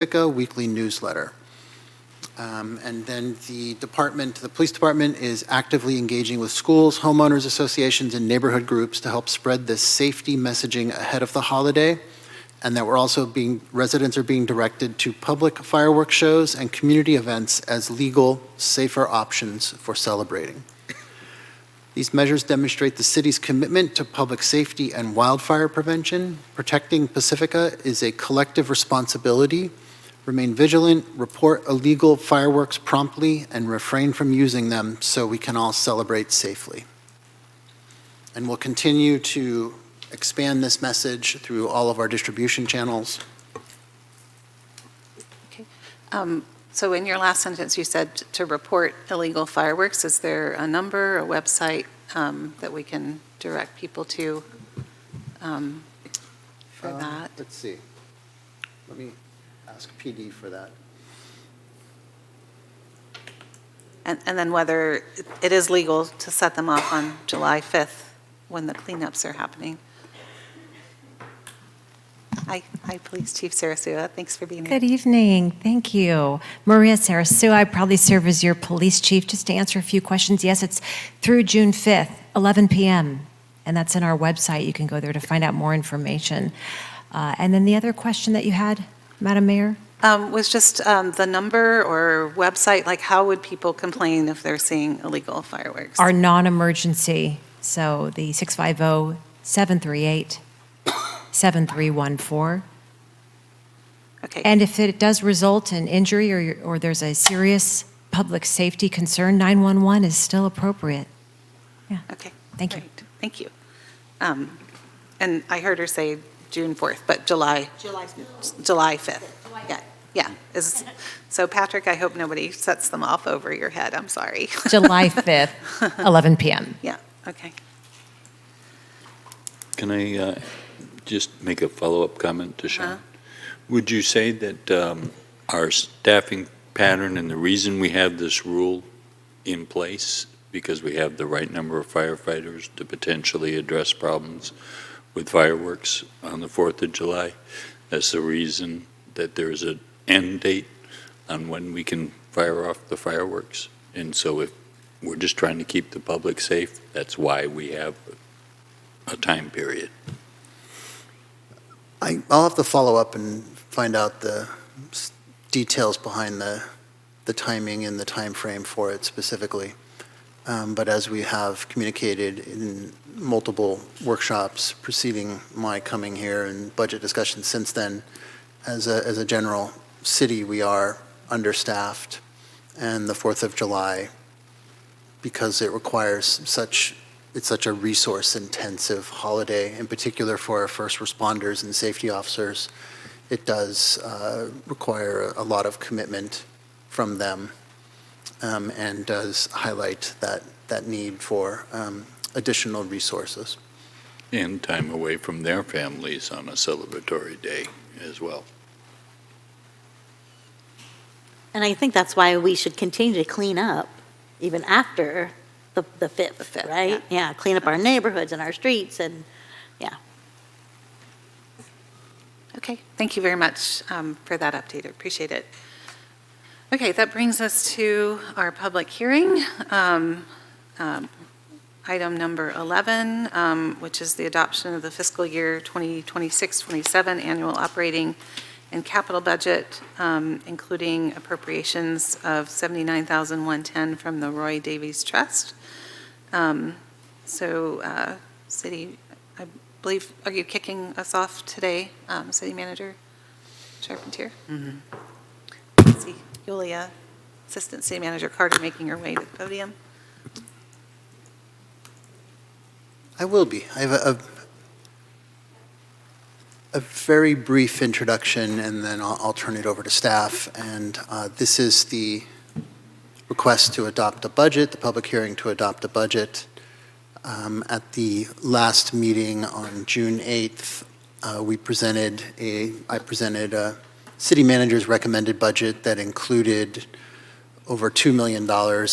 Pacifica weekly newsletter. And then the police department is actively engaging with schools, homeowners associations, and neighborhood groups to help spread this safety messaging ahead of the holiday. And that residents are being directed to public fireworks shows and community events as legal, safer options for celebrating. These measures demonstrate the city's commitment to public safety and wildfire prevention. Protecting Pacifica is a collective responsibility. Remain vigilant, report illegal fireworks promptly, and refrain from using them so we can all celebrate safely. And we'll continue to expand this message through all of our distribution channels. Okay. So in your last sentence, you said to report illegal fireworks. Is there a number, a website that we can direct people to for that? Let's see. Let me ask PD for that. And then whether it is legal to set them off on July 5th when the cleanups are happening. Hi, Police Chief Sarasua. Thanks for being here. Good evening. Thank you. Maria Sarasua. I proudly serve as your police chief. Just to answer a few questions, yes, it's through June 5th, 11 p.m., and that's in our website. You can go there to find out more information. And then the other question that you had, Madam Mayor? Was just the number or website, like how would people complain if they're seeing illegal fireworks? Our non-emergency, so the 650-738-7314. Okay. And if it does result in injury or there's a serious public safety concern, 911 is still appropriate. Yeah. Okay. Thank you. Great. Thank you. And I heard her say June 4th, but July 5th. Yeah. So Patrick, I hope nobody sets them off over your head. I'm sorry. July 5th, 11 p.m. Yeah. Okay. Can I just make a follow-up comment to Sean? Uh-huh. Would you say that our staffing pattern and the reason we have this rule in place, because we have the right number of firefighters to potentially address problems with fireworks on the 4th of July, that's the reason that there's an end date on when we can fire off the fireworks? And so if we're just trying to keep the public safe, that's why we have a time period. I'll have to follow up and find out the details behind the timing and the time frame for it specifically. But as we have communicated in multiple workshops preceding my coming here and budget discussions since then, as a general city, we are understaffed, and the 4th of July, because it requires it's such a resource-intensive holiday, in particular for our first responders and safety officers. It does require a lot of commitment from them, and does highlight that need for additional resources. And time away from their families on a celebratory day as well. And I think that's why we should continue to clean up even after the 5th, right? Yeah, clean up our neighborhoods and our streets and, yeah. Okay. Thank you very much for that update. I appreciate it. Okay, that brings us to our public hearing. Item number 11, which is the adoption of the fiscal year 2026-27 annual operating and capital budget, including appropriations of $79,110 from the Roy Davies Trust. City, I believe, are you kicking us off today, City Manager Charpentier? Mm-hmm. See Yulia, Assistant City Manager Carter making her way to the podium. I will be. I have a very brief introduction, and then I'll turn it over to staff. And this is the request to adopt a budget, the public hearing to adopt a budget. At the last meeting on June 8th, I presented a city manager's recommended budget that included over $2 million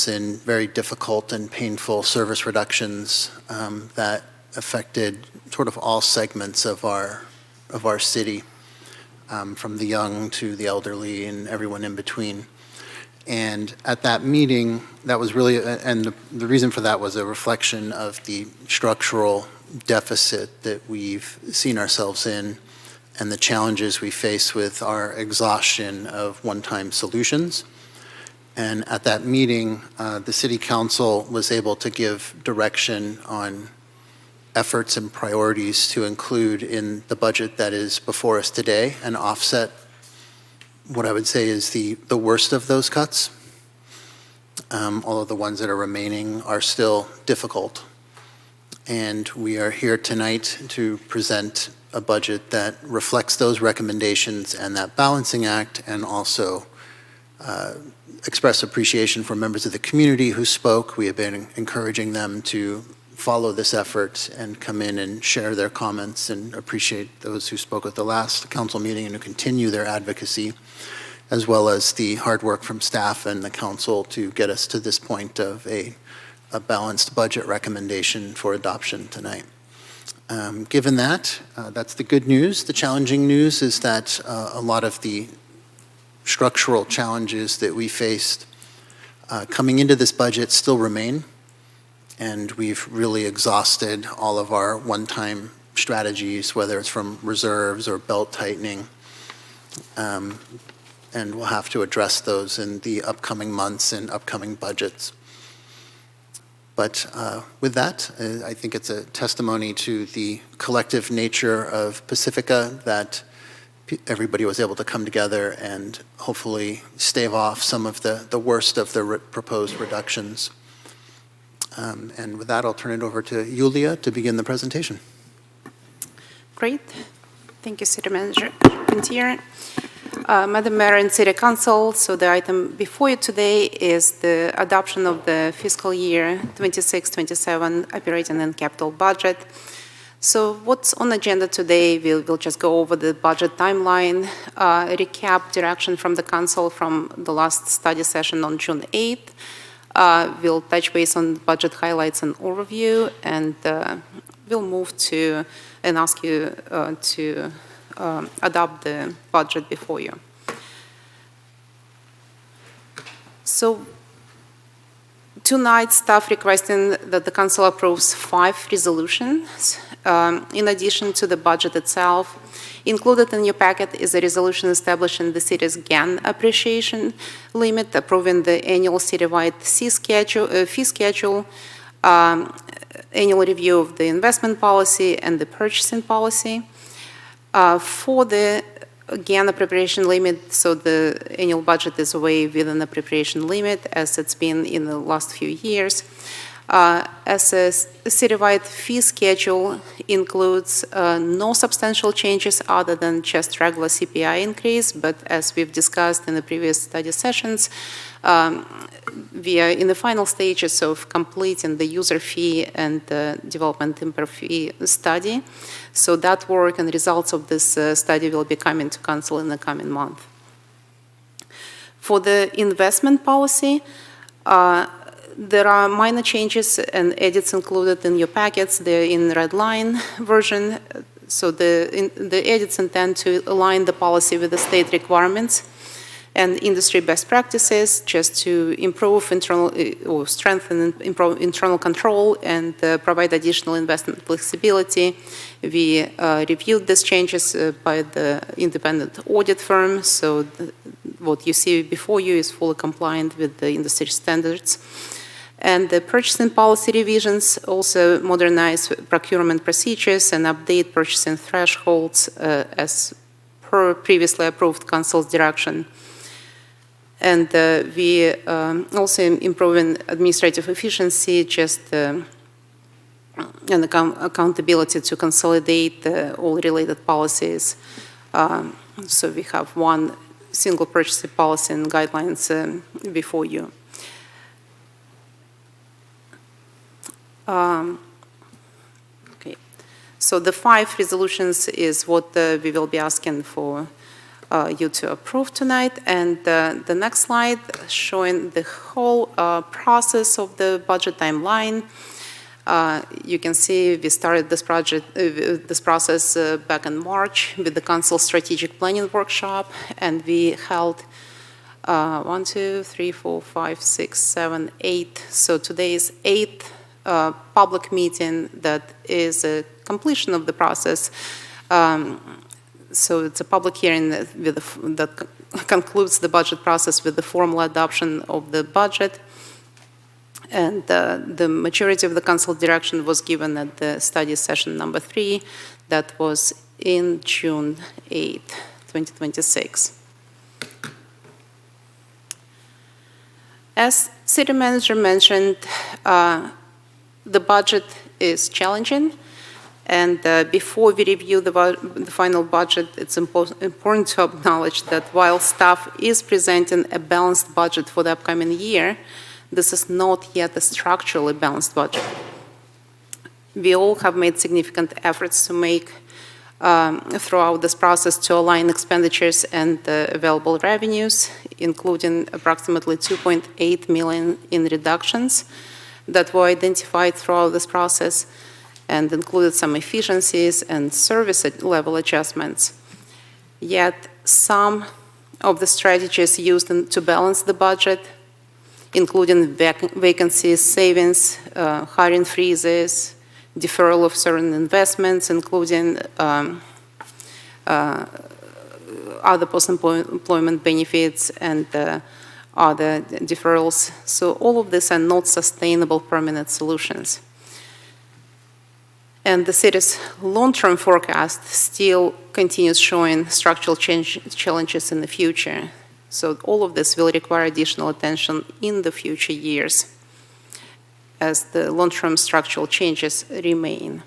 in very difficult and painful service reductions that affected sort of all segments of our city. from the young to the elderly and everyone in between. And at that meeting, that was really, and the reason for that was a reflection of the structural deficit that we've seen ourselves in and the challenges we face with our exhaustion of one-time solutions. And at that meeting, the City Council was able to give direction on efforts and priorities to include in the budget that is before us today and offset what I would say is the worst of those cuts. All of the ones that are remaining are still difficult. And we are here tonight to present a budget that reflects those recommendations and that balancing act, and also express appreciation for members of the community who spoke. We have been encouraging them to follow this effort and come in and share their comments, and appreciate those who spoke at the last council meeting and who continue their advocacy, as well as the hard work from staff and the council to get us to this point of a balanced budget recommendation for adoption tonight. Given that, that's the good news. The challenging news is that a lot of the structural challenges that we faced coming into this budget still remain, and we've really exhausted all of our one-time strategies, whether it's from reserves or belt tightening, and we'll have to address those in the upcoming months and upcoming budgets. But with that, I think it's a testimony to the collective nature of Pacifica that everybody was able to come together and hopefully stave off some of the worst of the proposed reductions. And with that, I'll turn it over to Yulia to begin the presentation. Great. Thank you, City Manager Pintier. Madam Mayor and City Council, so the item before you today is the adoption of the fiscal year 26-27 operating and capital budget. So what's on the agenda today, we'll just go over the budget timeline, recap direction from the Council from the last study session on June 8th. We'll touch base on budget highlights and overview, and we'll move to and ask you to adopt the budget before you. So tonight, staff requesting that the Council approves 5 resolutions. In addition to the budget itself, included in your packet is a resolution establishing the city's GAN appreciation limit, approving the annual citywide fee schedule, annual review of the investment policy and the purchasing policy. For the GAN appropriation limit, so the annual budget is way within the appropriation limit as it's been in the last few years. As a citywide fee schedule includes no substantial changes other than just regular CPI increase, but as we've discussed in the previous study sessions, we are in the final stages of completing the user fee and the development impact fee study. So that work and results of this study will be coming to Council in the coming month. For the investment policy, there are minor changes and edits included in your packets. They're in red line version. So the edits intend to align the policy with the state requirements and industry best practices, just to improve internal or strengthen and improve internal control and provide additional investment flexibility. We reviewed these changes by the independent audit firm, so what you see before you is fully compliant with the industry standards. And the purchasing policy revisions also modernize procurement procedures and update purchasing thresholds as per previously approved Council's direction. And we also improving administrative efficiency, just and accountability to consolidate all related policies. So we have one single purchasing policy and guidelines before you. Okay, so the 5 resolutions is what we will be asking for you to approve tonight, and the next slide showing the whole process of the budget timeline. You can see we started this process back in March with the Council Strategic Planning Workshop, and we held 1, 2, 3, 4, 5, 6, 7, 8. So today is 8th public meeting that is a completion of the process. So it's a public hearing that concludes the budget process with the formal adoption of the budget. And the majority of the council direction was given at the study session number 3, that was in June 8, 2026. As city manager mentioned, the budget is challenging. And before we review the final budget, it's important to acknowledge that while staff is presenting a balanced budget for the upcoming year, this is not yet a structurally balanced budget. We all have made significant efforts to make throughout this process to align expenditures and available revenues, including approximately 2.8 million in reductions that were identified throughout this process, and included some efficiencies and service level adjustments. Yet some of the strategies used to balance the budget, including vacancies, savings, hiring freezes, deferral of certain investments, including other post-employment benefits and other deferrals. So all of these are not sustainable permanent solutions. And the city's long-term forecast still continues showing structural challenges in the future. So all of this will require additional attention in the future years as the long-term structural changes remain.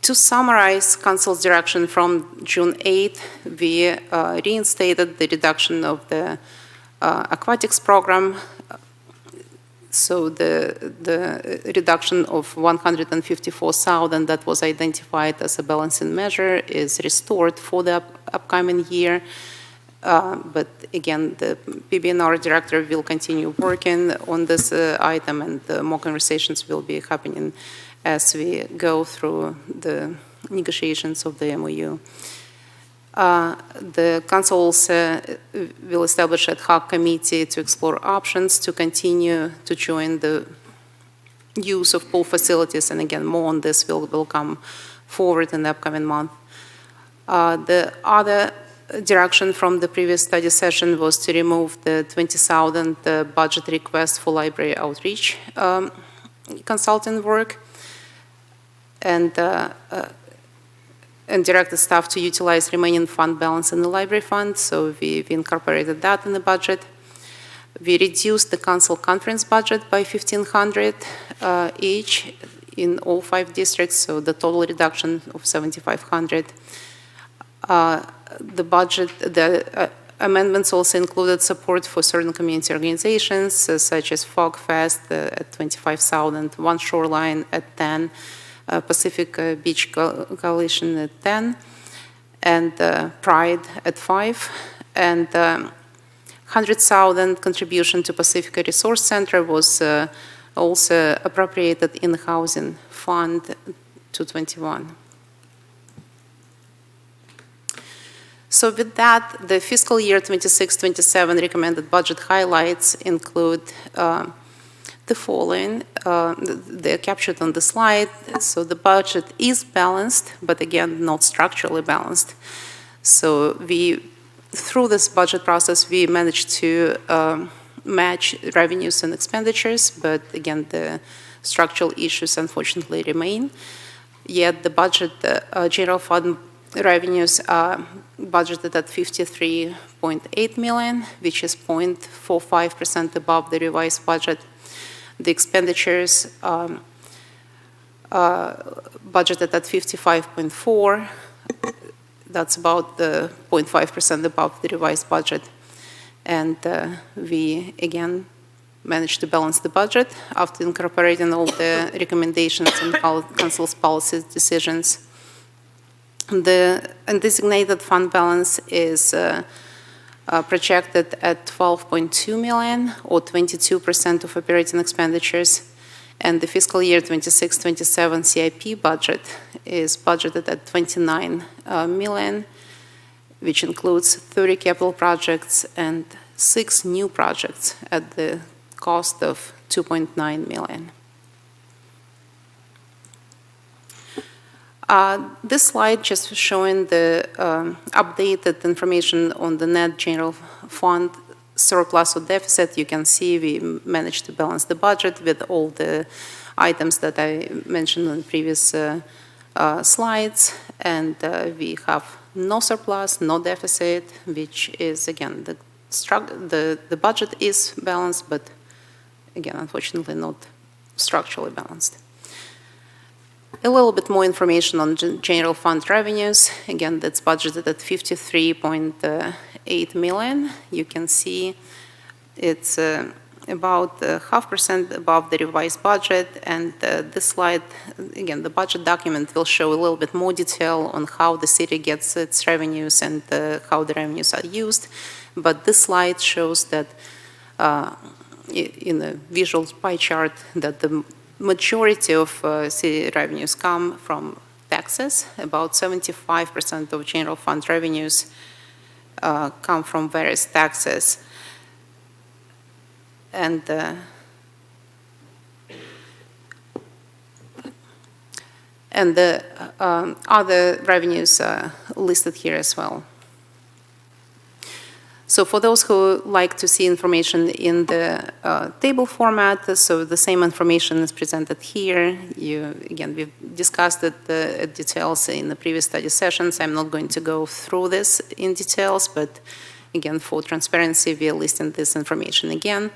To summarize Council's direction from June 8th, we reinstated the reduction of the aquatics program. So the reduction of 154,000 that was identified as a balancing measure is restored for the upcoming year. But again, the PBNR director will continue working on this item, and more conversations will be happening as we go through the negotiations of the MOU. The council also will establish an ad hoc committee to explore options to continue to join the use of pool facilities, and again, more on this will come forward in the upcoming month. The other direction from the previous study session was to remove the 20,000 budget request for library outreach consulting work, and direct the staff to utilize remaining fund balance in the library fund. So we incorporated that in the budget. We reduced the council conference budget by 1,500 each in all 5 districts, so the total reduction of 7,500. The amendments also included support for certain community organizations, such as Fog Fest at 25,000, One Shoreline at 10, Pacifica Beach Coalition at 10, and Pride at 5, and 100,000 contribution to Pacifica Resource Center was also appropriated in the Housing Fund 221. So with that, the fiscal year 26-27 recommended budget highlights include the following. They're captured on the slide. So the budget is balanced, but again, not structurally balanced. So through this budget process, we managed to match revenues and expenditures, but again, the structural issues unfortunately remain. Yet the budget, general fund revenues are budgeted at 53.8 million, which is 0.45% above the revised budget. The expenditures budgeted at 55.4. That's about the 0.5% above the revised budget. And we, again, managed to balance the budget after incorporating all the recommendations and council's policy decisions. The undesignated fund balance is projected at 12.2 million, or 22% of operating expenditures. And the fiscal year 26-27 CIP budget is budgeted at 29 million, which includes 30 capital projects and 6 new projects at the cost of 2.9 million. This slide just showing the updated information on the net general fund surplus or deficit. You can see we managed to balance the budget with all the items that I mentioned on previous slides, and we have no surplus, no deficit, which is, again, the budget is balanced, but again, unfortunately, not structurally balanced. A little bit more information on general fund revenues. Again, that's budgeted at 53.8 million. You can see it's about 0.5% above the revised budget. And this slide, again, the budget document will show a little bit more detail on how the city gets its revenues and how the revenues are used. But this slide shows that in a visual pie chart that the majority of city revenues come from taxes. About 75% of general fund revenues come from various taxes. And the other revenues are listed here as well. So for those who like to see information in the table format, so the same information is presented here. Again, we've discussed it details in the previous study sessions. I'm not going to go through this in details, but again, for transparency, we are listing this information again.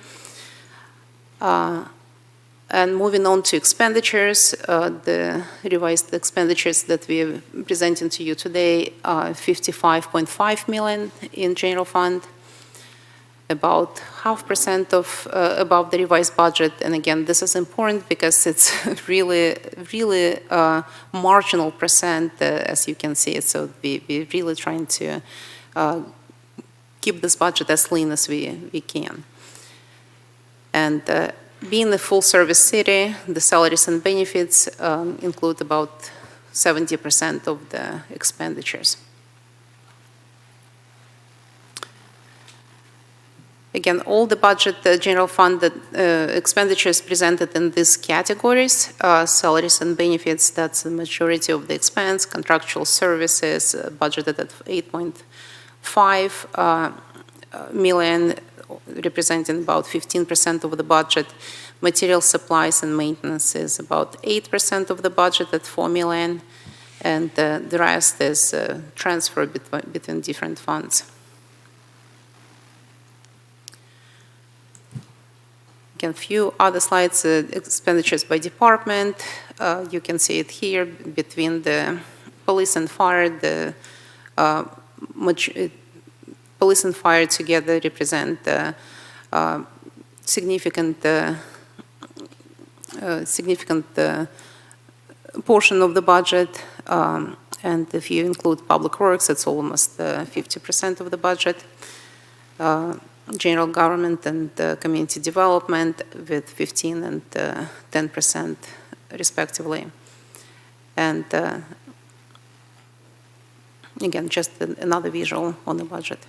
And moving on to expenditures, the revised expenditures that we are presenting to you today are 55.5 million in general fund, about 0.5% of above the revised budget. And again, this is important because it's really marginal percent, as you can see. So we're really trying to keep this budget as lean as we can. And being a full-service city, the salaries and benefits include about 70% of the expenditures. Again, all the budget, the general fund expenditures presented in these categories, salaries and benefits, that's the majority of the expense, contractual services budgeted at 8.5 million, representing about 15% of the budget. Material supplies and maintenance is about 8% of the budget at 4 million, and the rest is transfer between different funds. Again, a few other slides, expenditures by department. You can see it here between the police and fire. The police and fire together represent significant portion of the budget. And if you include public works, it's almost 50% of the budget. General government and community development with 15 and 10% respectively. And again, just another visual on the budget.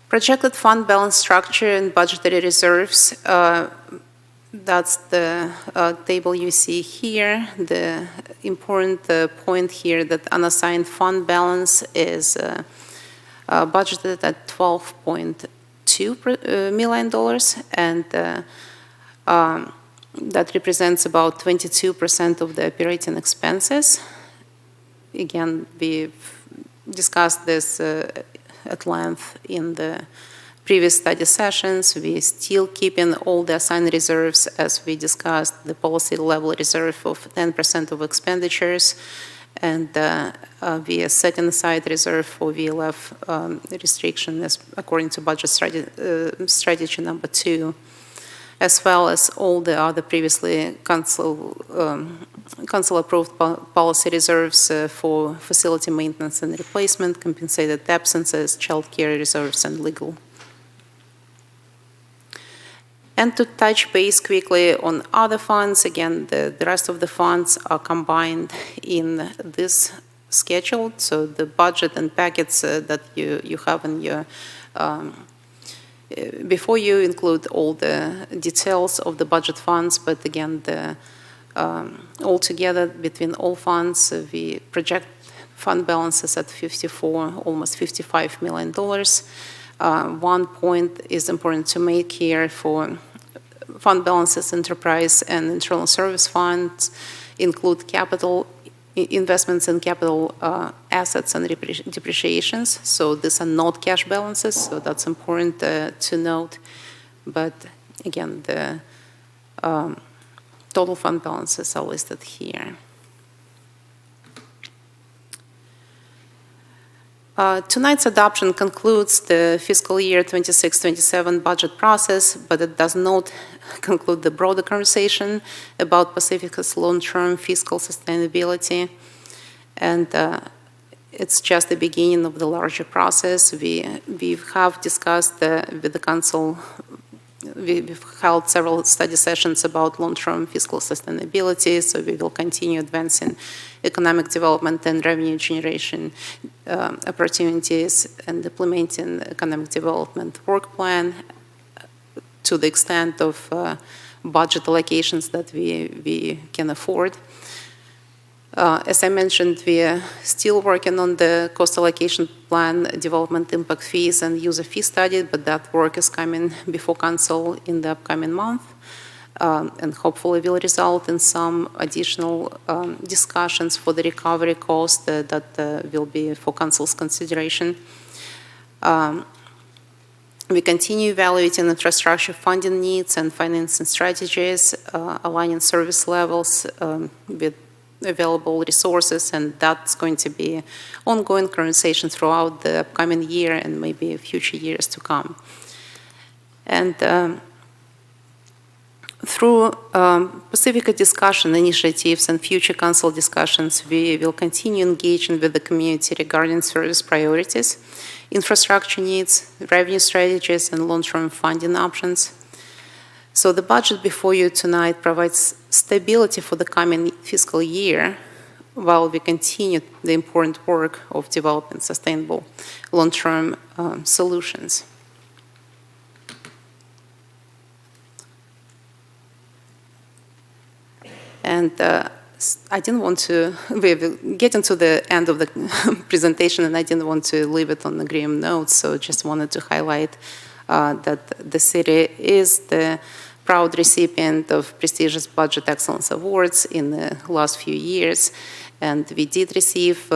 Projected fund balance structure and budgetary reserves. That's the table you see here. The important point here that unassigned fund balance is budgeted at $12.2 million, and that represents about 22% of the operating expenses. Again, we've discussed this at length in the previous study sessions. We still keeping all the assigned reserves as we discussed, the policy level reserve of 10% of expenditures, and we are setting aside reserve for VLF restriction as according to budget strategy number 2. as well as all the other previously council-approved policy reserves for facility maintenance and replacement, compensated absences, childcare reserves, and legal. And to touch base quickly on other funds, again, the rest of the funds are combined in this schedule. So the budget and packets that you have in your before you include all the details of the budget funds, but again, altogether between all funds, we project fund balances at almost $55 million. One point is important to make here for fund balances, enterprise and internal service funds include capital investments in capital assets and depreciations. So these are not cash balances, so that's important to note. But again, the total fund balances are listed here. Tonight's adoption concludes the fiscal year 26-27 budget process, but it does not conclude the broader conversation about Pacifica's long-term fiscal sustainability. And it's just the beginning of the larger process. We have discussed with the council, we've held several study sessions about long-term fiscal sustainability, so we will continue advancing economic development and revenue generation opportunities and implementing economic development work plan to the extent of budget allocations that we can afford. As I mentioned, we are still working on the cost allocation plan, development impact fees, and user fee study, but that work is coming before council in the upcoming month, and hopefully will result in some additional discussions for the recovery cost that will be for council's consideration. We continue evaluating infrastructure funding needs and financing strategies, aligning service levels with available resources, and that's going to be ongoing conversation throughout the upcoming year and maybe future years to come. And through Pacifica discussion initiatives and future council discussions, we will continue engaging with the community regarding service priorities, infrastructure needs, revenue strategies, and long-term funding options. So the budget before you tonight provides stability for the coming fiscal year while we continue the important work of developing sustainable long-term solutions. And I didn't want to, we're getting to the end of the presentation, and I didn't want to leave it on the grim notes, so just wanted to highlight that the city is the proud recipient of prestigious Budget Excellence Awards in the last few years, and we did receive,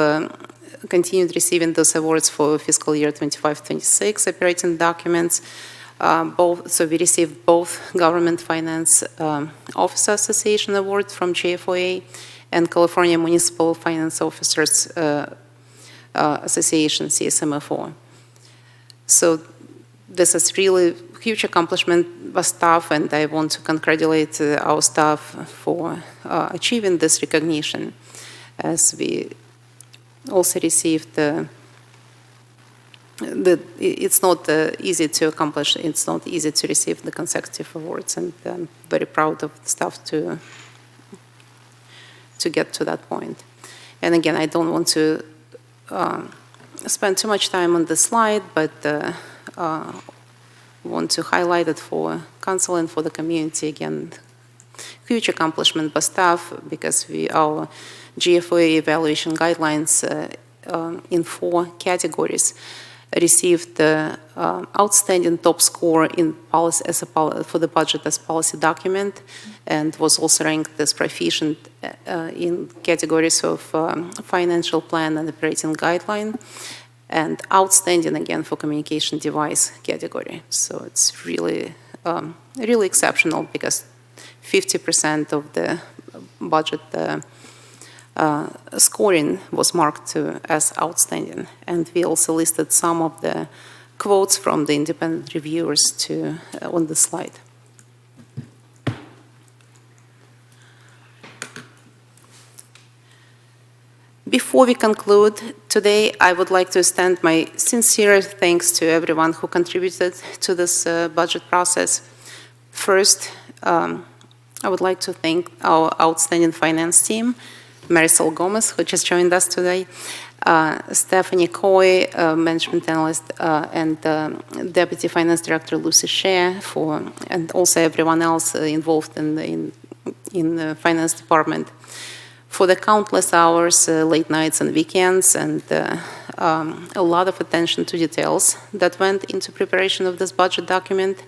continued receiving those awards for fiscal year 25-26 operating documents. So we received both Government Finance Officer Association Award from GFOA and California Municipal Finance Officers Association, CSMFO. So this is really a huge accomplishment by staff, and I want to congratulate our staff for achieving this recognition, as we also received it's not easy to accomplish, it's not easy to receive the consecutive awards, and I'm very proud of the staff to get to that point. And again, I don't want to spend too much time on this slide, but want to highlight it for council and for the community. Again, huge accomplishment by staff, because our GFOA evaluation guidelines in 4 categories received the outstanding top score in policy for the budget as policy document, and was also ranked as proficient in categories of financial plan and operating guideline, and outstanding again for communication device category. So it's really, really exceptional, because 50% of the budget scoring was marked as outstanding. And we also listed some of the quotes from the independent reviewers on the slide. Before we conclude today, I would like to extend my sincere thanks to everyone who contributed to this budget process. First, I would like to thank our outstanding finance team, Marisol Gomez, who just joined us today, Stephanie Coy, management analyst, and Deputy Finance Director Lucy Shea, and also everyone else involved in the finance department, for the countless hours, late nights and weekends, and a lot of attention to details that went into preparation of this budget document.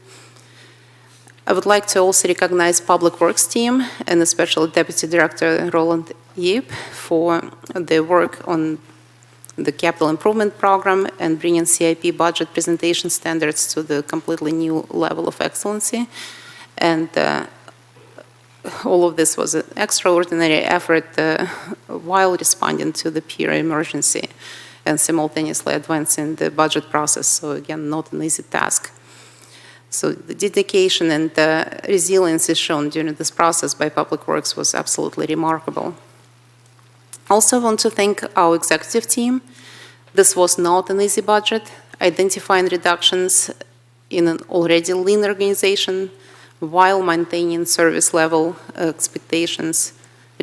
I would like to also recognize Public Works team, and especially Deputy Director Roland Yip for their work on the capital improvement program and bringing CIP budget presentation standards to the completely new level of excellency. And all of this was an extraordinary effort while responding to the peer emergency and simultaneously advancing the budget process. So again, not an easy task. So the dedication and resilience shown during this process by Public Works was absolutely remarkable. Also want to thank our executive team. This was not an easy budget. Identifying reductions in an already lean organization while maintaining service level expectations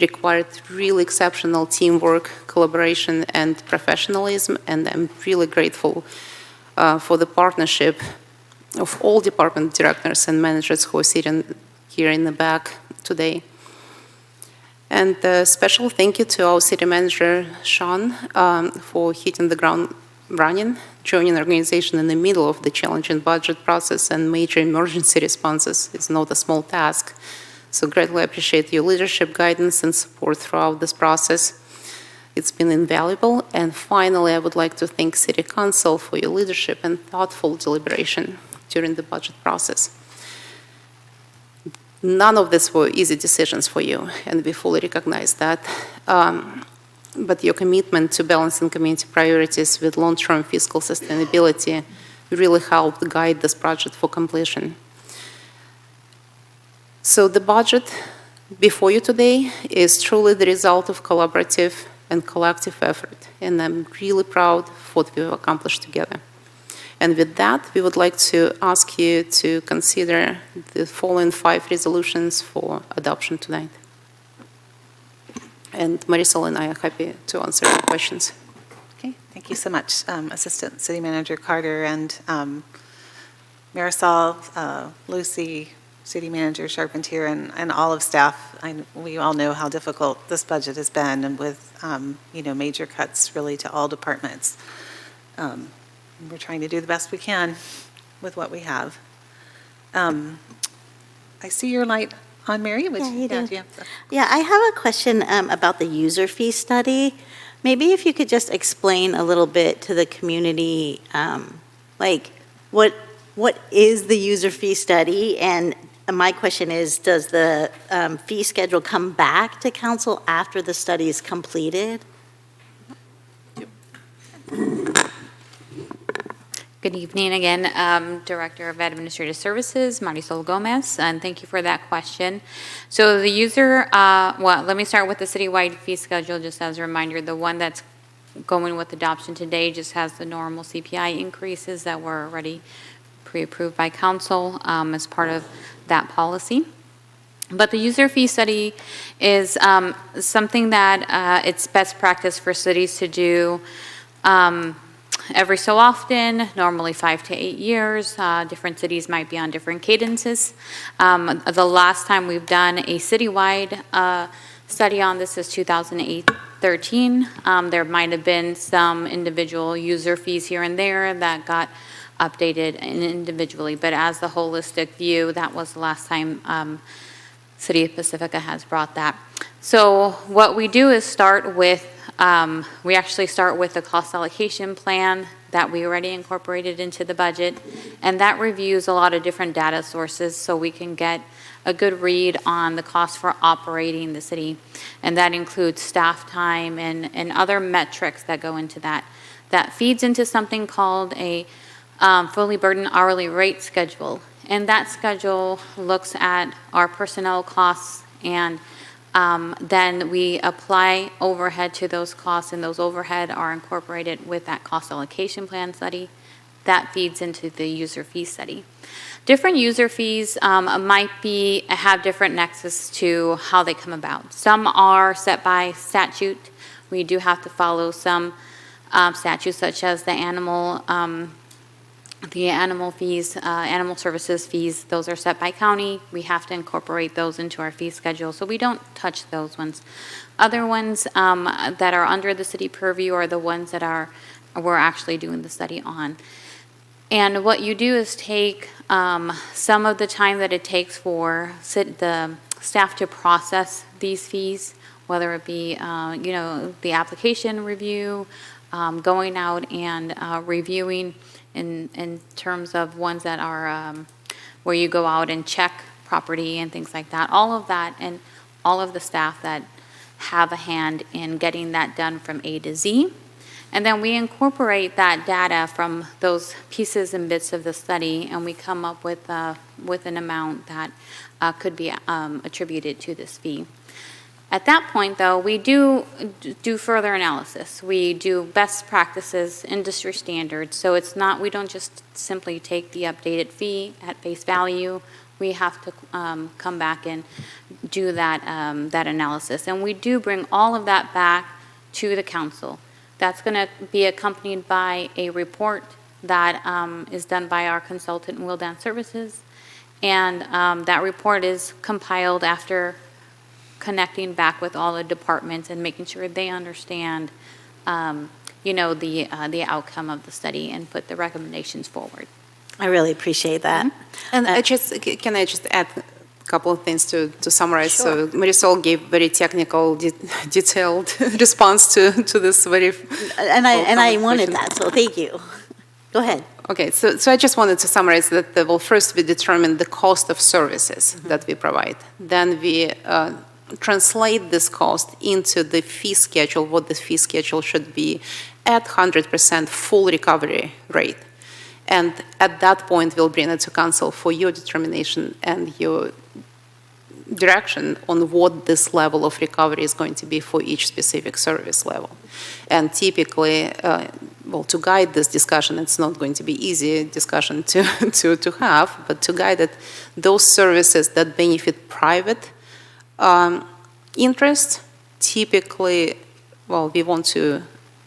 required really exceptional teamwork, collaboration, and professionalism, and I'm really grateful for the partnership of all department directors and managers who are sitting here in the back today. And a special thank you to our city manager, Sean, for hitting the ground running, joining the organization in the middle of the challenging budget process and major emergency responses is not a small task. So greatly appreciate your leadership, guidance, and support throughout this process. It's been invaluable. And finally, I would like to thank City Council for your leadership and thoughtful deliberation during the budget process. None of this were easy decisions for you, and we fully recognize that. But your commitment to balancing community priorities with long-term fiscal sustainability really helped guide this project for completion. So the budget before you today is truly the result of collaborative and collective effort, and I'm really proud of what we've accomplished together. And with that, we would like to ask you to consider the following 5 resolutions for adoption tonight. And Marisol and I are happy to answer your questions. Okay, thank you so much, Assistant City Manager Carter and Marisol, Lucy, City Manager Charpentier, and all of staff. We all know how difficult this budget has been, and with major cuts really to all departments. We're trying to do the best we can with what we have. I see your light on, Mary. Yeah, you do. Yeah. Yeah, I have a question about the user fee study. Maybe if you could just explain a little bit to the community, like what is the user fee study? And my question is, does the fee schedule come back to council after the study is completed? Good evening again, Director of Administrative Services, Marisol Gomez, and thank you for that question. So the user, well, let me start with the citywide fee schedule, just as a reminder. The one that's going with adoption today just has the normal CPI increases that were already pre-approved by council as part of that policy. But the user fee study is something that it's best practice for cities to do every so often, normally 5 to 8 years. Different cities might be on different cadences. The last time we've done a citywide study on this is 2013. There might have been some individual user fees here and there that got updated individually, but as the holistic view, that was the last time City of Pacifica has brought that. So what we do is start with we actually start with the cost allocation plan that we already incorporated into the budget, and that reviews a lot of different data sources so we can get a good read on the cost for operating the city, and that includes staff time and other metrics that go into that. That feeds into something called a fully burdened hourly rate schedule, and that schedule looks at our personnel costs and then we apply overhead to those costs, and those overhead are incorporated with that cost allocation plan study. That feeds into the user fee study. Different user fees might have different nexus to how they come about. Some are set by statute. We do have to follow some statutes, such as the animal fees, animal services fees. Those are set by county. We have to incorporate those into our fee schedule, so we don't touch those ones. Other ones that are under the city purview are the ones that we're actually doing the study on. And what you do is take some of the time that it takes for the staff to process these fees, whether it be, the application review, going out and reviewing in terms of ones that are where you go out and check property and things like that. All of that and all of the staff that have a hand in getting that done from A to Z. And then we incorporate that data from those pieces and bits of the study, and we come up with an amount that could be attributed to this fee. At that point, though, we do further analysis. We do best practices, industry standards. So we don't just simply take the updated fee at face value. We have to come back and do that analysis. And we do bring all of that back to the council. That's going to be accompanied by a report that is done by our consultant, Will Dance Services. And that report is compiled after connecting back with all the departments and making sure they understand, the outcome of the study and put the recommendations forward. I really appreciate that. And can I just add a couple of things to summarize? Sure. So Marisol gave very technical, detailed response to this very. And I wanted that, so thank you. Go ahead. Okay, so I just wanted to summarize that, first we determine the cost of services that we provide. Then we translate this cost into the fee schedule, what the fee schedule should be at 100% full recovery rate. And at that point, we'll bring it to council for your determination and your direction on what this level of recovery is going to be for each specific service level. And typically, to guide this discussion, it's not going to be easy discussion to have, but to guide it, those services that benefit private interest, typically, we want to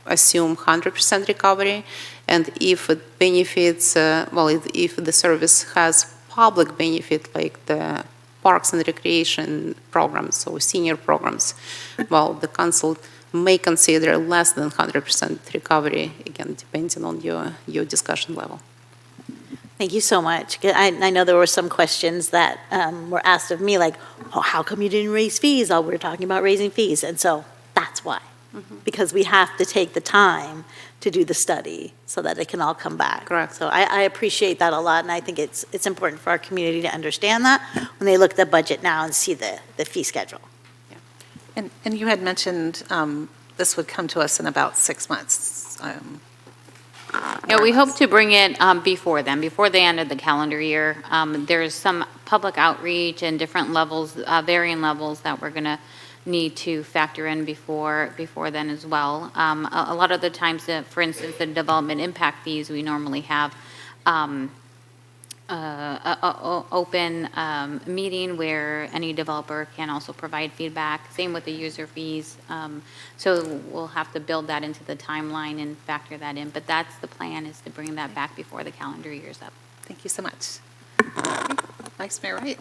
assume 100% recovery. And if it benefits, if the service has public benefit, like the parks and recreation programs or senior programs, the council may consider less than 100% recovery, again, depending on your discussion level. Thank you so much. I know there were some questions that were asked of me, like, how come you didn't raise fees? We're talking about raising fees. And so that's why. Because we have to take the time to do the study so that it can all come back. Correct. So I appreciate that a lot, and I think it's important for our community to understand that when they look at the budget now and see the fee schedule. And you had mentioned this would come to us in about 6 months. Yeah, we hope to bring it before then, before the end of the calendar year. There's some public outreach and different levels, varying levels that we're going to need to factor in before then as well. A lot of the times, for instance, the development impact fees, we normally have a open meeting where any developer can also provide feedback. Same with the user fees. So we'll have to build that into the timeline and factor that in. But that's the plan, is to bring that back before the calendar year's up. Thank you so much. Vice Mayor Wright?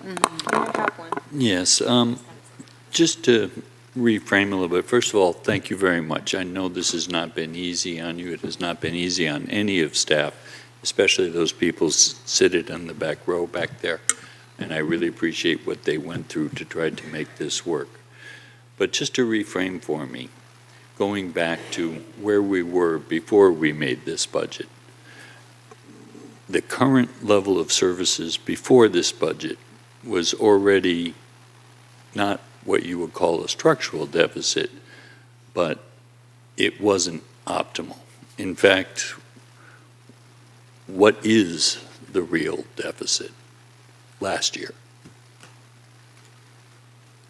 I have one. Yes, just to reframe a little bit, first of all, thank you very much. I know this has not been easy on you. It has not been easy on any of staff, especially those people seated in the back row back there. And I really appreciate what they went through to try to make this work. But just to reframe for me, going back to where we were before we made this budget, the current level of services before this budget was already not what you would call a structural deficit, but it wasn't optimal. In fact, what is the real deficit last year?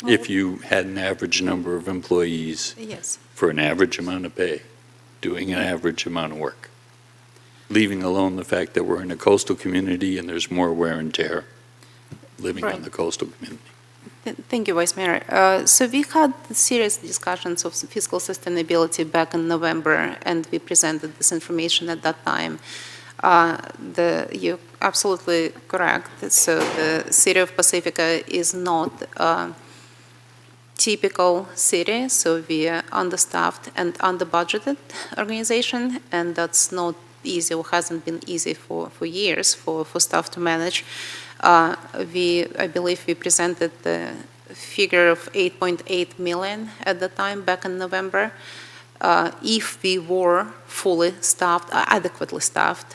If you had an average number of employees Yes. for an average amount of pay, doing an average amount of work, leaving alone the fact that we're in a coastal community and there's more wear and tear living on Right. the coastal community. Thank you, Vice Mayor. So we had serious discussions of fiscal sustainability back in November, and we presented this information at that time. You're absolutely correct. So the city of Pacifica is not a typical city, so we are understaffed and under-budgeted organization, and that's not easy or hasn't been easy for years for staff to manage. I believe we presented the figure of 8.8 million at the time back in November. If we were fully staffed, adequately staffed,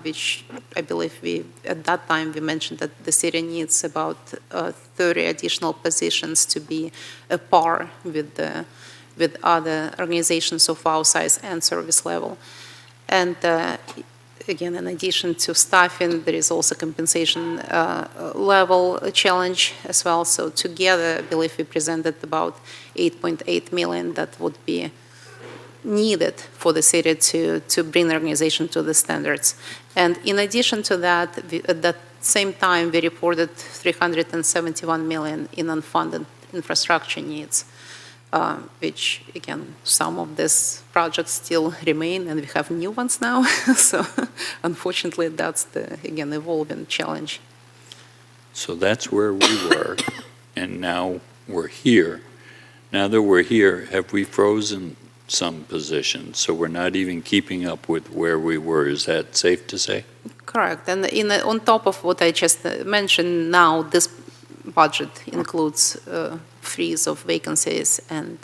which I believe at that time we mentioned that the city needs about 30 additional positions to be a par with other organizations of our size and service level. And again, in addition to staffing, there is also compensation level challenge as well. So together, I believe we presented about 8.8 million that would be needed for the city to bring the organization to the standards. And in addition to that, at that same time, we reported 371 million in unfunded infrastructure needs, which, again, some of these projects still remain, and we have new ones now. So unfortunately, that's the, again, evolving challenge. So that's where we were, and now we're here. Now that we're here, have we frozen some positions, so we're not even keeping up with where we were? Is that safe to say? Correct. And on top of what I just mentioned, now this budget includes freeze of vacancies, and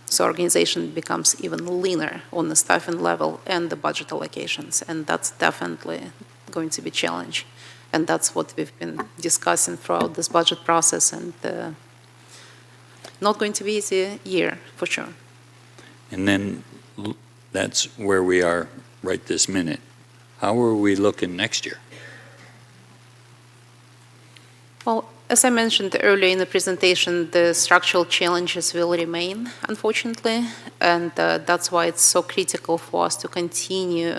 so organization becomes even leaner on the staffing level and the budget allocations, and that's definitely going to be a challenge. And that's what we've been discussing throughout this budget process, and not going to be easy year, for sure. And then that's where we are right this minute. How are we looking next year? Well, as I mentioned earlier in the presentation, the structural challenges will remain, unfortunately, and that's why it's so critical for us to continue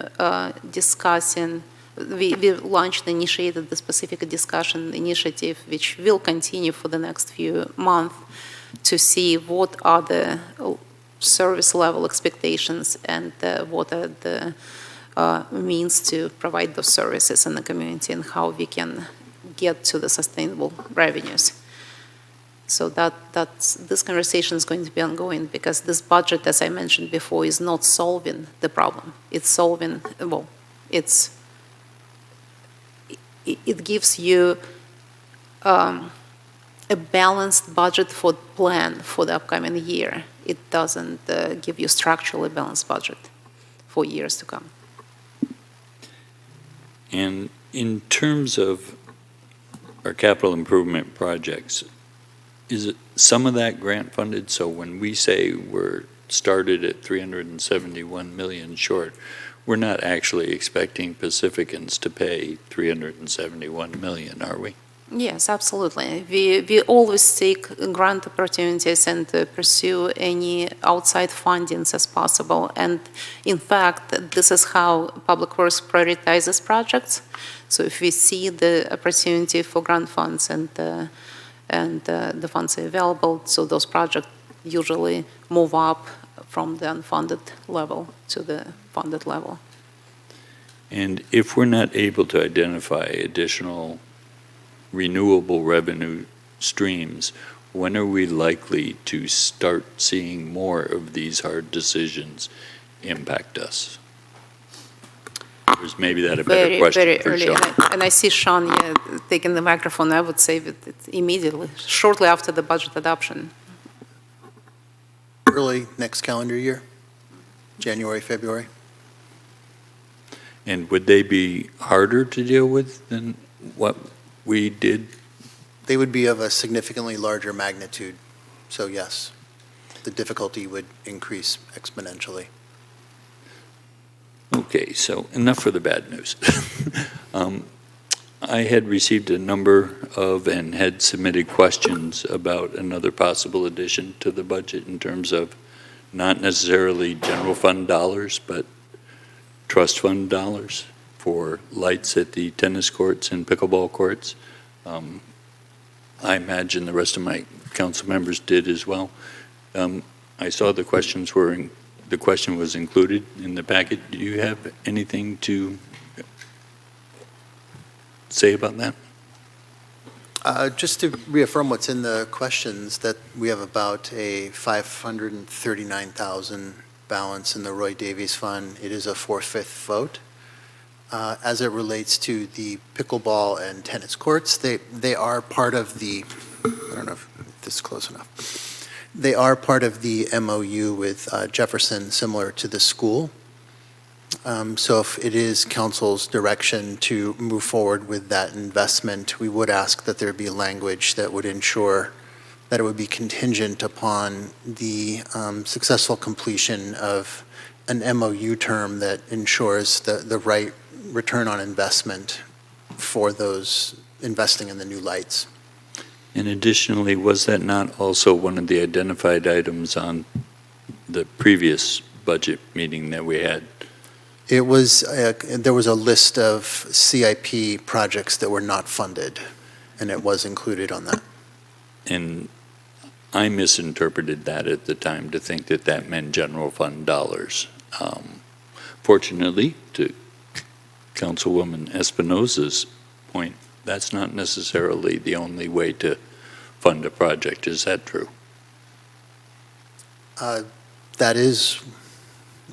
discussing. We launched and initiated the Pacifica discussion initiative, which will continue for the next few months, to see what are the service level expectations and what are the means to provide those services in the community, and how we can get to the sustainable revenues. So this conversation is going to be ongoing, because this budget, as I mentioned before, is not solving the problem. It's solving, well, it gives you a balanced budget for plan for the upcoming year. It doesn't give you structurally balanced budget for years to come. And in terms of our capital improvement projects, is it some of that grant funded? So when we say we're started at 371 million short, we're not actually expecting Pacificans to pay 371 million, are we? Yes, absolutely. We always seek grant opportunities and pursue any outside fundings as possible. And in fact, this is how Public Works prioritizes projects. So if we see the opportunity for grant funds and the funds are available, so those projects usually move up from the unfunded level to the funded level. And if we're not able to identify additional renewable revenue streams, when are we likely to start seeing more of these hard decisions impact us? Or is maybe that a better question Very for early. Sean? And I see Sean taking the microphone. I would say that it's immediately, shortly after the budget adoption. Early next calendar year, January, February. And would they be harder to deal with than what we did? They would be of a significantly larger magnitude, so yes, the difficulty would increase exponentially. Okay, so enough for the bad news. I had received a number of and had submitted questions about another possible addition to the budget in terms of not necessarily general fund dollars, but trust fund dollars for lights at the tennis courts and pickleball courts. I imagine the rest of my council members did as well. I saw the questions the question was included in the packet. Do you have anything to say about that? Just to reaffirm what's in the questions, that we have about a $539,000 balance in the Roy Davies Fund. It is a 4/5 vote. As it relates to the pickleball and tennis courts, they are part of the, I don't know if this is close enough. They are part of the MOU with Jefferson, similar to the school. So if it is council's direction to move forward with that investment, we would ask that there be language that would ensure that it would be contingent upon the successful completion of an MOU term that ensures the right return on investment for those investing in the new lights. And additionally, was that not also one of the identified items on the previous budget meeting that we had? It was, there was a list of CIP projects that were not funded, and it was included on that. And I misinterpreted that at the time to think that that meant general fund dollars. Fortunately, to Councilwoman Espinosa's point, that's not necessarily the only way to fund a project. Is that true? That is,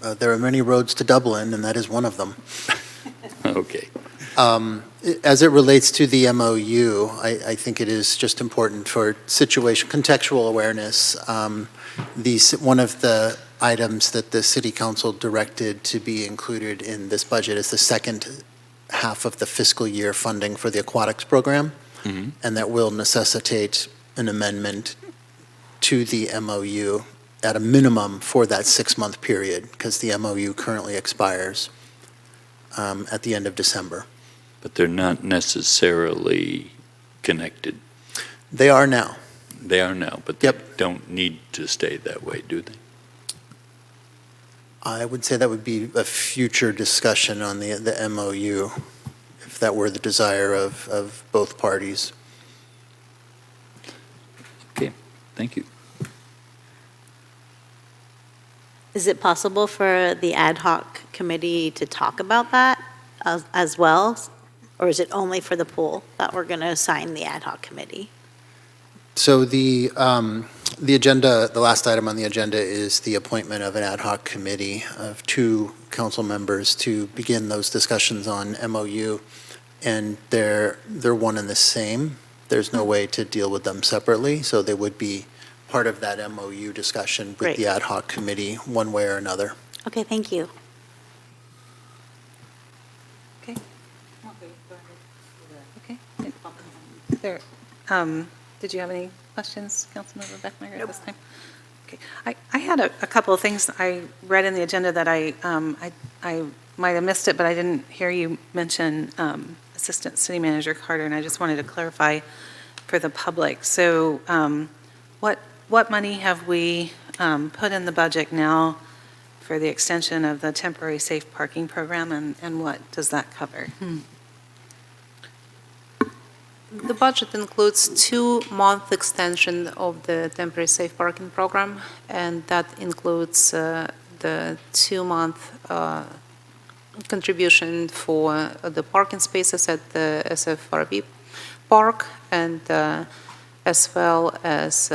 there are many roads to Dublin, and that is one of them. Okay. As it relates to the MOU, I think it is just important for contextual awareness. One of the items that the city council directed to be included in this budget is the second half of the fiscal year funding for the aquatics program, and that will necessitate an amendment to the MOU at a minimum for that 6-month period, because the MOU currently expires at the end of December. But they're not necessarily connected. They are now. They are now, but they don't need to stay that way, do they? I would say that would be a future discussion on the MOU, if that were the desire of both parties. Okay, thank you. Is it possible for the ad hoc committee to talk about that as well? Or is it only for the pool that we're going to assign the ad hoc committee? So the agenda, the last item on the agenda is the appointment of an ad hoc committee of 2 council members to begin those discussions on MOU, and they're one and the same. There's no way to deal with them separately, so they would be part of that MOU discussion with Great. the ad hoc committee, one way or another. Okay, thank you. There, did you have any questions, Councilmember Beckmeyer, at this time? Okay. I had a couple of things I read in the agenda that I might have missed it, but I didn't hear you mention Assistant City Manager Carter, and I just wanted to clarify for the public. So what money have we put in the budget now for the extension of the temporary safe parking program, and what does that cover? The budget includes 2-month extension of the temporary safe parking program, and that includes the 2-month contribution for the parking spaces at the SFRB park, and as well as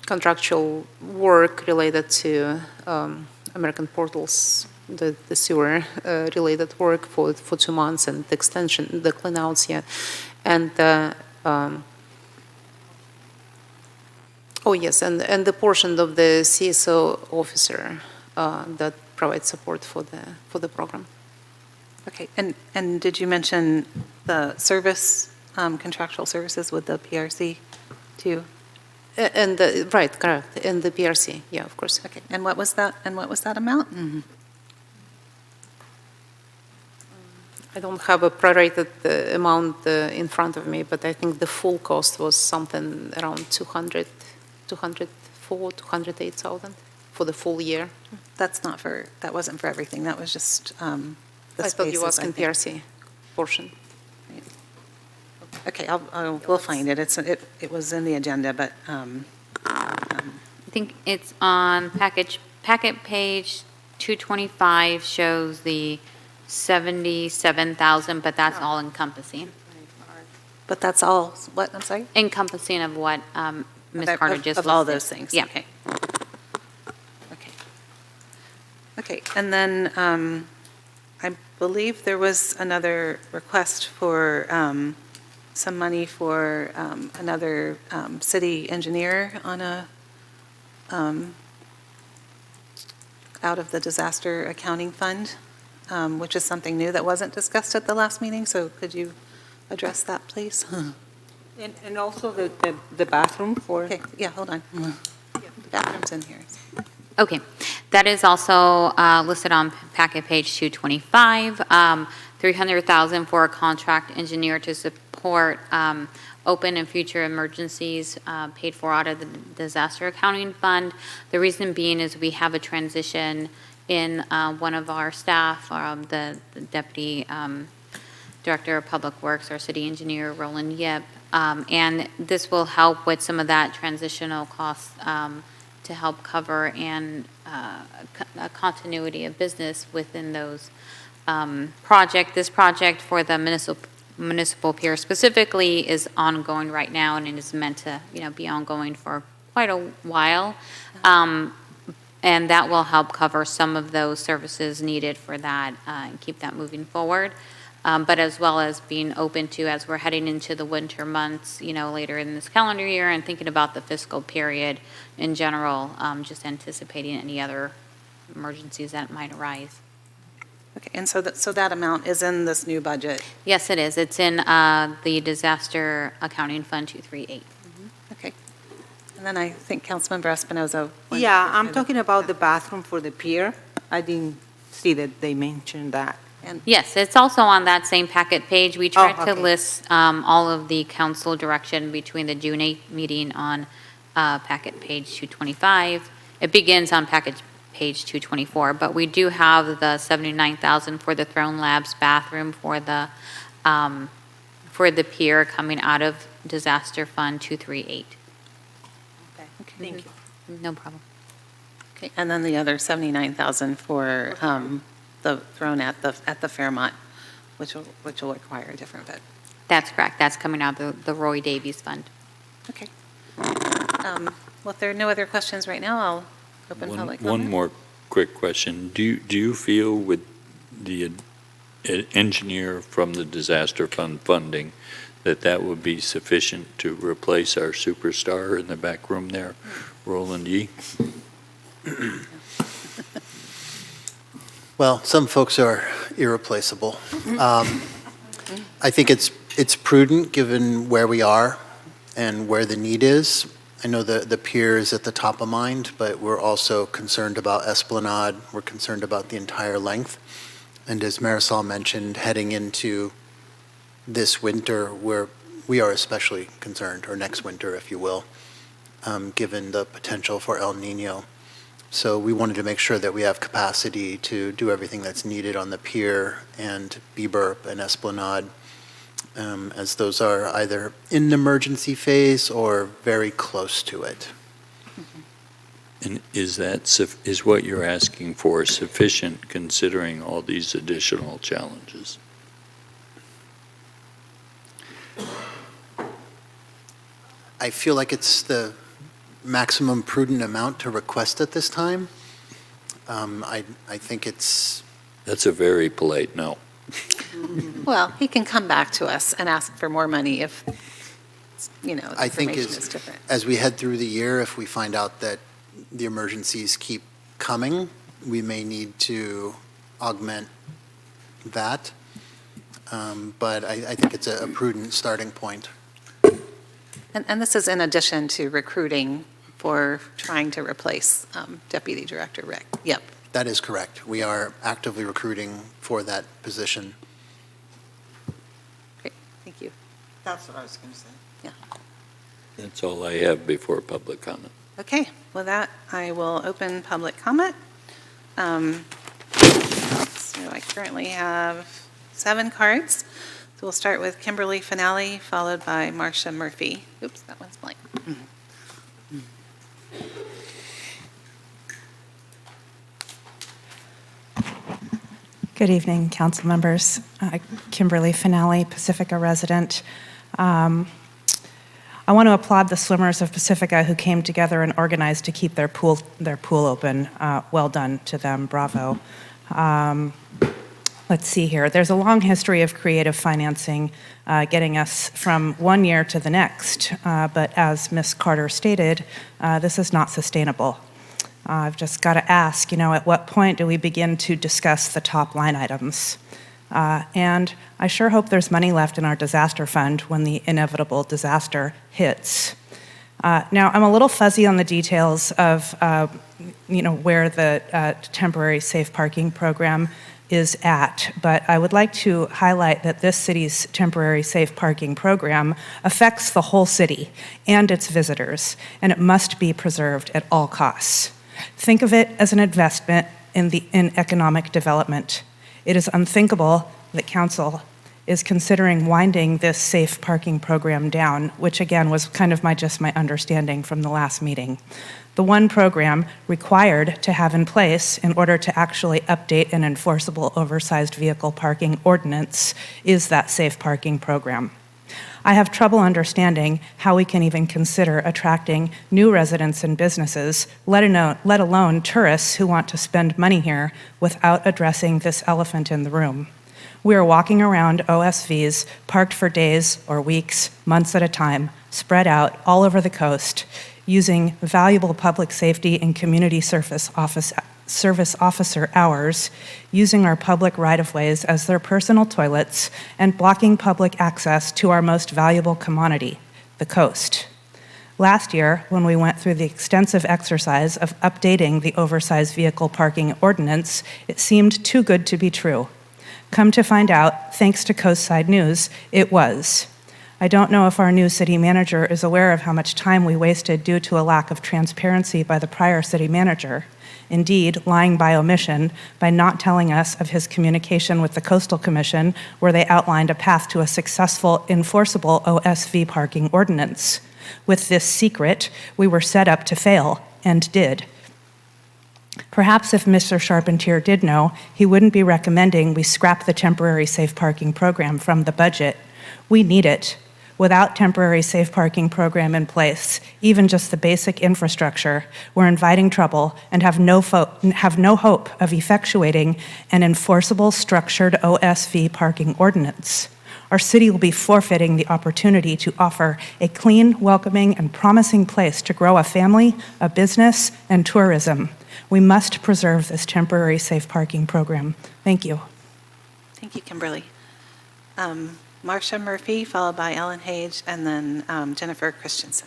contractual work related to American Portals, the sewer related work for 2 months, and the extension, the clean outs, and oh yes, and the portion of the CSO officer that provides support for the program. Okay, and did you mention the service, contractual services with the PRC too? And right, correct, and the PRC, yeah, of course. Okay, and what was that amount? I don't have a prorated amount in front of me, but I think the full cost was something around 208,000 for the full year. That wasn't for everything, that was just the I thought you spaces, asked in think. PRC portion. Okay, we'll find it. It was in the agenda, but, I think it's on packet page 225 shows the 77,000, but that's all encompassing. but that's all, what, I'm sorry? Encompassing of what Ms. Of- Carter just listed. Of all those things? Yeah. Okay. Okay, and then I believe there was another request for some money for another city engineer on out of the disaster accounting fund, which is something new that wasn't discussed at the last meeting, so could you address that, please? And also the bathroom for. Okay, yeah, hold on. The bathroom's in here. Okay, that is also listed on packet page 225, 300,000 for a contract engineer to support open and future emergencies paid for out of the disaster accounting fund. The reason being is we have a transition in one of our staff, the Deputy Director of Public Works, our city engineer, Roland Yip, and this will help with some of that transitional costs to help cover and a continuity of business within those project. This project for the municipal pier specifically is ongoing right now, and it is meant to, be ongoing for quite a while. And that will help cover some of those services needed for that and keep that moving forward. But as well as being open to, as we're heading into the winter months, later in this calendar year and thinking about the fiscal period in general, just anticipating any other emergencies that might arise. Okay, and so that amount is in this new budget? Yes, it is. It's in the Disaster Accounting Fund 238. Okay. And then I think Councilmember Espinoza. wanted Yeah, to- I'm talking about the bathroom for the pier. I didn't see that they mentioned that. Yes, it's also on that same packet page. We tried to okay. list all of the council direction between the June 8th meeting on packet page 225. It begins on packet page 224, but we do have the 79,000 for the Throne Labs bathroom for the pier coming out of Disaster Fund 238. Thank you. No problem. Okay, and then the other 79,000 for the throne at the Fairmont, which will require a different bid. That's correct. That's coming out of the Roy Davies Fund. Okay. Well, if there are no other questions right now, I'll open public comment. One more quick question. Do you feel with the engineer from the disaster fund funding that would be sufficient to replace our superstar in the back room there, Roland Yee? Well, some folks are irreplaceable. I think it's prudent, given where we are and where the need is. I know the pier is at the top of mind, but we're also concerned about Esplanade. We're concerned about the entire length. And as Marisol mentioned, heading into this winter, we are especially concerned, or next winter, if you will, given the potential for El Nino. So we wanted to make sure that we have capacity to do everything that's needed on the pier and Beburp and Esplanade, as those are either in an emergency phase or very close to it. And is what you're asking for sufficient considering all these additional challenges? I feel like it's the maximum prudent amount to request at this time. I think it's, That's a very polite no. Well, he can come back to us and ask for more money if, the I think information is different. as we head through the year, if we find out that the emergencies keep coming, we may need to augment that. But I think it's a prudent starting point. And this is in addition to recruiting for trying to replace Deputy Director Rick. Yep. That is correct. We are actively recruiting for that position. That's what I was going to say. That's all I have before public comment. Okay, with that, I will open public comment. So I currently have 7 cards. So we'll start with Kimberly Finale, followed by Marcia Murphy. Oops, that one's blank. Good evening, council members. Kimberly Finale, Pacifica resident. I want to applaud the swimmers of Pacifica who came together and organized to keep their pool open. Well done to them, bravo. Let's see here. There's a long history of creative financing getting us from one year to the next, but as Ms. Carter stated, this is not sustainable. I've just got to ask, at what point do we begin to discuss the top line items? And I sure hope there's money left in our disaster fund when the inevitable disaster hits. Now, I'm a little fuzzy on the details of, where the temporary safe parking program is at, but I would like to highlight that this city's temporary safe parking program affects the whole city and its visitors, and it must be preserved at all costs. Think of it as an investment in economic development. It is unthinkable that council is considering winding this safe parking program down, which again was kind of just my understanding from the last meeting. The one program required to have in place in order to actually update an enforceable oversized vehicle parking ordinance is that safe parking program. I have trouble understanding how we can even consider attracting new residents and businesses, let alone tourists who want to spend money here, without addressing this elephant in the room. We are walking around OSVs parked for days or weeks, months at a time, spread out all over the coast, using valuable public safety and community service officer hours, using our public right-of-ways as their personal toilets, and blocking public access to our most valuable commodity, the coast. Last year, when we went through the extensive exercise of updating the oversized vehicle parking ordinance, it seemed too good to be true. Come to find out, thanks to Coastside News, it was. I don't know if our new city manager is aware of how much time we wasted due to a lack of transparency by the prior city manager. Indeed, lying by omission by not telling us of his communication with the Coastal Commission, where they outlined a path to a successful, enforceable OSV parking ordinance. With this secret, we were set up to fail, and did. Perhaps if Mr. Charpentier did know, he wouldn't be recommending we scrap the temporary safe parking program from the budget. We need it. Without temporary safe parking program in place, even just the basic infrastructure, we're inviting trouble and have no hope of effectuating an enforceable, structured OSV parking ordinance. Our city will be forfeiting the opportunity to offer a clean, welcoming, and promising place to grow a family, a business, and tourism. We must preserve this temporary safe parking program. Thank you. Thank you, Kimberly. Marcia Murphy, followed by Ellen Hage, and then Jennifer Christensen.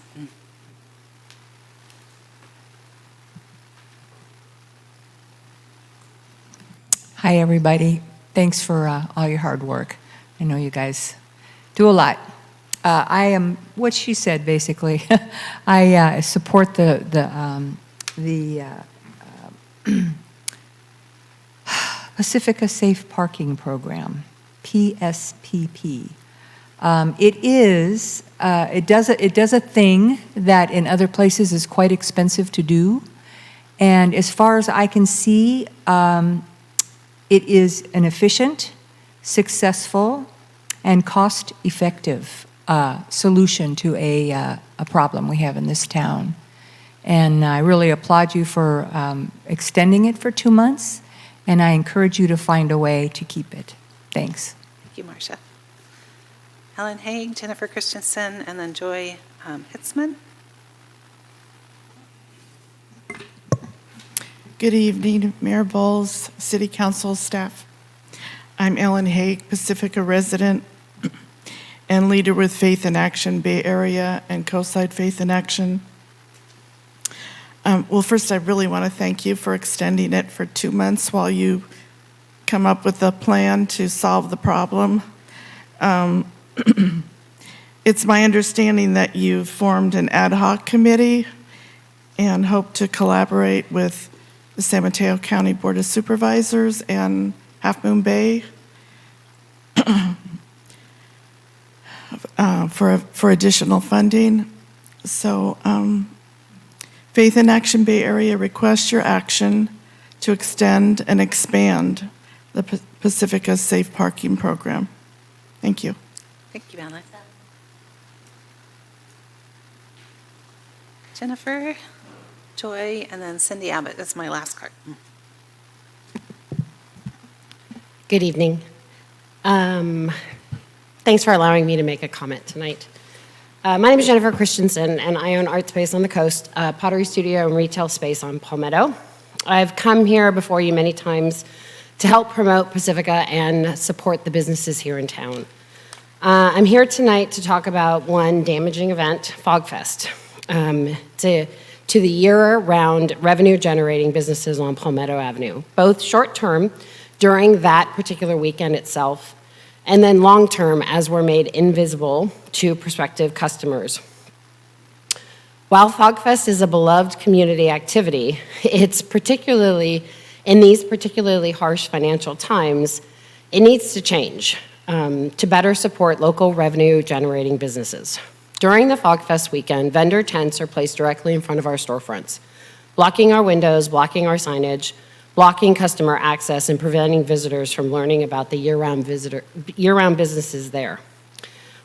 Hi, everybody. Thanks for all your hard work. I know you guys do a lot. I am what she said, basically. I support the Pacifica Safe Parking Program. PSPP. It does a thing that in other places is quite expensive to do, and as far as I can see, it is an efficient, successful, and cost-effective solution to a problem we have in this town. And I really applaud you for extending it for 2 months, and I encourage you to find a way to keep it. Thanks. Thank you, Marcia. Ellen Haig, Jennifer Christensen, and then Joy Hitzman. Good evening, Mayor Bowles, City Council staff. I'm Ellen Haig, Pacifica resident and leader with Faith in Action Bay Area and Coastside Faith in Action. Well, first, I really want to thank you for extending it for 2 months while you come up with a plan to solve the problem. It's my understanding that you've formed an ad hoc committee and hope to collaborate with the San Mateo County Board of Supervisors and Half Moon Bay for additional funding. So Faith in Action Bay Area requests your action to extend and expand the Pacifica Safe Parking Program. Thank you. Thank you, Ellen. Jennifer, Joy, and then Cindy Abbott. That's my last card. Good evening. Thanks for allowing me to make a comment tonight. My name is Jennifer Christensen, and I own Art Space on the Coast, a pottery studio and retail space on Palmetto. I've come here before you many times to help promote Pacifica and support the businesses here in town. I'm here tonight to talk about one damaging event, FogFest, to the year-round revenue-generating businesses on Palmetto Avenue, both short-term during that particular weekend itself, and then long-term as we're made invisible to prospective customers. While FogFest is a beloved community activity, it's particularly, in these particularly harsh financial times, it needs to change to better support local revenue-generating businesses. During the FogFest weekend, vendor tents are placed directly in front of our storefronts, blocking our windows, blocking our signage, blocking customer access, and preventing visitors from learning about the year-round businesses there.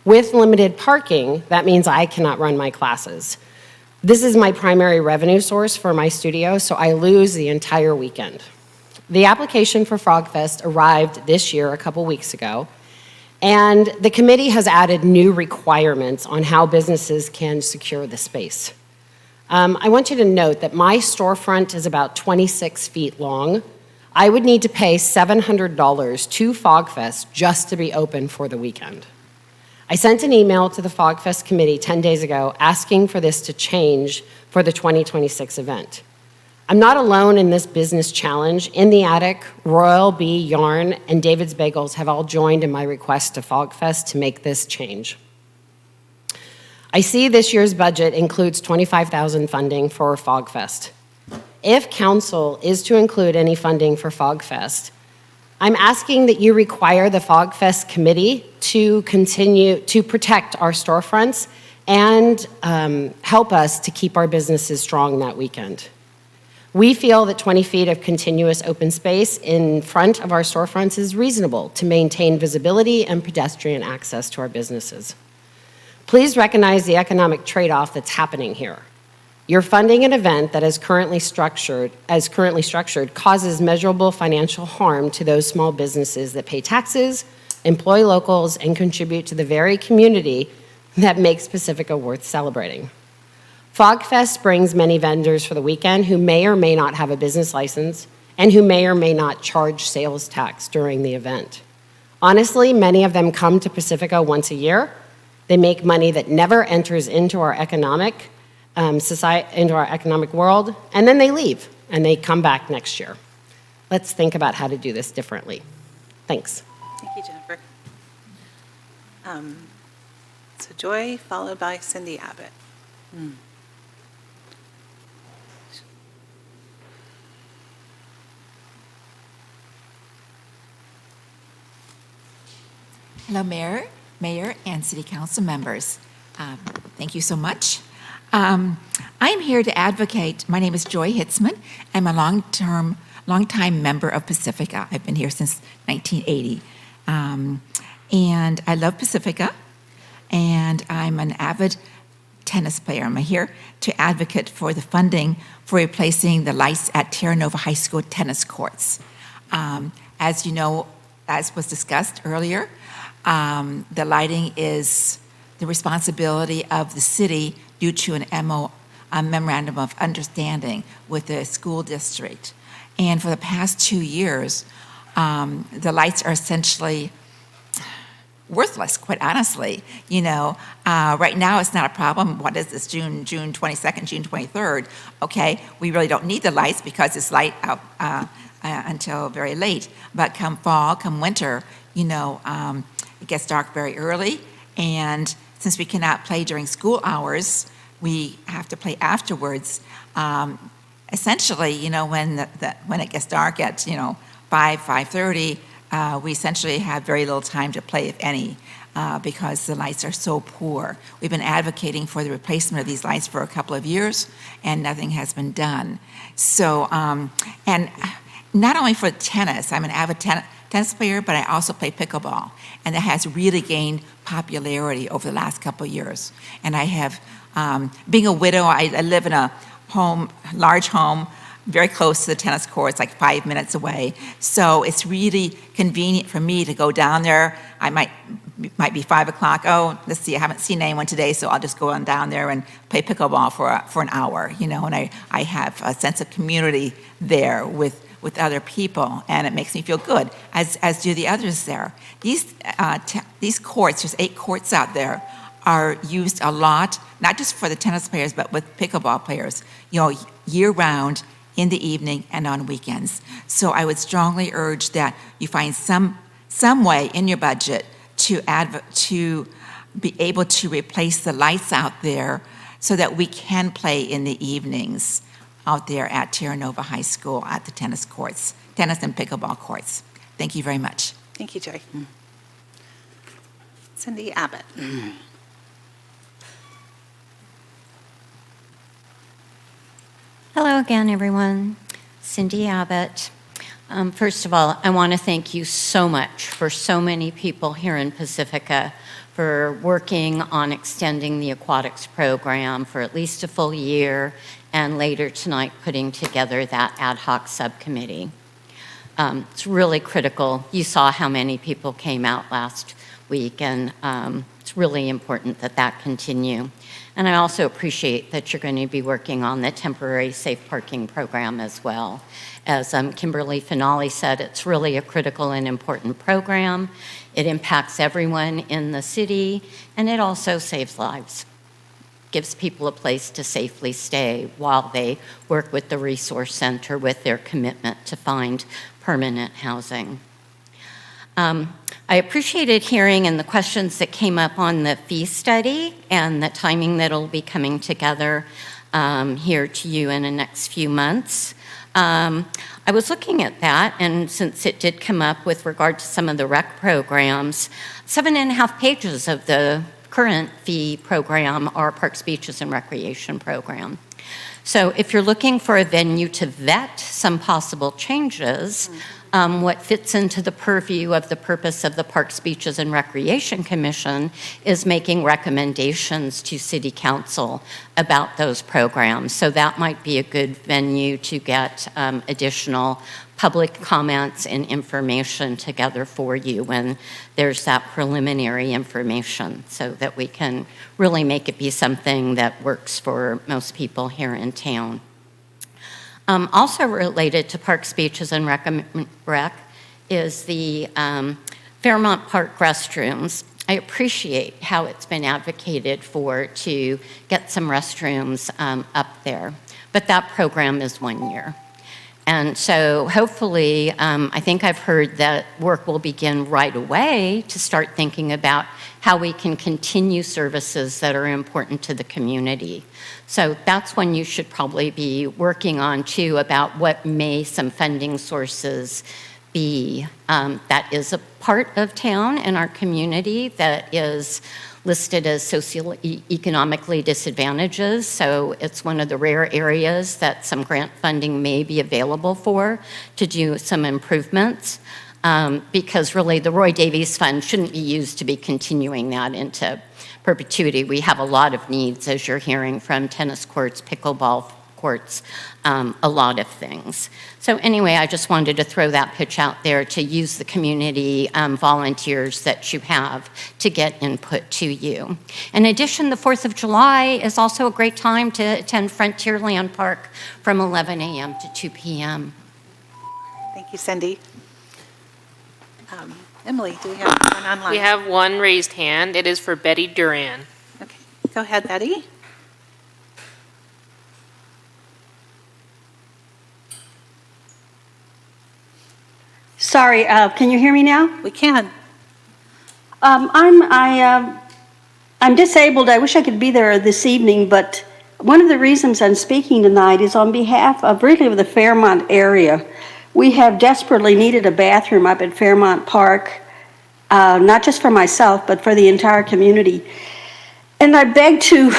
With limited parking, that means I cannot run my classes. This is my primary revenue source for my studio, so I lose the entire weekend. The application for FogFest arrived this year a couple weeks ago, and the committee has added new requirements on how businesses can secure the space. I want you to note that my storefront is about 26 feet long. I would need to pay $700 to FogFest just to be open for the weekend. I sent an email to the FogFest committee 10 days ago asking for this to change for the 2026 event. I'm not alone in this business challenge. In the Attic, Royal Bee Yarn, and David's Bagels have all joined in my request to FogFest to make this change. I see this year's budget includes $25,000 funding for FogFest. If council is to include any funding for FogFest, I'm asking that you require the FogFest committee to continue to protect our storefronts and help us to keep our businesses strong that weekend. We feel that 20 feet of continuous open space in front of our storefronts is reasonable to maintain visibility and pedestrian access to our businesses. Please recognize the economic trade-off that's happening here. You're funding an event that is currently structured causes measurable financial harm to those small businesses that pay taxes, employ locals, and contribute to the very community that makes Pacifica worth celebrating. FogFest brings many vendors for the weekend who may or may not have a business license and who may or may not charge sales tax during the event. Honestly, many of them come to Pacifica once a year. They make money that never enters into our economic into our economic world, and then they leave, and they come back next year. Let's think about how to do this differently. Thanks. Thank you, Jennifer. So Joy, followed by Cindy Abbott. Hello, Mayor, and City Council members. Thank you so much. I'm here to advocate. My name is Joy Hitzman. I'm a long-time member of Pacifica. I've been here since 1980. And I love Pacifica, and I'm an avid tennis player. I'm here to advocate for the funding for replacing the lights at Terra Nova High School tennis courts. As you know, as was discussed earlier, the lighting is the responsibility of the city due to a memorandum of understanding with the school district. And for the past 2 years, the lights are essentially worthless, quite honestly. You know, right now it's not a problem. What is this, June 22nd, June 23rd? Okay, we really don't need the lights because it's light out until very late. But come fall, come winter, you know, it gets dark very early, and since we cannot play during school hours, we have to play afterwards. Essentially, when it gets dark at 5:30, we essentially have very little time to play, if any, because the lights are so poor. We've been advocating for the replacement of these lights for a couple of years, and nothing has been done. So, and not only for tennis, I'm an avid tennis player, but I also play pickleball, and that has really gained popularity over the last couple of years. And I have, being a widow, I live in a large home, very close to the tennis courts, like 5 minutes away. So it's really convenient for me to go down there. I might be 5 o'clock. Oh, let's see, I haven't seen anyone today, so I'll just go on down there and play pickleball for an hour, and I have a sense of community there with other people, and it makes me feel good, as do the others there. These courts, there's 8 courts out there, are used a lot, not just for the tennis players, but with pickleball players, year-round, in the evening and on weekends. So I would strongly urge that you find some way in your budget to be able to replace the lights out there so that we can play in the evenings out there at Terra Nova High School at the tennis and pickleball courts. Thank you very much. Thank you, Joy. Cindy Abbott. Hello again, everyone. Cindy Abbott. First of all, I want to thank you so much for so many people here in Pacifica for working on extending the aquatics program for at least a full year, and later tonight putting together that ad hoc subcommittee. It's really critical. You saw how many people came out last week, and it's really important that that continue. And I also appreciate that you're going to be working on the temporary safe parking program as well. As Kimberly Finale said, it's really a critical and important program. It impacts everyone in the city, and it also saves lives. Gives people a place to safely stay while they work with the resource center with their commitment to find permanent housing. I appreciated hearing and the questions that came up on the fee study and the timing that will be coming together here to you in the next few months. I was looking at that, and since it did come up with regard to some of the rec programs, 7.5 pages of the current fee program are Parks, Beaches, and Recreation program. So if you're looking for a venue to vet some possible changes, what fits into the purview of the purpose of the Parks, Beaches, and Recreation Commission is making recommendations to City Council about those programs. So that might be a good venue to get additional public comments and information together for you when there's that preliminary information, so that we can really make it be something that works for most people here in town. Also related to Parks, Beaches, and Rec is the Fairmont Park restrooms. I appreciate how it's been advocated for to get some restrooms up there, but that program is 1 year. And so hopefully, I think I've heard that work will begin right away to start thinking about how we can continue services that are important to the community. So that's when you should probably be working on too about what may some funding sources be. That is a part of town and our community that is listed as socioeconomically disadvantages. So it's one of the rare areas that some grant funding may be available for to do some improvements. Because really the Roy Davies Fund shouldn't be used to be continuing that into perpetuity. We have a lot of needs, as you're hearing, from tennis courts, pickleball courts, a lot of things. So anyway, I just wanted to throw that pitch out there to use the community volunteers that you have to get input to you. In addition, the 4th of July is also a great time to attend Frontierland Park from 11 a.m. to 2 p.m. Thank you, Cindy. Emily, do we have one online? We have one raised hand. It is for Betty Duran. Okay, go ahead, Betty. Sorry, can you hear me now? We can. I I'm disabled. I wish I could be there this evening, but one of the reasons I'm speaking tonight is on behalf of really the Fairmont area. We have desperately needed a bathroom up at Fairmont Park, not just for myself, but for the entire community. And I beg to,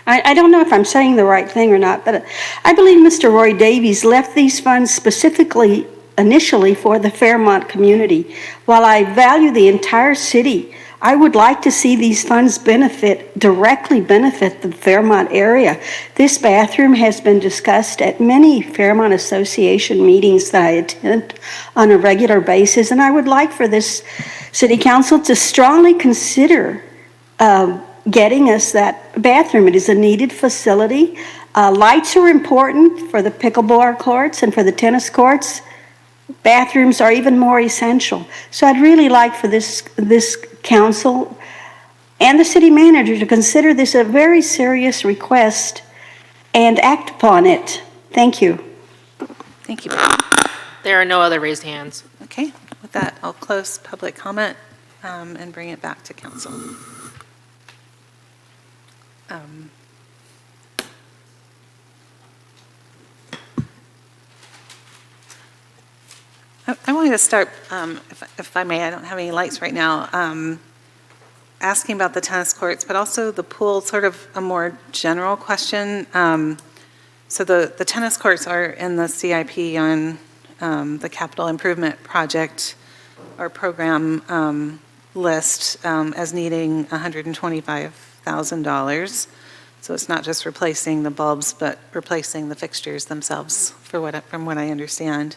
I don't know if I'm saying the right thing or not, but I believe Mr. Roy Davies left these funds specifically initially for the Fairmont community. While I value the entire city, I would like to see these funds directly benefit the Fairmont area. This bathroom has been discussed at many Fairmont Association meetings that I attend on a regular basis, and I would like for this city council to strongly consider getting us that bathroom. It is a needed facility. Lights are important for the pickleball courts and for the tennis courts. Bathrooms are even more essential. So I'd really like for this council and the city manager to consider this a very serious request and act upon it. Thank you. Thank you. There are no other raised hands. Okay, with that, I'll close public comment and bring it back to council. I wanted to start, if I may, I don't have any lights right now, asking about the tennis courts, but also the pool, sort of a more general question. So the tennis courts are in the CIP on the capital improvement project or program list as needing $125,000. So it's not just replacing the bulbs, but replacing the fixtures themselves, from what I understand.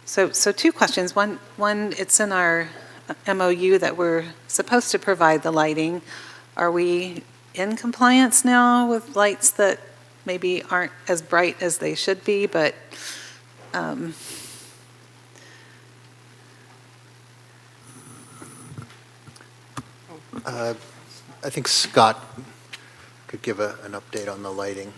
So two questions. One, it's in our MOU that we're supposed to provide the lighting. Are we in compliance now with lights that maybe aren't as bright as they should be, but I think Scott could give an update on the lighting.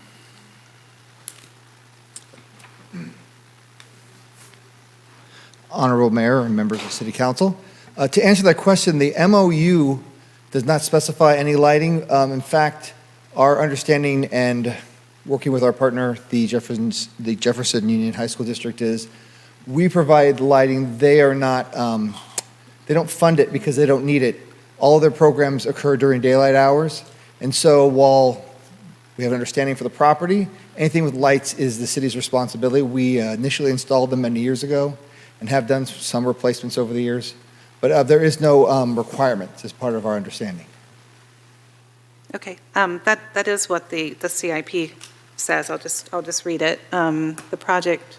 Honorable Mayor and members of City Council. To answer that question, the MOU does not specify any lighting. In fact, our understanding and working with our partner, the Jefferson Union High School District, is we provide lighting. They are not, they don't fund it because they don't need it. All of their programs occur during daylight hours. And so while we have an understanding for the property, anything with lights is the city's responsibility. We initially installed them many years ago and have done some replacements over the years. But there is no requirement as part of our understanding. okay, that is what the CIP says. I'll just read it. The project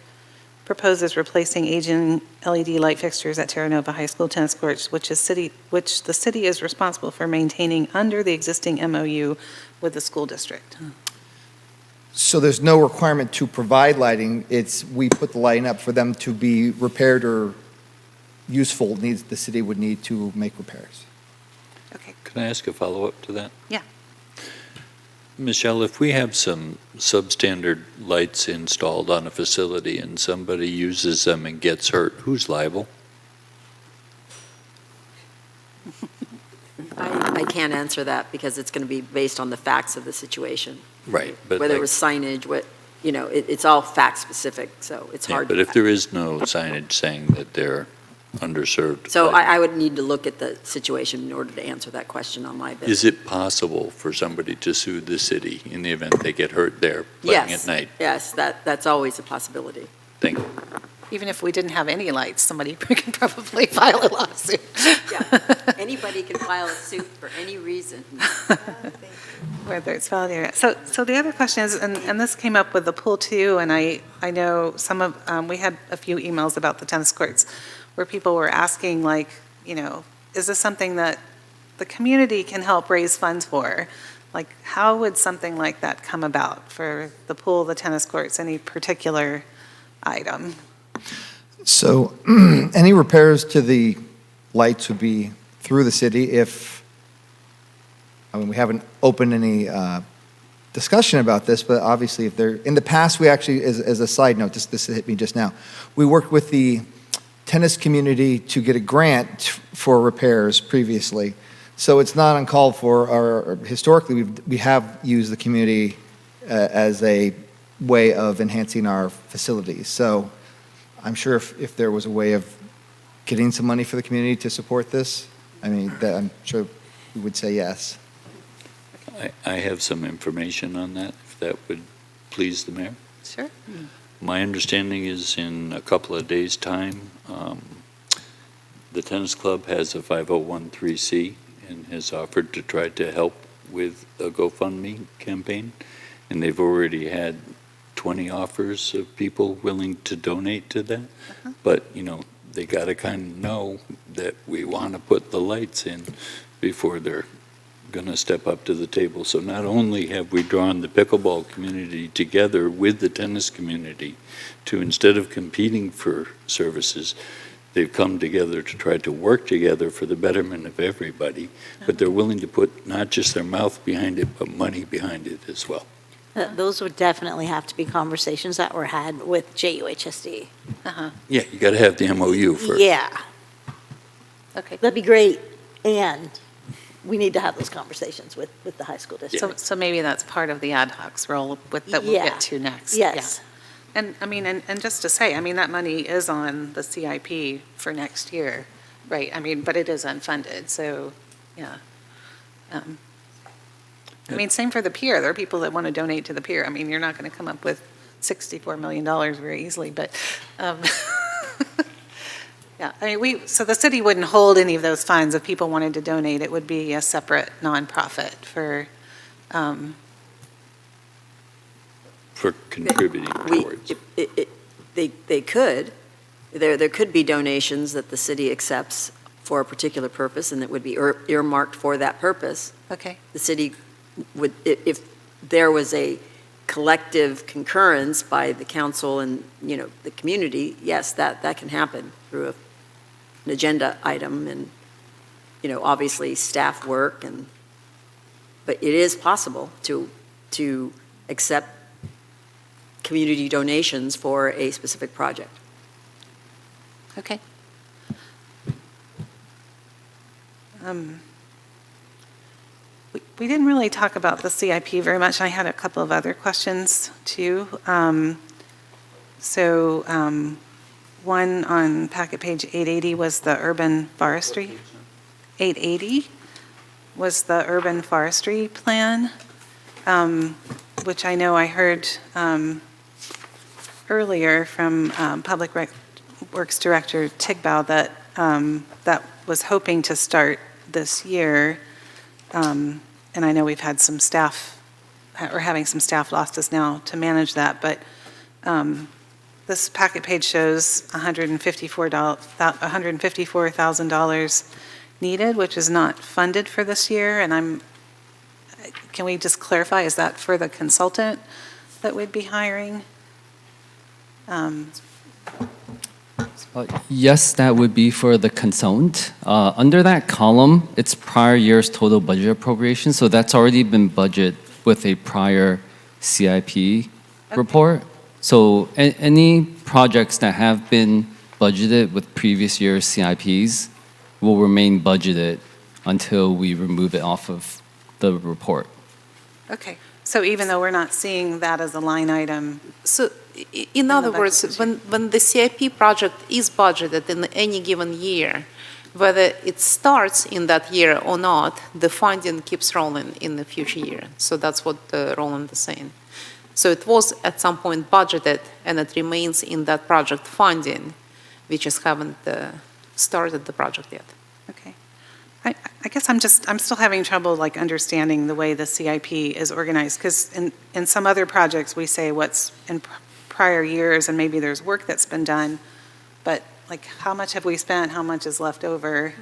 proposes replacing aging LED light fixtures at Terra Nova High School tennis courts, which the city is responsible for maintaining under the existing MOU with the school district. So there's no requirement to provide lighting. We put the lighting up for them to be repaired or useful needs the city would need to make repairs. Okay. Can I ask a follow-up to that? Yeah. Michelle, if we have some substandard lights installed on a facility and somebody uses them and gets hurt, who's liable? I can't answer that because it's going to be based on the facts of the situation. Right, but whether it was signage, it's all fact specific, so it's hard. But if there is no signage saying that they're underserved. So I would need to look at the situation in order to answer that question on liability. Is it possible for somebody to sue the city in the event they get hurt there playing at night? Yes, that's always a possibility. Thank you. Even if we didn't have any lights, somebody can probably file a lawsuit. Yeah, anybody can file a suit for any reason. Whether it's validated. So the other question is, and this came up with the pool too, and I know we had a few emails about the tennis courts where people were asking, like, is this something that the community can help raise funds for? Like, how would something like that come about for the pool, the tennis courts, any particular item? So any repairs to the lights would be through the city we haven't opened any discussion about this, but obviously in the past, we actually, as a side note, this hit me just now, we worked with the tennis community to get a grant for repairs previously. So it's not uncalled for, or historically, we have used the community as a way of enhancing our facilities. So I'm sure if there was a way of getting some money for the community to support this, I mean, I'm sure we would say yes. I have some information on that, if that would please the mayor. Sure. My understanding is in a couple of days' time, the tennis club has a 5013C and has offered to try to help with a GoFundMe campaign. And they've already had 20 offers of people willing to donate to that. But, you know, they got to kind of know that we want to put the lights in before they're going to step up to the table. So not only have we drawn the pickleball community together with the tennis community to, instead of competing for services, they've come together to try to work together for the betterment of everybody, but they're willing to put not just their mouth behind it, but money behind it as well. Those would definitely have to be conversations that were had with JUHSD. Yeah, you got to have the MOU first. Yeah, Okay. that'd be great. And we need to have those conversations with the high school district. So maybe that's part of the ad hoc's role that we'll Yeah. get to next. Yes. Yeah. And, I mean, and just to say, I mean, that money is on the CIP for next year, right? I mean, but it is unfunded, so, yeah. I mean, same for the pier. There are people that want to donate to the pier. I mean, you're not going to come up with $64 million very easily, but, yeah, I mean, so the city wouldn't hold any of those funds if people wanted to donate. It would be a separate nonprofit for, contributing towards. They could. There could be donations that the city accepts for a particular purpose, and that would be earmarked for that purpose. Okay. The city would, if there was a collective concurrence by the council and, you know, the community, yes, that can happen through an agenda item and, you know, obviously staff work, but it is possible to accept community donations for a specific project. Okay. We didn't really talk about the CIP very much. I had a couple of other questions, too. One on packet page 880 was the urban forestry. 880 was the urban forestry plan, which I know I heard earlier from Public Works Director Tigbow that that was hoping to start this year. And I know we've had some staff, or having some staff lost us now to manage that, but this packet page shows $154,000 needed, which is not funded for this year, and can we just clarify, is that for the consultant that we'd be hiring? Yes, that would be for the consultant. Under that column, it's prior year's total budget appropriation, so that's already been budgeted with a prior CIP report. So any projects that have been budgeted with previous year's CIPs will remain budgeted until we remove it off of the report. Okay, so even though we're not seeing that as a line item. So, in other words, when the CIP project is budgeted in any given year, whether it starts in that year or not, the funding keeps rolling in the future year. So that's what Roland is saying. So it was at some point budgeted, and it remains in that project funding. We just haven't started the project yet. Okay. I guess I'm still having trouble like understanding the way the CIP is organized, because in some other projects, we say what's in prior years, and maybe there's work that's been done, but like how much have we spent, how much is left over,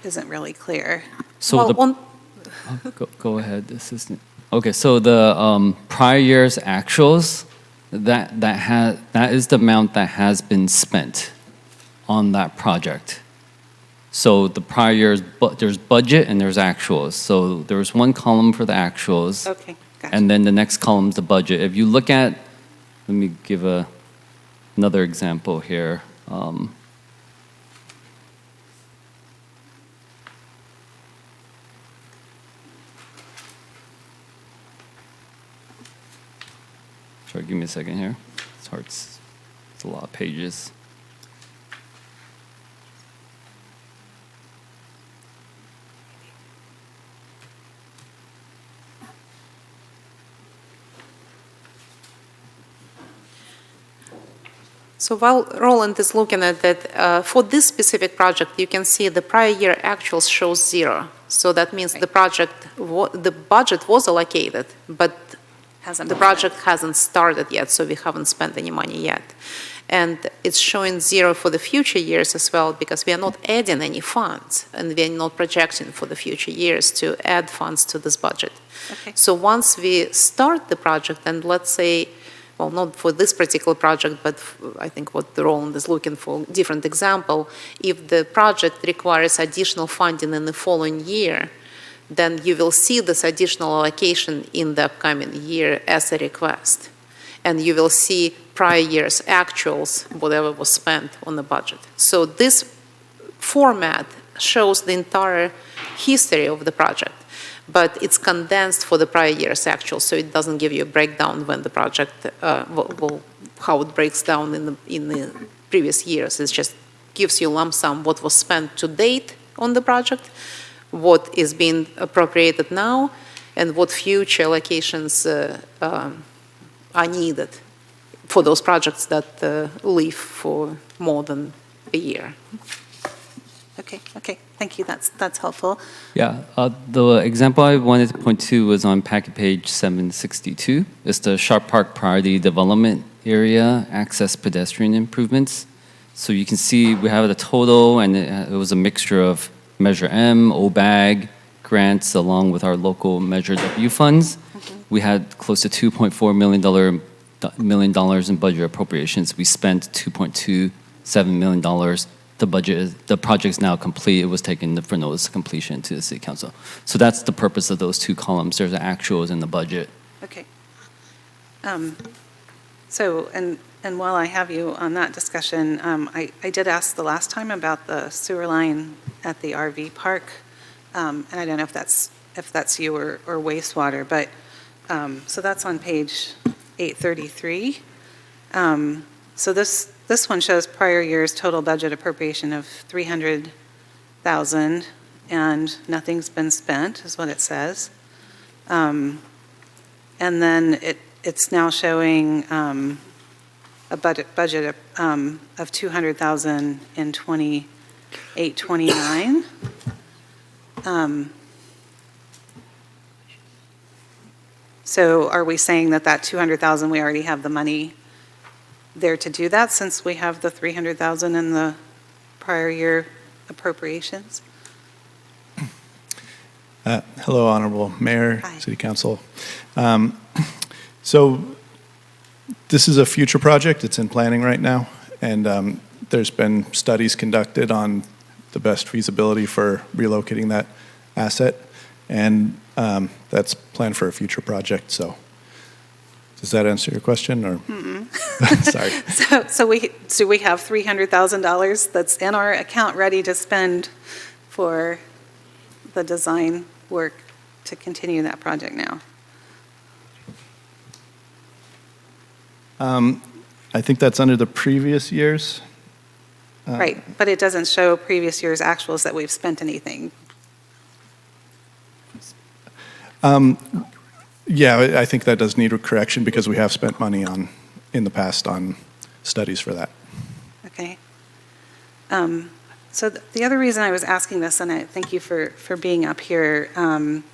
isn't really clear. So go ahead, Assistant. Okay, so the prior year's actuals, that is the amount that has been spent on that project. So the prior year's, there's budget and there's actuals. So there's one column for the actuals. Okay, gotcha. And then the next column's the budget. If you look at, let me give another example here. Um, Sorry, give me a second here. It's hard. It's a lot of pages. So while Roland is looking at that, for this specific project, you can see the prior year actuals shows 0. So that means the project, the budget was allocated, but the project hasn't started yet, so we haven't spent any money yet. And it's showing 0 for the future years as well, because we are not adding any funds, and we are not projecting for the future years to add funds to this budget. Okay. So once we start the project, and let's say, well, not for this particular project, but I think what Roland is looking for, different example, if the project requires additional funding in the following year, then you will see this additional allocation in the upcoming year as a request. And you will see prior year's actuals, whatever was spent on the budget. So this format shows the entire history of the project, but it's condensed for the prior year's actuals, so it doesn't give you a breakdown when the project, how it breaks down in the previous years. It just gives you lump sum what was spent to date on the project, what is being appropriated now, and what future allocations are needed for those projects that live for more than a year. Okay, thank you, that's helpful. Yeah, the example I wanted to point to was on packet page 762. It's the Sharp Park Priority Development Area Access Pedestrian Improvements. So you can see we have the total, and it was a mixture of Measure M, OBAG, grants, along with our local Measure W funds. We had close to $2.4 million in budget appropriations. We spent $2.27 million. The project is now complete. It was taken for notice of completion to the City Council. So that's the purpose of those two columns. There's the actuals and the budget. Okay. So, and while I have you on that discussion, I did ask the last time about the sewer line at the RV park, and I don't know if that's you or wastewater, but, so that's on page 833. So this one shows prior year's total budget appropriation of $300,000, and nothing's been spent, is what it says. And then it's now showing a budget of $200,000 in 28-29. So are we saying that $200,000, we already have the money there to do that, since we have the $300,000 in the prior year appropriations? Hello, Honorable Mayor, City Council. So this is a future project. It's in planning right now, and there's been studies conducted on the best feasibility for relocating that asset, and that's planned for a future project. So does that answer your question, or? Sorry. So we have $300,000 that's in our account ready to spend for the design work to continue that project now? I think that's under the previous years. Right, but it doesn't show previous year's actuals that we've spent anything. Yeah, I think that does need a correction, because we have spent money in the past on studies for that. Okay. So the other reason I was asking this, and I thank you for being up here, and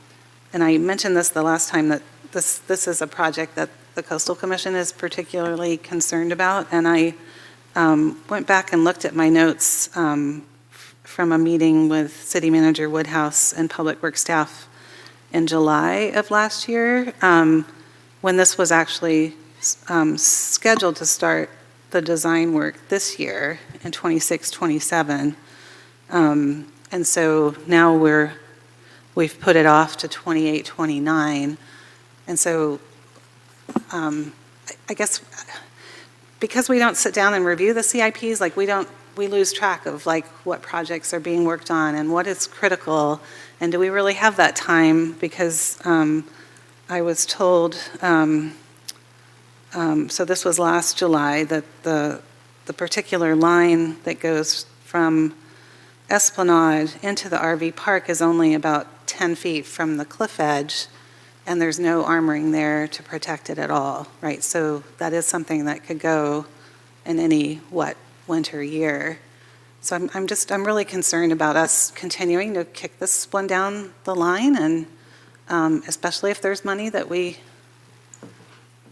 I mentioned this the last time, that this is a project that the Coastal Commission is particularly concerned about, and I went back and looked at my notes from a meeting with City Manager Woodhouse and Public Works staff in July of last year, when this was actually scheduled to start the design work this year in 26-27. And so now we've put it off to 28-29. And so I guess because we don't sit down and review the CIPs, like we lose track of like what projects are being worked on and what is critical, and do we really have that time? Because I was told, so this was last July, that the particular line that goes from Esplanade into the RV park is only about 10 feet from the cliff edge, and there's no armoring there to protect it at all, right? So that is something that could go in any wet winter year. So I'm really concerned about us continuing to kick this one down the line, and especially if there's money that we,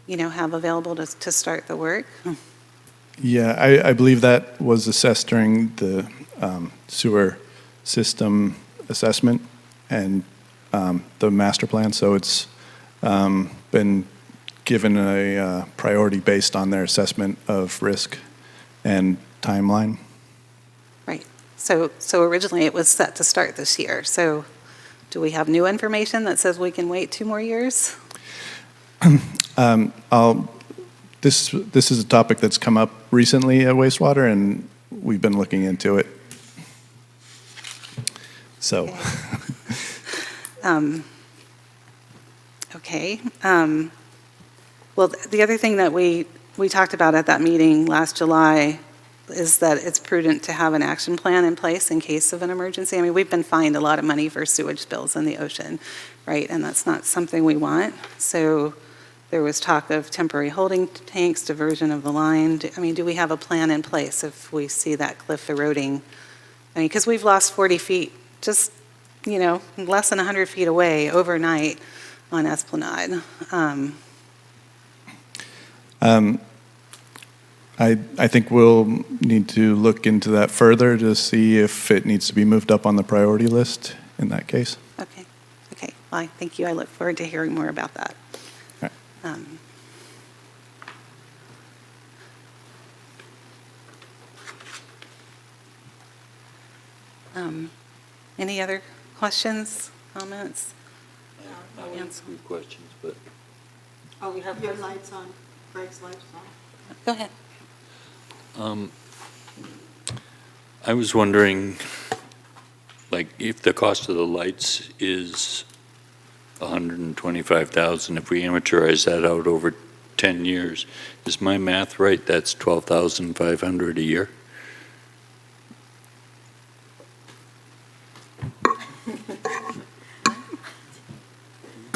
have available to start the work. Yeah, I believe that was assessed during the sewer system assessment and the master plan, so it's been given a priority based on their assessment of risk and timeline. Right. So originally it was set to start this year. So do we have new information that says we can wait 2 more years? This is a topic that's come up recently at wastewater, and we've been looking into it. So. Okay. Well, the other thing that we talked about at that meeting last July is that it's prudent to have an action plan in place in case of an emergency. I mean, we've been fined a lot of money for sewage spills in the ocean, right? And that's not something we want. So there was talk of temporary holding tanks, diversion of the line. Do we have a plan in place if we see that cliff eroding? Because we've lost 40 feet just, less than 100 feet away overnight on Esplanade. I think we'll need to look into that further to see if it needs to be moved up on the priority list in that case. Okay. Well, thank you. I look forward to hearing more about that. All right. Any other questions, comments? I have a few questions, but. Oh, we have your lights on, Greg's lights on. Go ahead. I was wondering, if the cost of the lights is $125,000, if we amortize that out over 10 years, is my math right? That's $12,500 a year?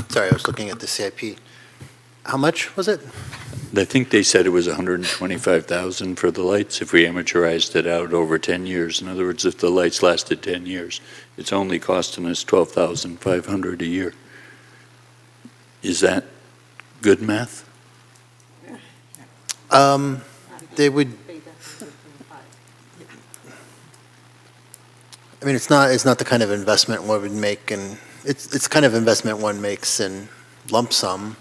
Sorry, I was looking at the CIP. How much was it? I think they said it was $125,000 for the lights if we amortized it out over 10 years. In other words, if the lights lasted 10 years, it's only costing us $12,500 a year. Is that good math? They would. It's not the kind of investment one would make, and it's kind of investment one makes in lump sum.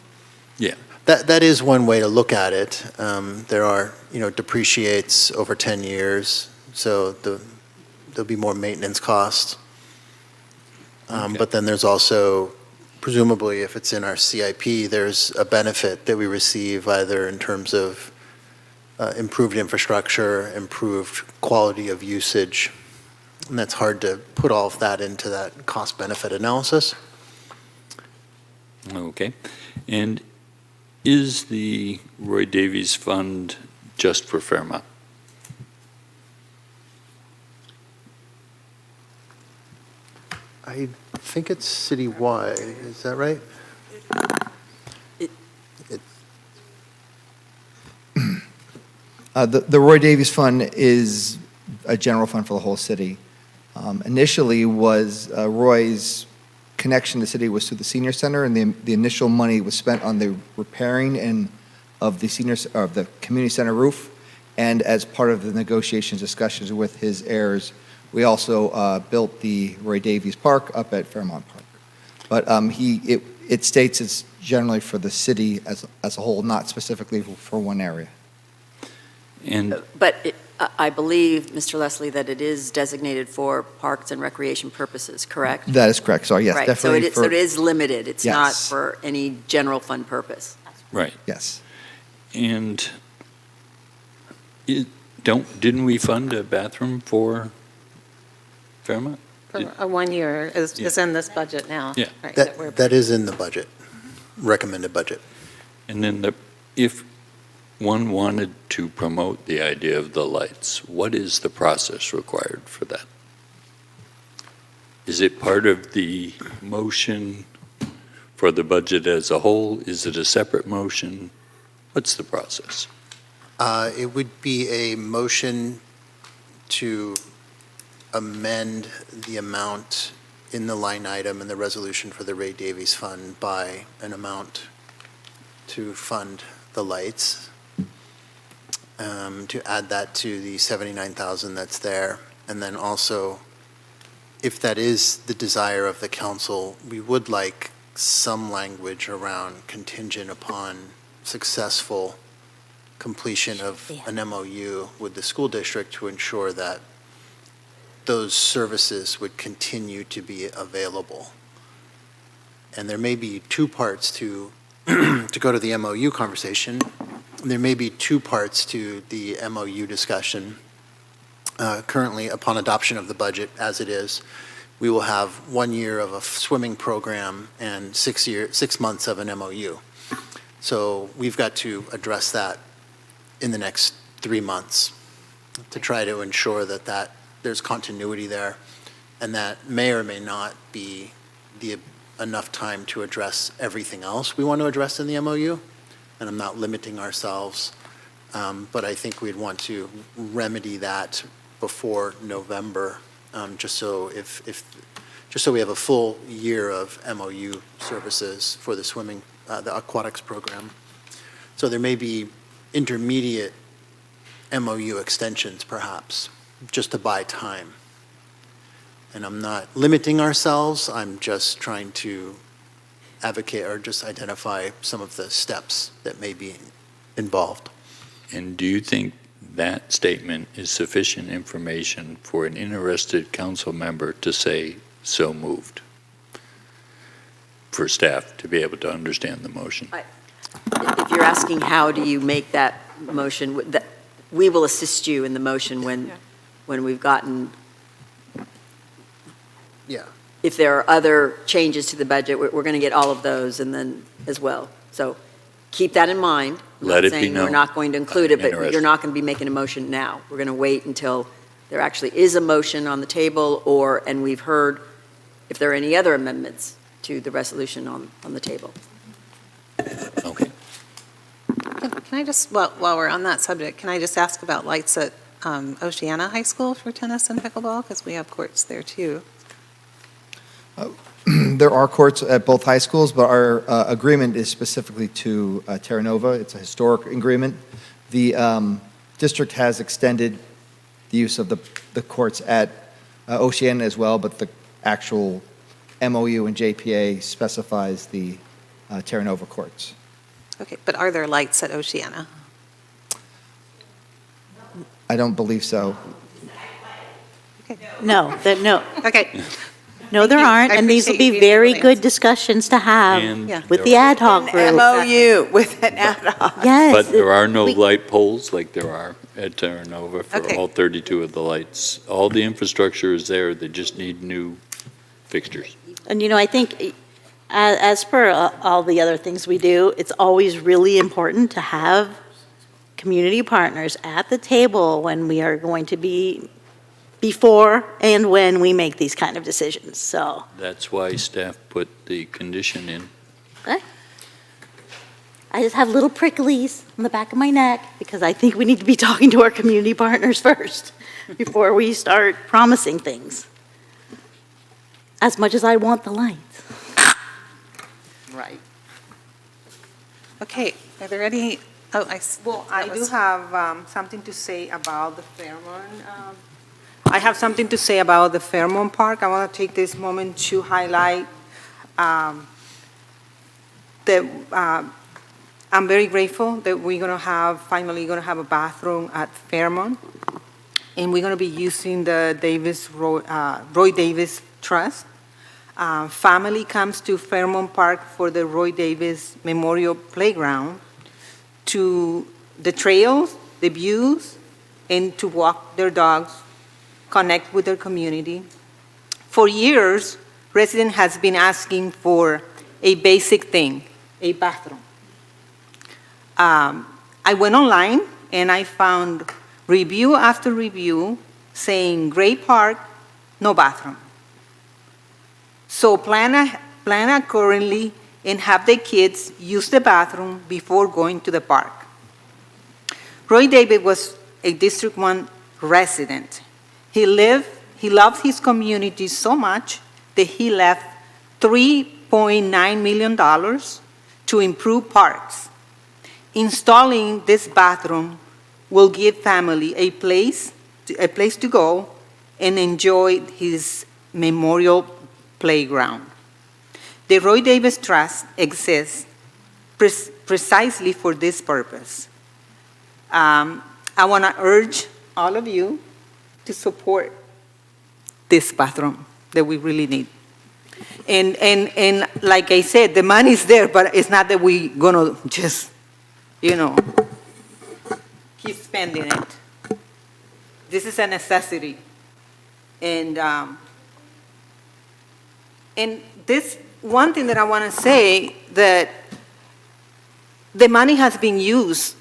Yeah. That is one way to look at it. There are, depreciates over 10 years, so there'll be more maintenance costs. Okay. But then there's also, presumably, if it's in our CIP, there's a benefit that we receive either in terms of improved infrastructure, improved quality of usage. And that's hard to put all of that into that cost-benefit analysis. Okay. And is the Roy Davies Fund just for Fairmont? I think it's citywide, is that right? The Roy Davies Fund is a general fund for the whole city. Initially was Roy's connection to the city was through the senior center, and the initial money was spent on the repairing of the community center roof. And as part of the negotiations, discussions with his heirs, we also built the Roy Davies Park up at Fairmont Park. But it states it's generally for the city as a whole, not specifically for one area. But I believe, Mr. Leslie, that it is designated for parks and recreation purposes, correct? That is correct. So yes, Right. definitely. So it is limited. It's not Yes. for any general fund purpose. Right. Yes. And Didn't we fund a bathroom for Fairmont? For a 1 year is in this budget now. Yeah. Right, That is in the budget, recommended budget. And then if one wanted to promote the idea of the lights, what is the process required for that? Is it part of the motion for the budget as a whole? Is it a separate motion? What's the process? It would be a motion to amend the amount in the line item in the resolution for the Ray Davies Fund by an amount to fund the lights, to add that to the 79,000 that's there. And then also, if that is the desire of the council, we would like some language around contingent upon successful completion of an MOU with the school district to ensure that those services would continue to be available. And there may be two parts to go to the MOU conversation. There may be two parts to the MOU discussion. Currently, upon adoption of the budget as it is, we will have 1 year of a swimming program and 6 months of an MOU. So we've got to address that in the next 3 months to try to ensure that there's continuity there, and that may or may not be enough time to address everything else we want to address in the MOU. And I'm not limiting ourselves, but I think we'd want to remedy that before November, just so we have a full year of MOU services for the swimming, the aquatics program. So there may be intermediate MOU extensions, perhaps, just to buy time. And I'm not limiting ourselves, I'm just trying to advocate or just identify some of the steps that may be involved. And do you think that statement is sufficient information for an interested council member to say, so moved, for staff to be able to understand the motion? If you're asking how do you make that motion, we will assist you in the motion when we've gotten, yeah. If there are other changes to the budget, we're going to get all of those and then as well. So keep that in mind. I'm Let not it be saying known. we're not going to include it, but Interesting. you're not going to be making a motion now. We're going to wait until there actually is a motion on the table and we've heard if there are any other amendments to the resolution on the table. Okay. Can I just, while we're on that subject, can I just ask about lights at Oceana High School for tennis and pickleball? Because we have courts there too. There are courts at both high schools, but our agreement is specifically to Terra Nova. It's a historic agreement. The district has extended the use of the courts at Oceana as well, but the actual MOU and JPA specifies the Terra Nova courts. Okay, but are there lights at Oceana? I don't believe so. No, no. Okay. No, there aren't, and these will be very good discussions to have And with the ad hoc group. MOU with an ad hoc. Yes. But there are no we- light poles like there are at Terra Nova for Okay. all 32 of the lights. All the infrastructure is there, they just need new fixtures. And, I think as per all the other things we do, it's always really important to have community partners at the table when we are going to be before and when we make these kind of decisions, so. That's why staff put the condition in. Okay. I just have little pricklies on the back of my neck because I think we need to be talking to our community partners first before we start promising things. As much as I want the lights. Right. Okay, are there any, oh, Well, I do have something to say about the Fairmont. I have something to say about the Fairmont Park. I want to take this moment to highlight that I'm very grateful that we're going to have, finally going to have a bathroom at Fairmont. And we're going to be using the Roy Davis Trust. Family comes to Fairmont Park for the Roy Davis Memorial Playground, to the trails, the views, and to walk their dogs, connect with their community. For years, resident has been asking for a basic thing, a bathroom. I went online and I found review after review saying great park, no bathroom. So plan accordingly and have the kids use the bathroom before going to the park. Roy David was a District 1 resident. He loved his community so much that he left $3.9 million to improve parks. Installing this bathroom will give family a place to go and enjoy his memorial playground. The Roy Davis Trust exists precisely for this purpose. I want to urge all of you to support this bathroom that we really need. And like I said, the money's there, but it's not that we're going to just, keep spending it. This is a necessity. And this one thing that I want to say, that the money has been used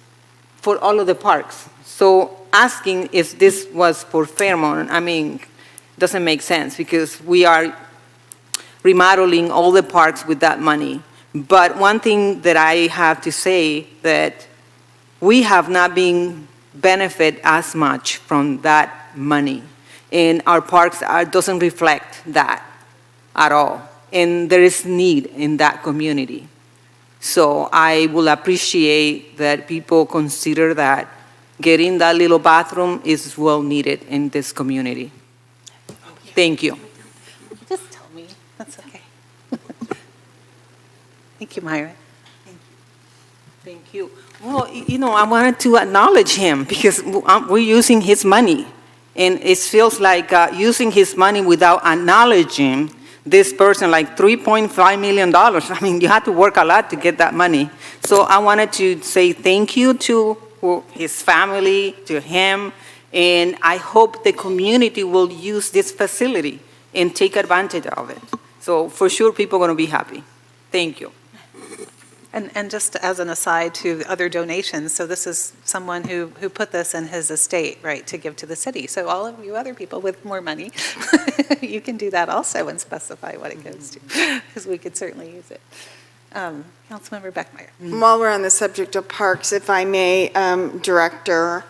for all of the parks. So asking if this was for Fairmont, doesn't make sense because we are remodeling all the parks with that money. But one thing that I have to say, that we have not been benefit as much from that money. And our parks doesn't reflect that at all. And there is need in that community. So I will appreciate that people consider that getting that little bathroom is well needed in this community. Thank you. Just tell me, that's okay. Thank you, Myra. Thank you. Well, I wanted to acknowledge him because we're using his money. And it feels like using his money without acknowledging this person, like $3.5 million. You had to work a lot to get that money. So I wanted to say thank you to his family, to him, and I hope the community will use this facility and take advantage of it. So for sure, people are going to be happy. Thank you. And just as an aside to other donations, so this is someone who put this in his estate, right, to give to the city. So all of you other people with more money, you can do that also and specify what it goes to, because we could certainly use it. Councilmember Beckmeyer. While we're on the subject of parks, if I may, Director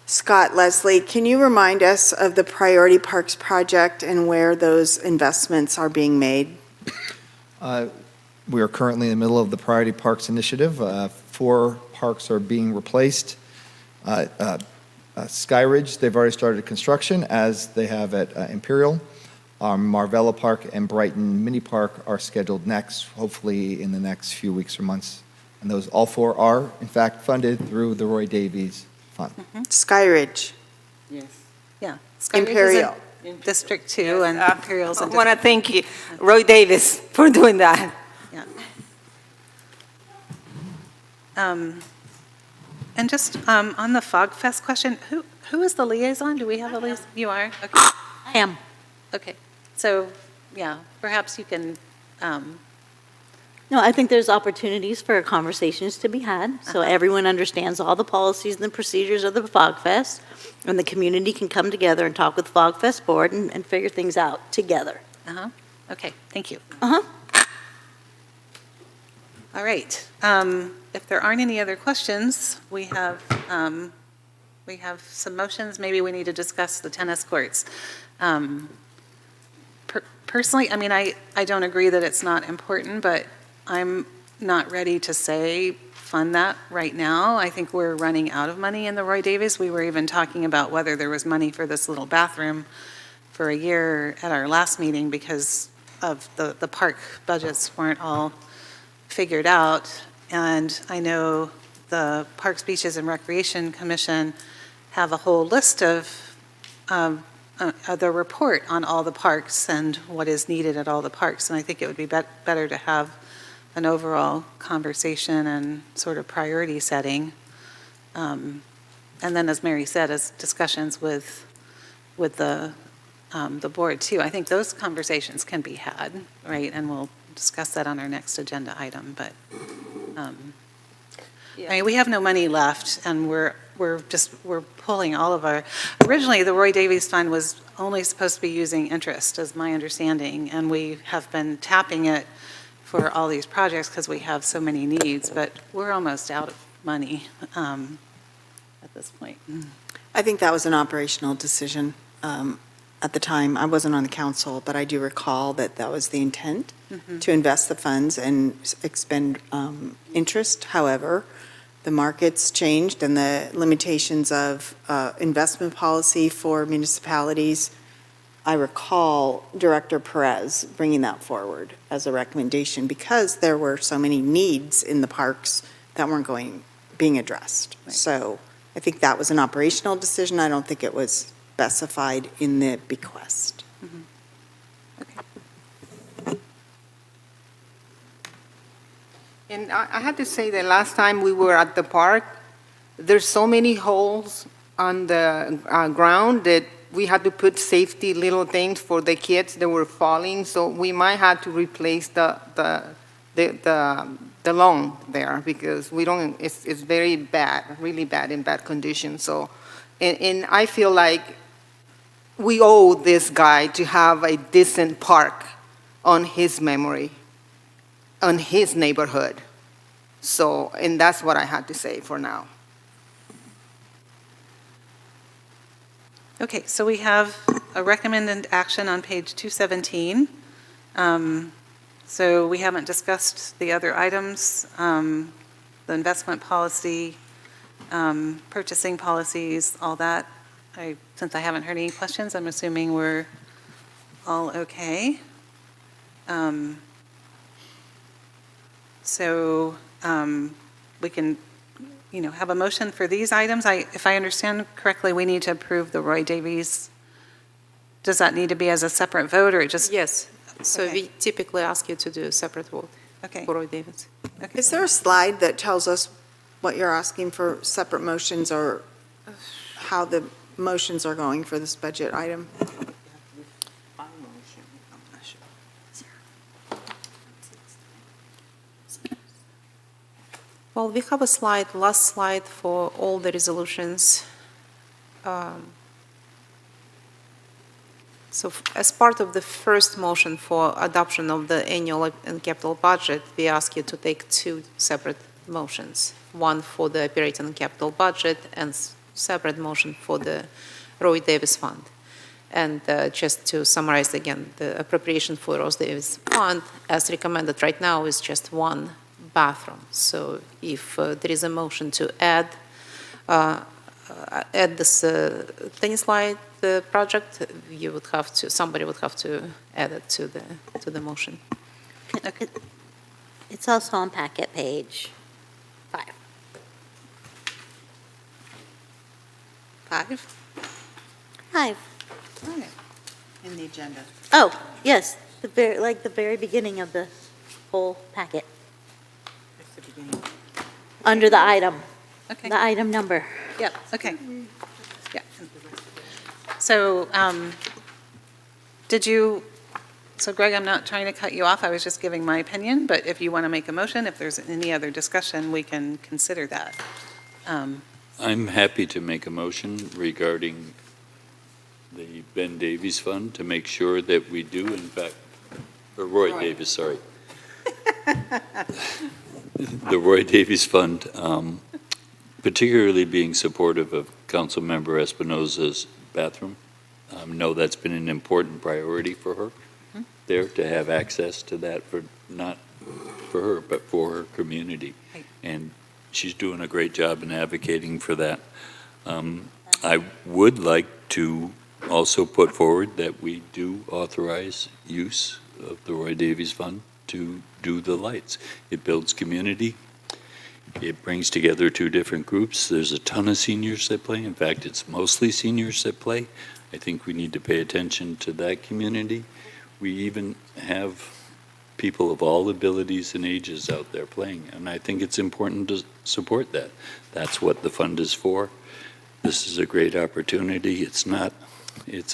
Scott Leslie, can you remind us of the Priority Parks project and where those investments are being made? We are currently in the middle of the Priority Parks Initiative. 4 parks are being replaced. Skyridge, they've already started construction, as they have at Imperial. Marvella Park and Brighton Mini Park are scheduled next, hopefully in the next few weeks or months. And those, all 4 are, in fact, funded through the Roy Davies Fund. Skyridge. Yes. Yeah. Imperial. District 2 and Imperial's. I want to thank you, Roy Davis, for doing that. Yeah. And just on the Fog Fest question, who is the liaison? Do we have a liaison? You are? Okay. I am. Okay. So, yeah, perhaps you can, No, I think there's opportunities for conversations to be had, so everyone understands all the policies and the procedures of the Fog Fest, and the community can come together and talk with Fog Fest Board and figure things out together. Okay, thank you. Uh-huh. All right. If there aren't any other questions, we have some motions. Maybe we need to discuss the tennis courts. Personally, I don't agree that it's not important, but I'm not ready to say fund that right now. I think we're running out of money in the Roy Davies. We were even talking about whether there was money for this little bathroom for a year at our last meeting because of the park budgets weren't all figured out. And I know the Parks, Beaches, and Recreation Commission have a whole list of the report on all the parks and what is needed at all the parks. And I think it would be better to have an overall conversation and sort of priority setting. And then, as Mary said, as discussions with the board too, I think those conversations can be had, right? And we'll discuss that on our next agenda item, but, I mean, we have no money left, and we're pulling all of our, originally, the Roy Davies Fund was only supposed to be using interest, is my understanding, and we have been tapping it for all these projects because we have so many needs, but we're almost out of money at this point. I think that was an operational decision at the time. I wasn't on the council, but I do recall that that was the intent, to invest the funds and expend interest. However, the markets changed and the limitations of investment policy for municipalities. I recall Director Perez bringing that forward as a recommendation because there were so many needs in the parks that weren't being addressed. Right. So I think that was an operational decision. I don't think it was specified in the bequest. And I had to say that last time we were at the park, there's so many holes on the ground that we had to put safety little things for the kids that were falling, so we might have to replace the lawn there because we don't, it's very bad, really bad, in bad condition. So, and I feel like we owe this guy to have a decent park on his memory, on his neighborhood. So, and that's what I had to say for now. Okay, so we have a recommended action on page 217. So we haven't discussed the other items, the investment policy, purchasing policies, all that. Since I haven't heard any questions, I'm assuming we're all okay. So we can, have a motion for these items. If I understand correctly, we need to approve the Roy Davies. Does that need to be as a separate vote, or just? Yes. So Okay. we typically ask you to do a separate vote Okay. for Roy Davies. Is there a slide that tells us what you're asking for separate motions or how the motions are going for this budget item? Well, we have a slide, last slide for all the resolutions. So as part of the first motion for adoption of the annual and capital budget, we ask you to take two separate motions. One for the operating and capital budget and separate motion for the Roy Davis Fund. And just to summarize again, the appropriation for Roy Davis Fund, as recommended right now, is just one bathroom. So if there is a motion to add this tennis slide project, you would have to, somebody would have to add it to the motion. It's also on packet page 5. 5? 5. In the agenda. Oh, yes, the very beginning of the whole packet, That's the beginning. under the item, Okay. the item number. Yep, okay. Yeah. So, so Greg, I'm not trying to cut you off, I was just giving my opinion, but if you want to make a motion, if there's any other discussion, we can consider that. I'm happy to make a motion regarding the Ben Davies Fund to make sure that we do, in fact, or Roy Davis, sorry. The Roy Davies Fund, particularly being supportive of Councilmember Espinoza's bathroom. Know that's been an important priority for her there, to have access to that for, not for her, but for her community. Right. And she's doing a great job in advocating for that. I would like to also put forward that we do authorize use of the Roy Davies Fund to do the lights. It builds community. It brings together two different groups. There's a ton of seniors that play. In fact, it's mostly seniors that play. I think we need to pay attention to that community. We even have people of all abilities and ages out there playing, and I think it's important to support that. That's what the fund is for. This is a great opportunity. It's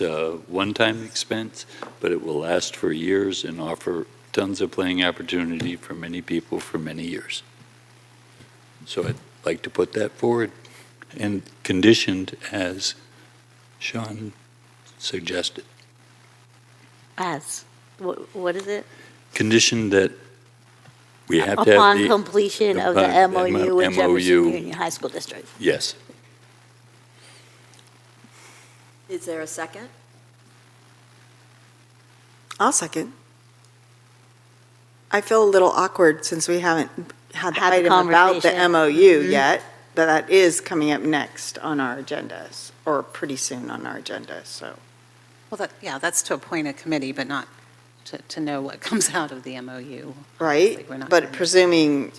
a one-time expense, but it will last for years and offer tons of playing opportunity for many people for many years. So I'd like to put that forward, and conditioned as Sean suggested. What is it? Conditioned that we have to have Upon the... completion of the upon MOU with Jefferson MOU. Union High School District. Yes. Is there a second? I'll second. I feel a little awkward since we haven't had the Had the item about the conversation. MOU Mhm. yet, but that is coming up next on our agendas, or pretty soon on our agenda, so. Well, that's to appoint a committee, but not to know what comes out of the MOU. Right? We're not But gonna- presuming,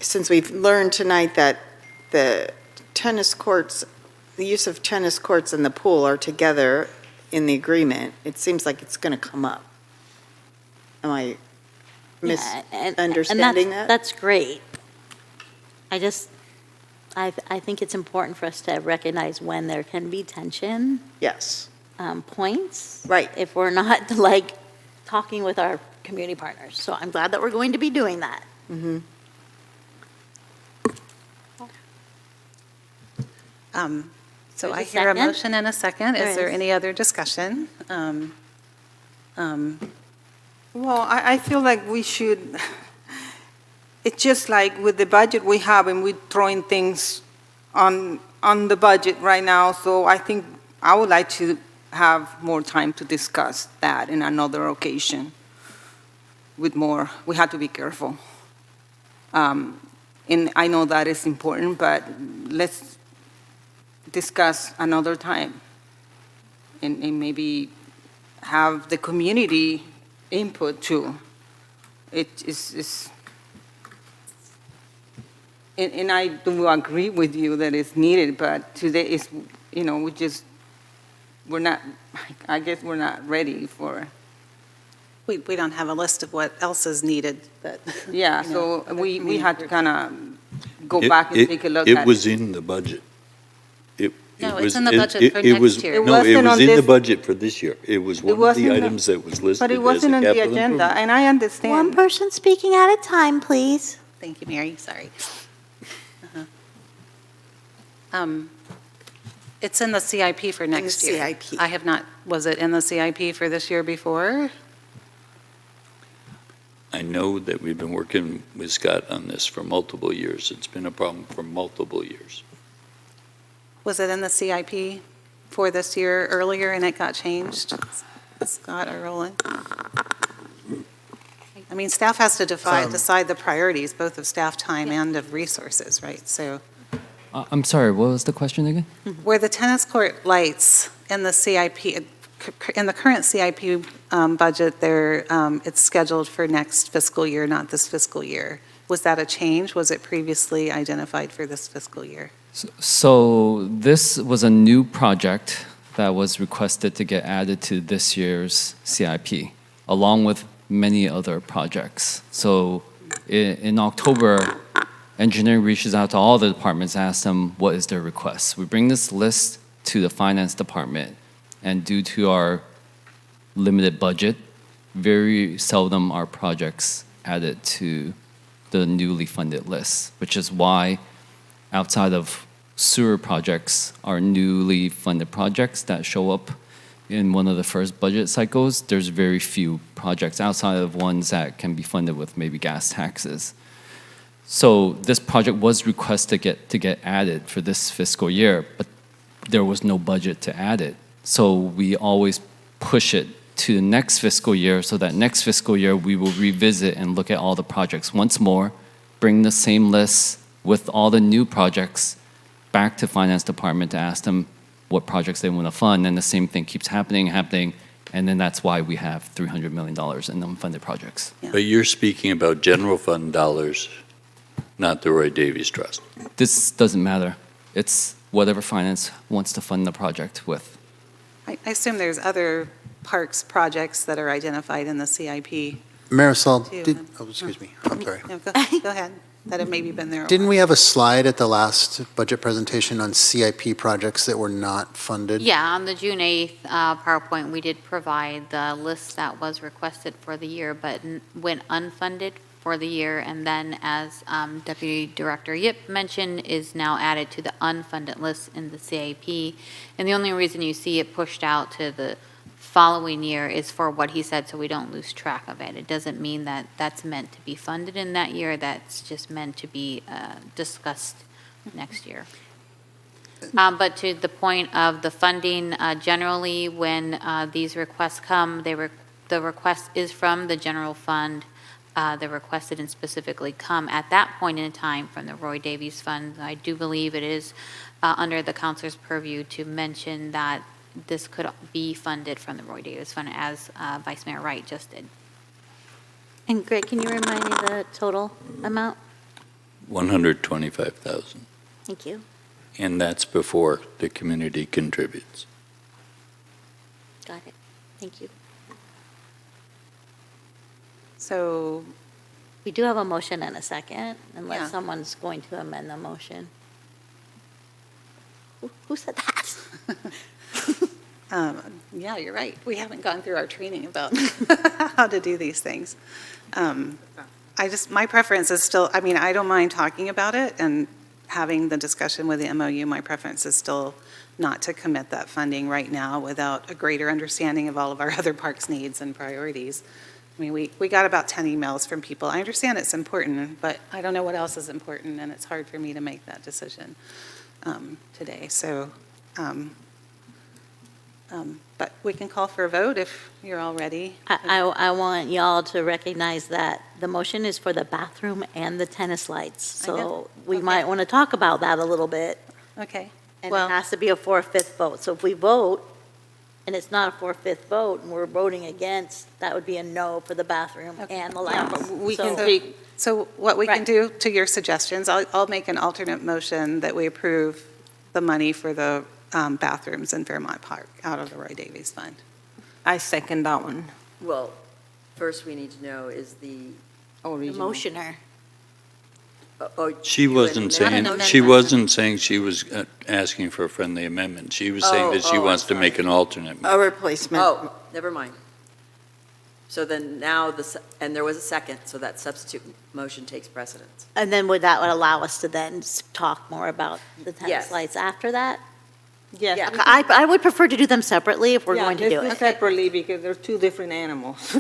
since we've learned tonight that the tennis courts, the use of tennis courts and the pool are together in the agreement, it seems like it's going to come up. Am I Yeah, and misunderstanding that's- that? That's great. I think it's important for us to recognize when there can be tension Yes. points. Right. If we're not like talking with our community partners. So I'm glad that we're going to be doing that. Mm-hmm. So There's I a hear a second. motion and a second. There Is there is. any other discussion? Well, I feel like we should, it's just like with the budget we have and we're throwing things on the budget right now. So I think I would like to have more time to discuss that in another occasion with more, we have to be careful. And I know that is important, but let's discuss another time and maybe have the community input too. It is, and I do agree with you that it's needed, but today is, we're not, I guess we're not ready for. We don't have a list of what else is needed, but. Yeah, you know, so other we community had to groups. kind of go back and take a look at it. It was in the budget. No, It it's was- in the it- budget it- for it was- next year. It No, it wasn't was on in the this- budget for this year. It was one of wasn't the on- items that was listed But as it a wasn't on the capital agenda, improvement. and I understand. One person speaking at a time, please. Thank you, Mary, sorry. It's in the CIP for next year. CIP. I have not, was it in the CIP for this year before? I know that we've been working with Scott on this for multiple years. It's been a problem for multiple years. Was it in the CIP for this year earlier and it got changed? Scott or Roland? I mean, staff has to decide the priorities, both of staff time and of resources, right? So I'm sorry, what was the question again? where the tennis court lights in the CIP, in the current CIP budget, there, it's scheduled for next fiscal year, not this fiscal year. Was that a change? Was it previously identified for this fiscal year? So this was a new project that was requested to get added to this year's CIP, along with many other projects. So in October, engineering reaches out to all the departments, asks them what is their request. We bring this list to the finance department, and due to our limited budget, very seldom are projects added to the newly funded list, which is why outside of sewer projects, our newly funded projects that show up in one of the first budget cycles, there's very few projects outside of ones that can be funded with maybe gas taxes. So this project was requested to get added for this fiscal year, but there was no budget to add it. So we always push it to the next fiscal year so that next fiscal year we will revisit and look at all the projects once more, bring the same list with all the new projects back to finance department to ask them what projects they want to fund, and the same thing keeps happening, and then that's why we have $300 million in unfunded projects. But you're speaking about general fund dollars, not the Roy Davies Trust. This doesn't matter. It's whatever finance wants to fund the project with. I assume there's other parks projects that are identified in the CIP. Marisol, Two. did, oh, excuse me, I'm sorry. No, go ahead. that have maybe been there a Didn't while. we have a slide at the last budget presentation on CIP projects that were not funded? Yeah, on the June 8th PowerPoint, we did provide the list that was requested for the year, but went unfunded for the year, and then as Deputy Director Yip mentioned, is now added to the unfunded list in the CIP. And the only reason you see it pushed out to the following year is for what he said, so we don't lose track of it. It doesn't mean that that's meant to be funded in that year, that's just meant to be discussed next year. But to the point of the funding, generally, when these requests come, the request is from the general fund. The request didn't specifically come at that point in time from the Roy Davies Fund. I do believe it is under the councilor's purview to mention that this could be funded from the Roy Davies Fund, as Vice Mayor Wright just did. And Greg, can you remind me the total amount? 125,000. Thank you. And that's before the community contributes. Got it. Thank you. So We do have a motion and a second, unless Yeah. someone's going to amend the motion. Who said that? yeah, you're right. We haven't gone through our training about how to do these things. My preference is still, I mean, I don't mind talking about it and having the discussion with the MOU. My preference is still not to commit that funding right now without a greater understanding of all of our other parks' needs and priorities. I mean, we got about 10 emails from people. I understand it's important, but I don't know what else is important, and it's hard for me to make that decision today. So, but we can call for a vote if you're all ready. I want y'all to recognize that the motion is for the bathroom and the tennis lights. I know. So we Okay. might want to talk about that a little bit. Okay. And Well- it has to be a 4/5 vote. So if we vote, and it's not a 4/5 vote, and we're voting against, that would be a no for the bathroom and the Yeah, lights. but we So- can So what we can Right. do, to your suggestions, I'll make an alternate motion that we approve the money for the bathrooms in Fairmont Park out of the Roy Davies Fund. I second that one. Well, first we need to know is the, The motioner. She you wasn't and saying, amendment. she wasn't saying she was asking for a friendly amendment. She was saying that she I'm wants to make an alternate. A replacement. Oh, never mind. So then now, and there was a second, so that substitute motion takes precedence. And then would allow us to then talk more about the tennis Yes. lights after that? Yes. Yeah. Okay, I would prefer to do them separately if we're going to do Yeah, it. separately because they're two different animals.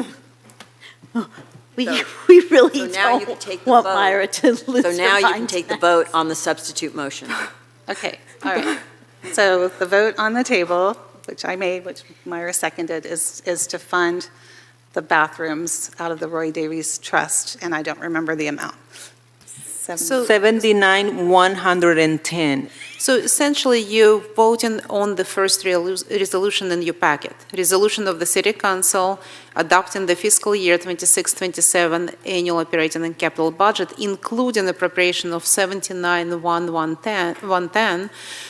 We So- really So now you can don't take the want vote. Myra to lose So her now you can mind take the tonight. vote on the substitute motion. Okay, all right. So the vote on the table, which I made, which Myra seconded, is to fund the bathrooms out of the Roy Davies Trust, and I don't remember the amount. So- 79,110. So essentially, you voting on the first resolution in your packet. Resolution of the City Council adopting the fiscal year 26-27 annual operating and capital budget, including appropriation of 79,110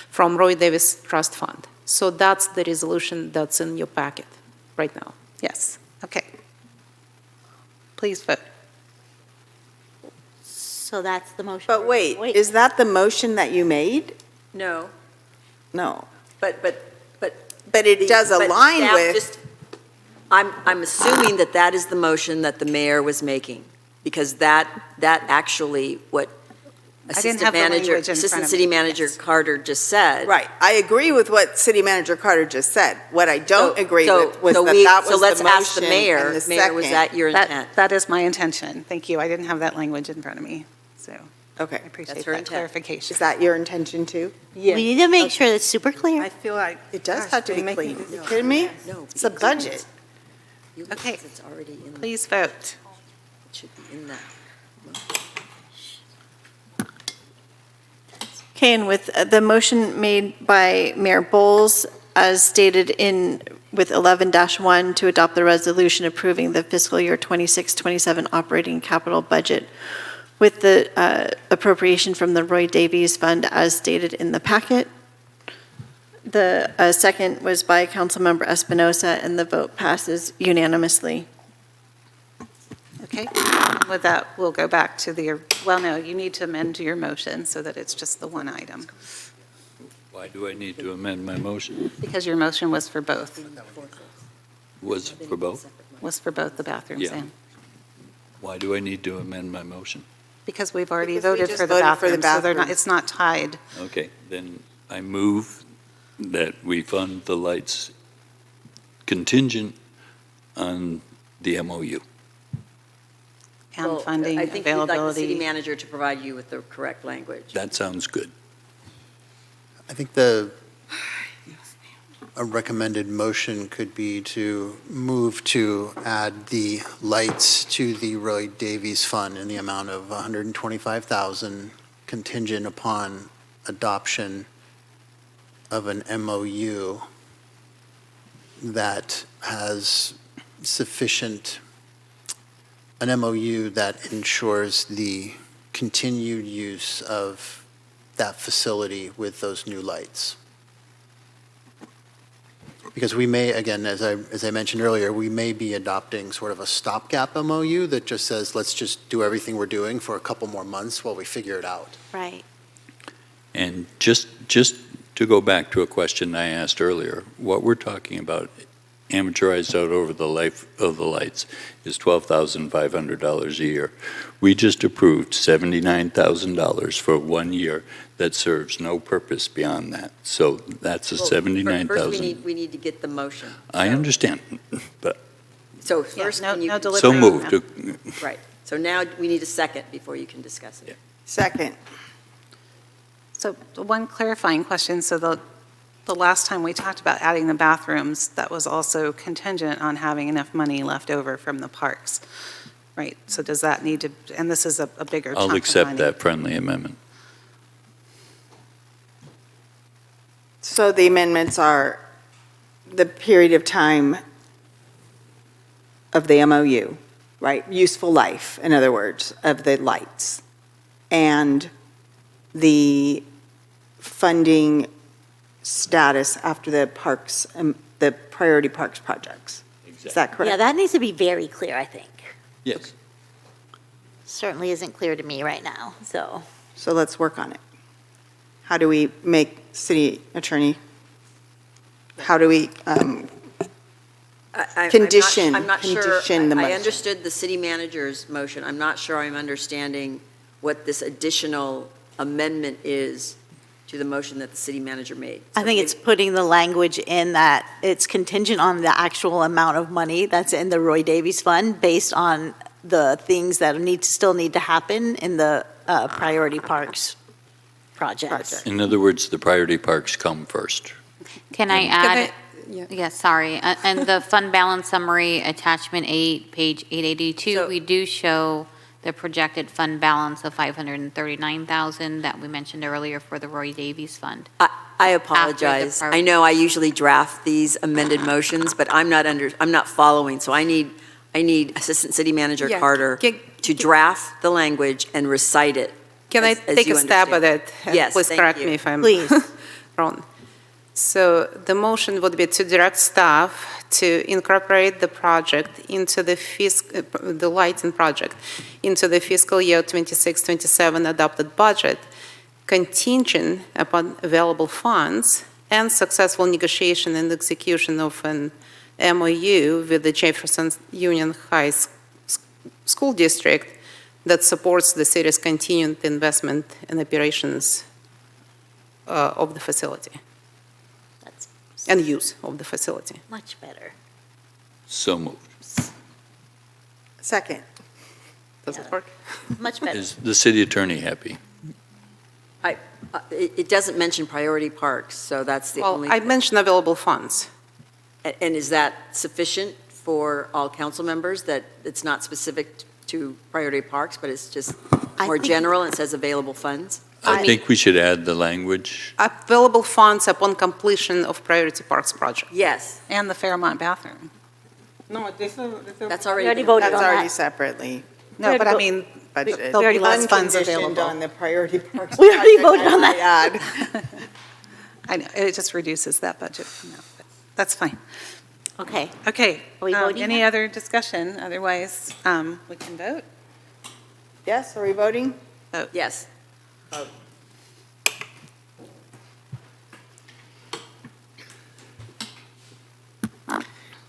from Roy Davis Trust Fund. So that's the resolution that's in your packet right now. Yes, okay. Please vote. So that's the motion. But wait, is that the motion that you made? No, No. but But it does but align staff with, just- I'm assuming that that is the motion that the mayor was making, because that actually, what didn't have the language in front Assistant of City me. Manager Yes. Carter just said. right, I agree with what City Manager Carter just said. What I don't So- agree so- with was so that we- that so was let's the ask the motion mayor. and the Mayor, was second. that your intent? That is my intention. Thank you. I didn't have that language in front of me, so Okay. I appreciate That's her that intent. clarification. Is that your intention too? We need to make sure it's super clear. I feel like. It does gosh, have to they're be making clean. this- You kidding me? No. It's a budget. Okay. It's already in, it Please vote. should be in that. Okay, and with the motion made by Mayor Bowles, as stated with 11-1, to adopt the resolution approving the fiscal year 26-27 operating capital budget with the appropriation from the Roy Davies Fund as stated in the packet. The second was by Councilmember Espinosa, and the vote passes unanimously. Okay. with that, we'll go back to well, no, you need to amend your motion so that it's just the one item, Why do I need to amend my motion? because your motion was for both, Was for both? the bathrooms Yeah. and. Why do I need to amend my motion? Because we've already Because we voted just for the voted for the bathrooms, so they're not, bathrooms. it's not tied. Okay, then I move that we fund the lights contingent on the MOU. And Well, funding I think we'd like the city availability. manager to provide you with the correct language. That sounds good. I think a recommended motion could be to move to add the lights to the Roy Davies Fund in the amount of $125,000 contingent upon adoption of an MOU that has an MOU that ensures the continued use of that facility with those new lights. Because we may, again, as I mentioned earlier, we may be adopting sort of a stopgap MOU that just says, let's just do everything we're doing for a couple more months while we figure it out. Right. And just to go back to a question I asked earlier, what we're talking about, amortized out over the life of the lights, is $12,500 a year. We just approved $79,000 for 1 year that serves no purpose beyond that. So that's a Well, $79,000. First, we need to get the motion. I understand, but So first, no- can you? no delivery so on moved. that. Right. So now we need a second before you can discuss it. Second. So one clarifying question, so the last time we talked about adding the bathrooms, that was also contingent on having enough money left over from the parks, right? So does that need to, and this is a bigger chunk of I'll money. accept that friendly amendment. So the amendments are the period of time of the MOU, right? Useful life, in other words, of the lights. And the funding status after the parks, the priority parks projects. Is that correct? Yeah, that needs to be very clear, I think. Yes. Certainly isn't clear to me right now, so. So let's work on it. How do we make city attorney, how do we, condition, I'm not sure, condition the I motion? understood the city manager's motion. I'm not sure I'm understanding what this additional amendment is to the motion that the city manager made. I think it's putting the language in that it's contingent on the actual amount of money that's in the Roy Davies Fund based on the things that still need to happen in the priority parks projects. In other words, the priority parks come first. Can I add? Yes, sorry. And the fund balance summary, attachment 8, page 882, we do show the projected fund balance of $539,000 that we mentioned earlier for the Roy Davies Fund. I apologize. I know I usually draft these amended motions, but I'm not following, so I need Assistant City Manager Yeah. Carter to draft the language and recite it. Can I as take you a stab at understand. it? Yes, Please thank correct you. me if I'm Please. wrong. So the motion would be to direct staff to incorporate the project into the lighting project into the fiscal year 26-27 adopted budget, contingent upon available funds and successful negotiation and execution of an MOU with the Jefferson Union High School District that supports the city's continued investment in operations of the facility and use of the facility. Much better. So moved. Second. Does it work? Much better. Is the city attorney happy? It doesn't mention priority parks, so that's the only. Well, I mentioned available funds. And is that sufficient for all council members, that it's not specific to priority parks, but it's just more general, and it says available funds? I think we should add the language. Available funds upon completion of priority parks project. Yes. And the Fairmont bathroom. No, that's already. already voted That's on already that. separately No, but I mean, budgeted. there'll be less funds Unconditioned available. on the priority parks. We already project, voted on I that. might add. I know, it just reduces that budget. No, but that's fine. Okay. Okay. Are we voting Any now? other discussion? Otherwise, we can vote. Yes, are we voting? Yes.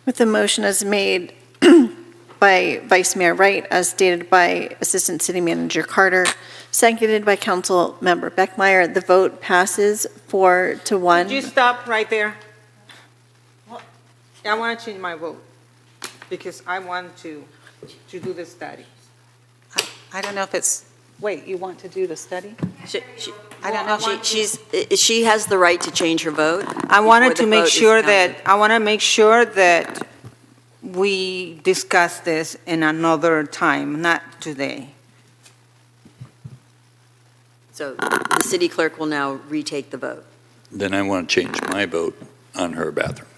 With the motion as made by Vice Mayor Wright, as stated by Assistant City Manager Carter, seconded by Council Member Beckmeyer, the vote passes 4-1. Could you stop right there? I want to change my vote because I want to do the study. I don't know if it's, wait, you want to do the study? I don't know. She has the right to change her vote. I wanted before to the make vote is sure counted. that, I want to make sure that we discuss this in another time, not today. So the city clerk will now retake the vote. Then I want to change my vote on her bathroom.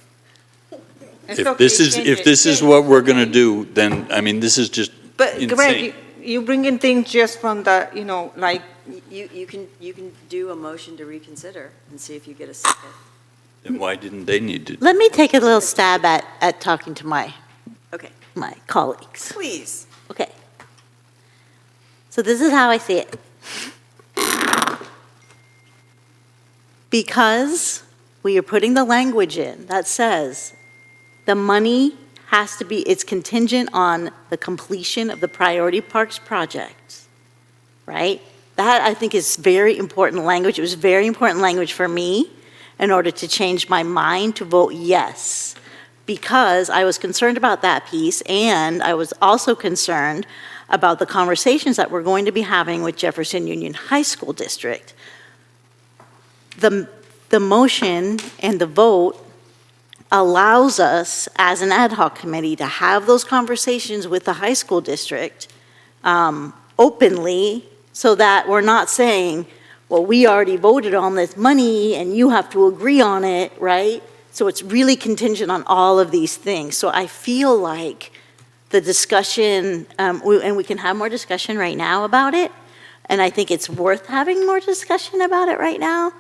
It's If okay, this is, change if it, this is change what it. we're going to do, then, I mean, this is just But Greg, insane. you bring in things just from the, like, You can do a motion to reconsider and see if you get a second. Then why didn't they need to? Let me take a little stab at talking to my Okay. colleagues. Please. Okay. So this is how I see it. Because we are putting the language in that says the money has to be, it's contingent on the completion of the priority parks projects, right? That, I think, is very important language. It was very important language for me in order to change my mind to vote yes, because I was concerned about that piece, and I was also concerned about the conversations that we're going to be having with Jefferson Union High School District. The motion and the vote allows us, as an ad hoc committee, to have those conversations with the high school district openly, so that we're not saying, well, we already voted on this money and you have to agree on it, right? So it's really contingent on all of these things. So I feel like the discussion, and we can have more discussion right now about it, and I think it's worth having more discussion about it right now.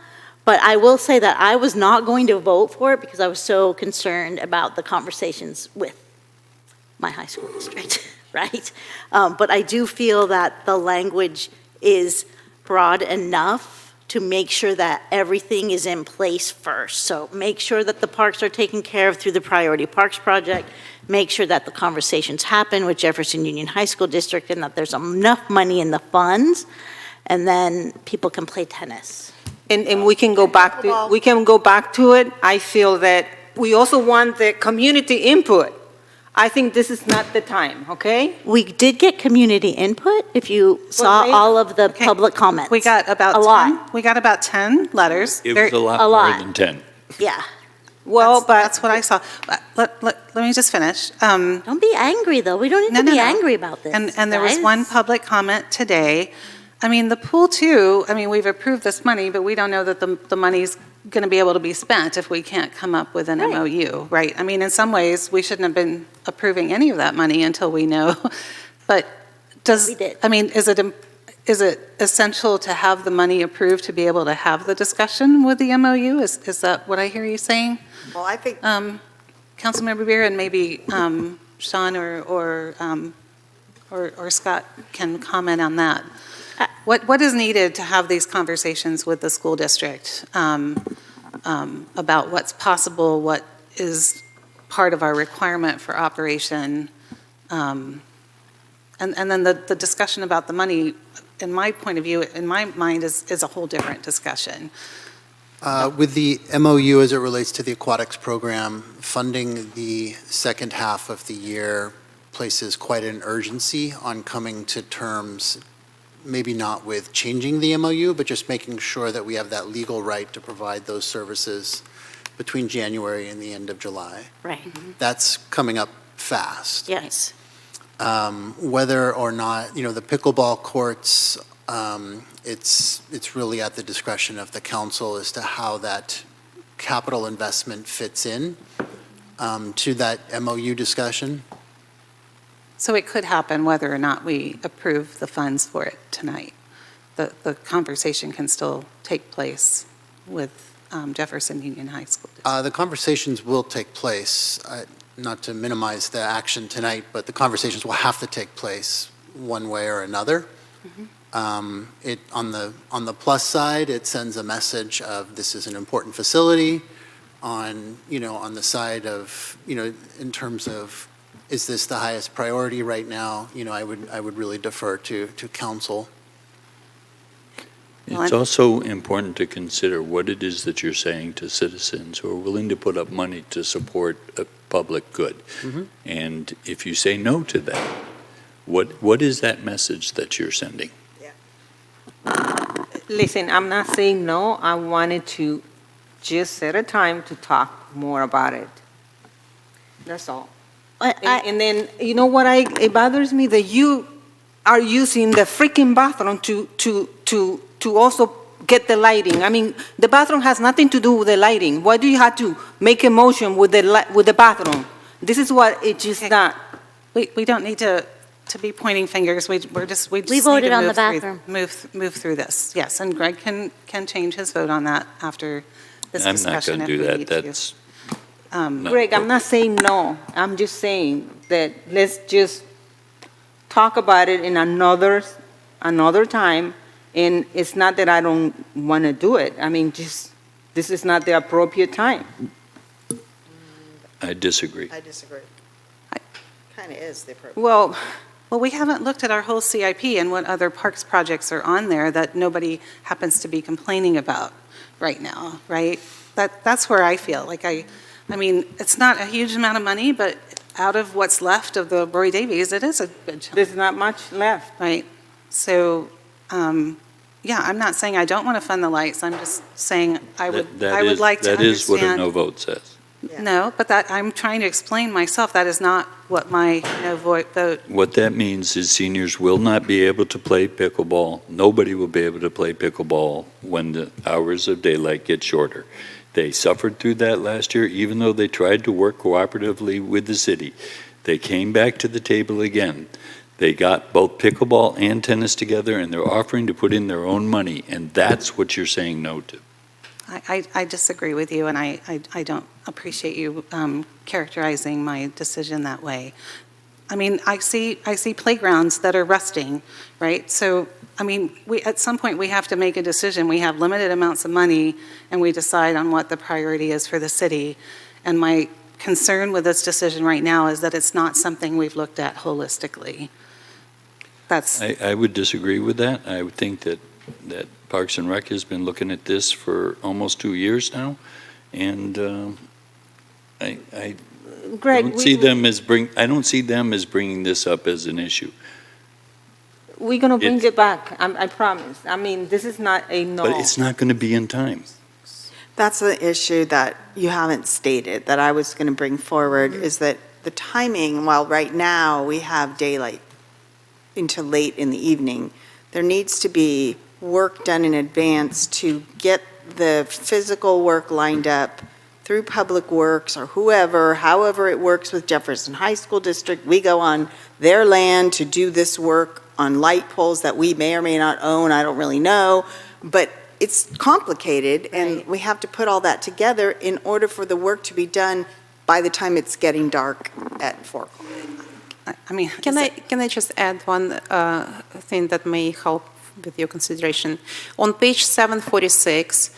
But I will say that I was not going to vote for it because I was so concerned about the conversations with my high school district, right? But I do feel that the language is broad enough to make sure that everything is in place first. So make sure that the parks are taken care of through the Priority Parks Project, make sure that the conversations happen with Jefferson Union High School District and that there's enough money in the funds, and then people can play tennis. and we can go back to it. I feel that we also want the community input. I think this is not the time, okay? We did get community input, if you saw all of the public comments. We got about A 10. lot. We got about 10 letters. It was a lot more than 10. Yeah. Well, that's what I saw. But let me just finish. Don't be angry, though. We don't need to be angry about this. And there was guys. one public comment today. I mean, the pool too, I mean, we've approved this money, but we don't know that the money's going to be able to be spent if we can't come up with an MOU, right? I mean, in some ways, we shouldn't have been approving any of that money until we know. But I mean, is it essential to have the money approved to be able to have the discussion with the MOU? Is that what I hear you saying? Well, I think. Councilmember Beer, and maybe Sean or Scott can comment on that. What is needed to have these conversations with the school district about what's possible, what is part of our requirement for operation, and then the discussion about the money, in my point of view, in my mind, is a whole different discussion. With the MOU as it relates to the aquatics program, funding the second half of the year places quite an urgency on coming to terms, maybe not with changing the MOU, but just making sure that we have that legal right to provide those services between January and the end of July. Right. That's coming up fast. Yes. Whether or not, the pickleball courts, it's really at the discretion of the council as to how that capital investment fits in to that MOU discussion. So it could happen whether or not we approve the funds for it tonight. The conversation can still take place with Jefferson Union High School. The conversations will take place, not to minimize the action tonight, but the conversations will have to take place one way or another. It, on the plus side, it sends a message of this is an important facility. On the side of, in terms of, is this the highest priority right now? I would really defer to council. It's also important to consider what it is that you're saying to citizens who are willing to put up money to support a public good. And if you say no to that, what is that message that you're sending? Listen, I'm not saying no. I wanted to just set a time to talk more about it. That's all. And then, you know what, it bothers me that you are using the freaking bathroom to also get the lighting. I mean, the bathroom has nothing to do with the lighting. Why do you have to make a motion with the bathroom? This is what it just not. We don't need to be pointing fingers. We just We need voted to on the move through- bathroom. Move through this. Yes, and Greg can change his vote on that after this I'm not discussion. going to if do we that. need to. That's Greg, I'm not saying no. I'm just saying that let's just talk about it in another time. And it's not that I don't want to do it. I mean, just, this is not the appropriate time. I disagree. I disagree. Kind of is the appropriate. Well, we haven't looked at our whole CIP and what other parks projects are on there that nobody happens to be complaining about right now, right? That's where I feel like I mean, it's not a huge amount of money, but out of what's left of the Roy Davies, it is a good chunk. There's not much left. Right. So, yeah, I'm not saying I don't want to fund the lights. I'm just saying I would like to understand. That is what a no vote says. No, but I'm trying to explain myself. That is not what my no vote. What that means is seniors will not be able to play pickleball. Nobody will be able to play pickleball when the hours of daylight get shorter. They suffered through that last year, even though they tried to work cooperatively with the city. They came back to the table again. They got both pickleball and tennis together, and they're offering to put in their own money, and that's what you're saying no to. I disagree with you, and I don't appreciate you characterizing my decision that way. I mean, I see playgrounds that are rusting, right? So, I mean, at some point, we have to make a decision. We have limited amounts of money, and we decide on what the priority is for the city. And my concern with this decision right now is that it's not something we've looked at holistically. I would disagree with that. I would think that Parks and Rec has been looking at this for almost 2 years now, and I Greg, don't see them as bringing this up as an issue. We're going to bring it back, I promise. I mean, this is not a no. But it's not going to be in time. That's the issue that you haven't stated, that I was going to bring forward, is that the timing, while right now we have daylight into late in the evening, there needs to be work done in advance to get the physical work lined up through Public Works or whoever, however it works with Jefferson High School District. We go on their land to do this work on light poles that we may or may not own, I don't really know, but it's complicated, and we have to put all that together in order for the work to be done by the time it's getting dark at 4 o'clock. I mean, Can I just add one thing that may help with your consideration? On page 746,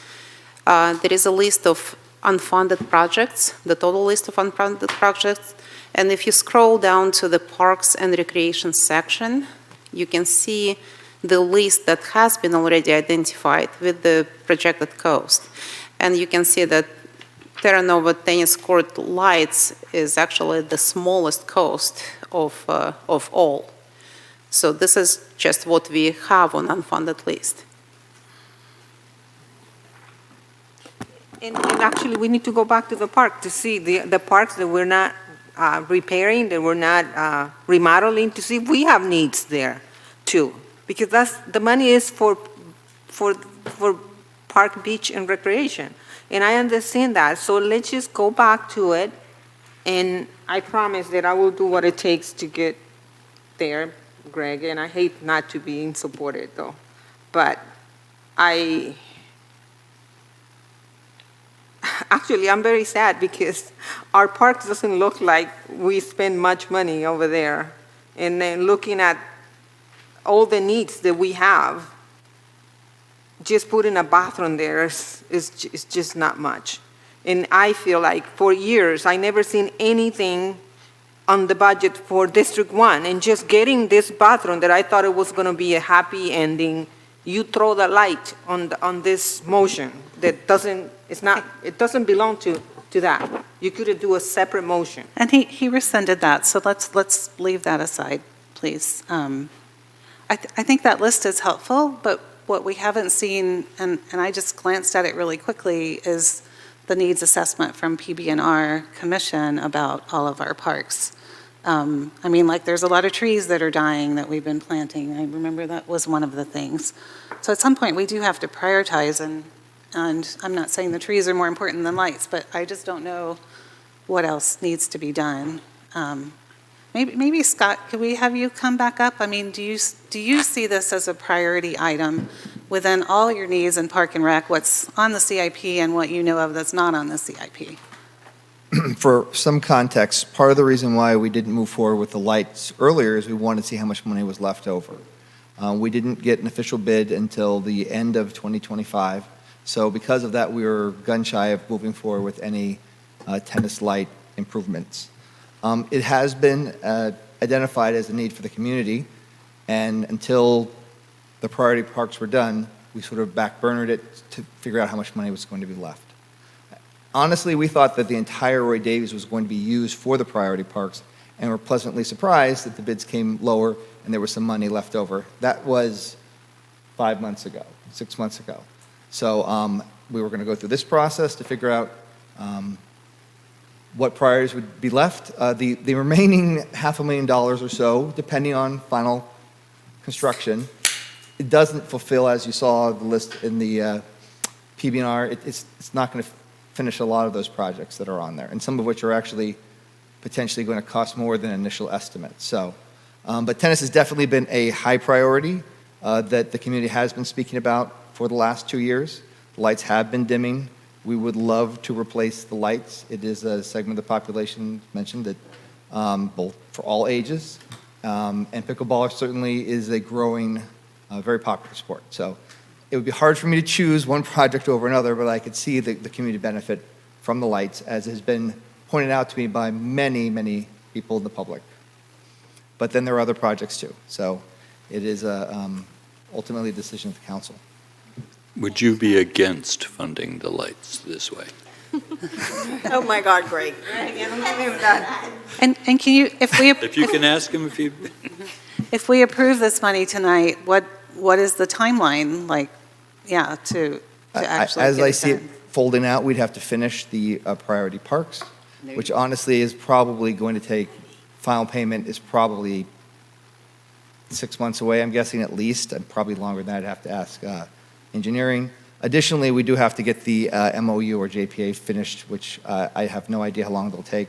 there is a list of unfunded projects, the total list of unfunded projects, and if you scroll down to the Parks and Recreation section, you can see the list that has been already identified with the projected cost. And you can see that Terra Nova tennis court lights is actually the smallest cost of all. So this is just what we have on unfunded list. And actually, we need to go back to the park to see the parks that we're not repairing, that we're not remodeling, to see if we have needs there too. Because the money is for park, beach, and recreation. And I understand that, so let's just go back to it, and I promise that I will do what it takes to get there, Greg, and I hate not to be supported, though. But actually, I'm very sad because our park doesn't look like we spend much money over there. And then looking at all the needs that we have, just putting a bathroom there is just not much. And I feel like for years, I never seen anything on the budget for District 1, and just getting this bathroom that I thought it was gonna be a happy ending, you throw the light on this motion that it doesn't belong to that. You could do a separate motion. And he rescinded that, so let's leave that aside, please. I think that list is helpful, but what we haven't seen, and I just glanced at it really quickly, is the needs assessment from PB&R Commission about all of our parks. I mean, like, there's a lot of trees that are dying that we've been planting. I remember that was one of the things. So at some point, we do have to prioritize, and I'm not saying the trees are more important than lights, but I just don't know what else needs to be done. Maybe Scott, could we have you come back up? I mean, do you see this as a priority item within all your needs in Park and Rec, what's on the CIP and what you know of that's not on the CIP? For some context, part of the reason why we didn't move forward with the lights earlier is we wanted to see how much money was left over. We didn't get an official bid until the end of 2025. So because of that, we were gun shy of moving forward with any tennis light improvements. It has been identified as a need for the community, and until the priority parks were done, we sort of backburnered it to figure out how much money was going to be left. Honestly, we thought that the entire Roy Davies was going to be used for the priority parks, and were pleasantly surprised that the bids came lower and there was some money left over. That was 5 months ago, 6 months ago. So we were going to go through this process to figure out what priorities would be left. The remaining $500,000 or so, depending on final construction, it doesn't fulfill, as you saw the list in the PB&R, it's not going to finish a lot of those projects that are on there, and some of which are actually potentially going to cost more than initial estimates. So, but tennis has definitely been a high priority that the community has been speaking about for the last 2 years. The lights have been dimming. We would love to replace the lights. It is a segment of the population mentioned that both for all ages, and pickleball certainly is a growing, very popular sport. So it would be hard for me to choose one project over another, but I could see the community benefit from the lights, as has been pointed out to me by many, many people in the public. But then there are other projects too. So it is ultimately a decision of the council. Would you be against funding the lights this way? Oh, my God, Greg. And can you, If you can ask him if we approve this money tonight, what is the timeline like? Yeah, to actually As get I it see it done? folding out, we'd have to finish the priority parks, which honestly is probably going to take, final payment is probably 6 months away, I'm guessing at least, and probably longer than that. I'd have to ask engineering. Additionally, we do have to get the MOU or JPA finished, which I have no idea how long it'll take.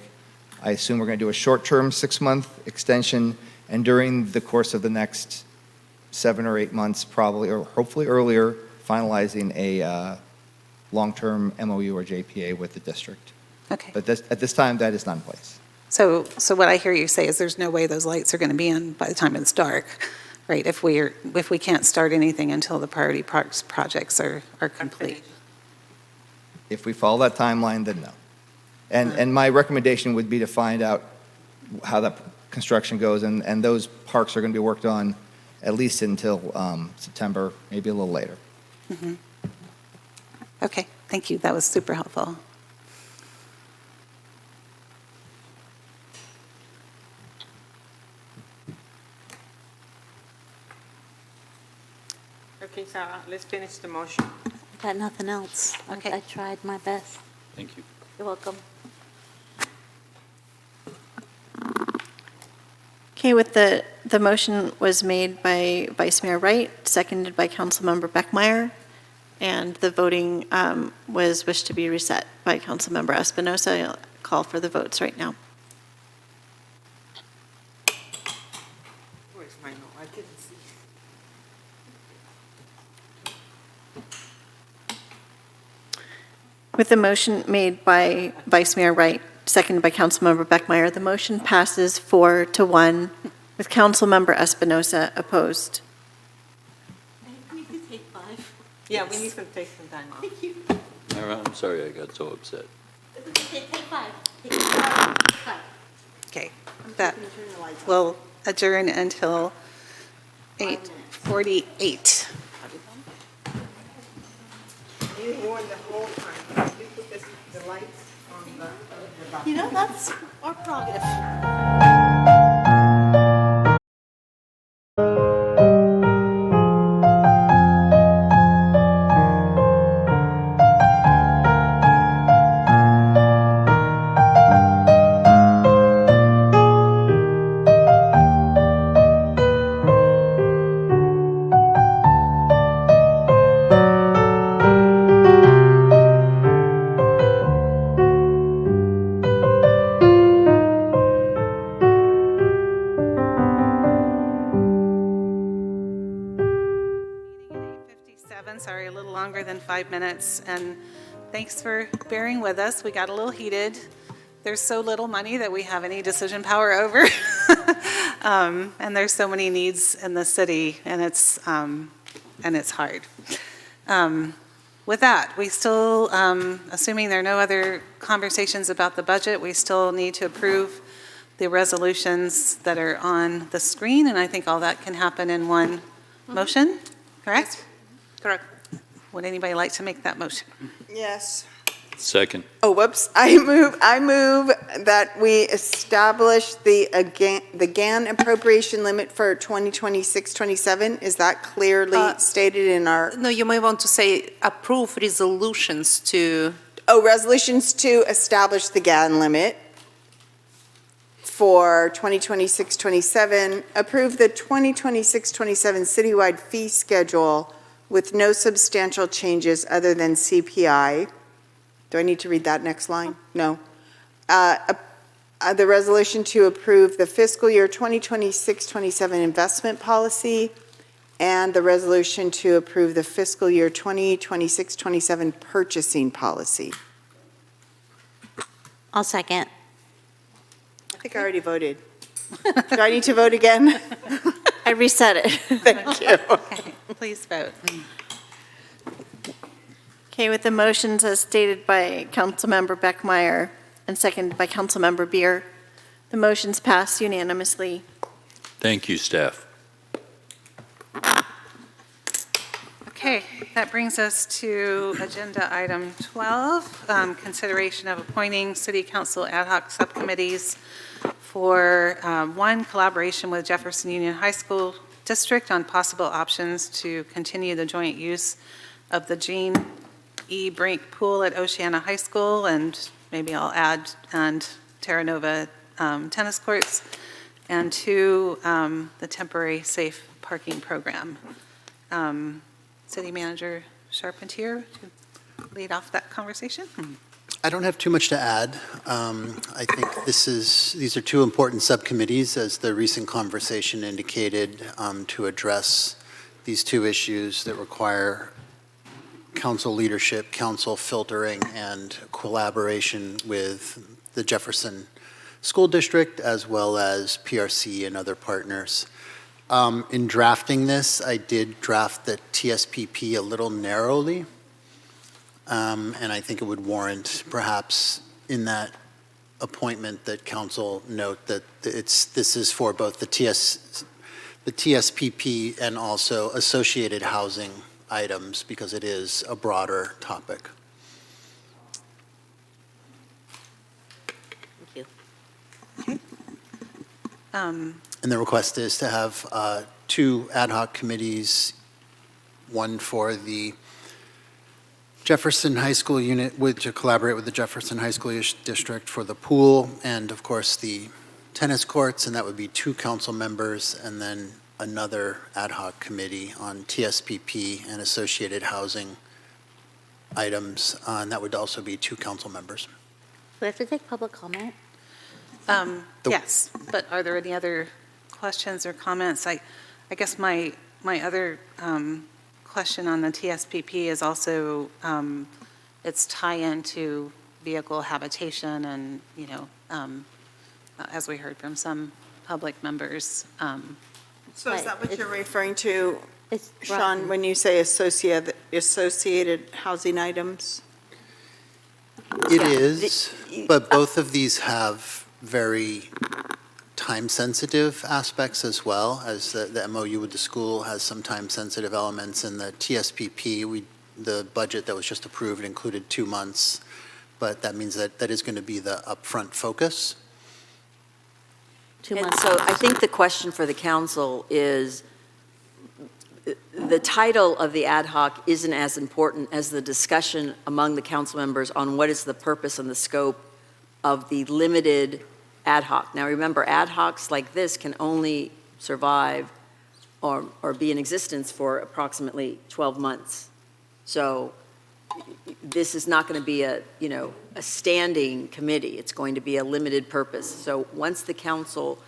I assume we're going to do a short-term 6-month extension, and during the course of the next 7 or 8 months, probably, or hopefully earlier, finalizing a long-term MOU or JPA with the district. Okay. But at this time, that is not in place. So what I hear you say is there's no way those lights are going to be on by the time it's dark, right? If we can't start anything until the priority parks projects are complete. If we follow that timeline, then no. And my recommendation would be to find out how that construction goes, and those parks are going to be worked on at least until September, maybe a little later. Mhm. Okay, thank you. That was super helpful. Okay, Sarah, let's finish the motion. Got nothing else. Okay. I tried my best. Thank you. You're welcome. Okay, with the motion was made by Vice Mayor Wright, seconded by Councilmember Beckmeyer, and the voting was wished to be reset by Councilmember Espinosa. I'll call for the votes right now. Where's my note? I didn't see. With the motion made by Vice Mayor Wright, seconded by Councilmember Beckmeyer, the motion passes 4-1 with Councilmember Espinosa opposed. We could take 5. Yeah, we need to take some time off. Thank you. I'm sorry I got so upset. Take 5. Take 5. Okay, that will adjourn until 8:48. You warned the whole time. You put the lights on the You know, that's our prerogative. Sorry, a little longer than 5 minutes, and thanks for bearing with us. We got a little heated. There's so little money that we have any decision power over, and there's so many needs in the city, and it's hard. With that, we still, assuming there are no other conversations about the budget, we still need to approve the resolutions that are on the screen, and I think all that can happen in one motion, correct? Correct. Would anybody like to make that motion? Yes. Second. Oh, whoops. I move that we establish the GAN appropriation limit for 2026-27. Is that clearly stated in our? No, you may want to say approve resolutions to. Oh, resolutions to establish the GAN limit for 2026-27. Approve the 2026-27 citywide fee schedule with no substantial changes other than CPI. Do I need to read that next line? No. The resolution to approve the fiscal year 2026-27 investment policy and the resolution to approve the fiscal year 2026-27 purchasing policy. I'll second. I think I already voted. Do I need to vote again? I reset it. Thank you. Okay, please vote. Okay, with the motions as stated by Councilmember Beckmeyer and seconded by Councilmember Beer, the motions pass unanimously. Thank you, staff. Okay, that brings us to agenda item 12, consideration of appointing city council ad hoc subcommittees for, one, collaboration with Jefferson Union High School District on possible options to continue the joint use of the Jean E. Brink Pool at Oceana High School, and maybe I'll add, and Terra Nova tennis courts, and two, the temporary safe parking program. City Manager Charpentier, to lead off that conversation. I don't have too much to add. I think these are two important subcommittees, as the recent conversation indicated, to address these two issues that require council leadership, council filtering, and collaboration with the Jefferson School District, as well as PRC and other partners. In drafting this, I did draft the TSPP a little narrowly, and I think it would warrant perhaps in that appointment that council note that this is for both the TSPP and also associated housing items, because it is a broader topic. Thank you. And the request is to have two ad hoc committees, one for the Jefferson High School unit, to collaborate with the Jefferson High School District for the pool, and of course the tennis courts, and that would be two council members, and then another ad hoc committee on TSPP and associated housing items, and that would also be two council members. Do we have to take public comment? Yes, but are there any other questions or comments? I guess my other question on the TSPP is also its tie-in to vehicle habitation and, as we heard from some public members. So is that what you're referring to, It's Sean, when you say associated housing items? It is, but both of these have very time-sensitive aspects as well, as the MOU with the school has some time-sensitive elements, and the TSPP, the budget that was just approved included 2 months, but that means that is going to be the upfront focus. 2 And months. so I think the question for the council is, the title of the ad hoc isn't as important as the discussion among the council members on what is the purpose and the scope of the limited ad hoc. Now, remember, ad hocs like this can only survive or be in existence for approximately 12 months. So this is not going to be a standing committee. It's going to be a limited purpose. So once the council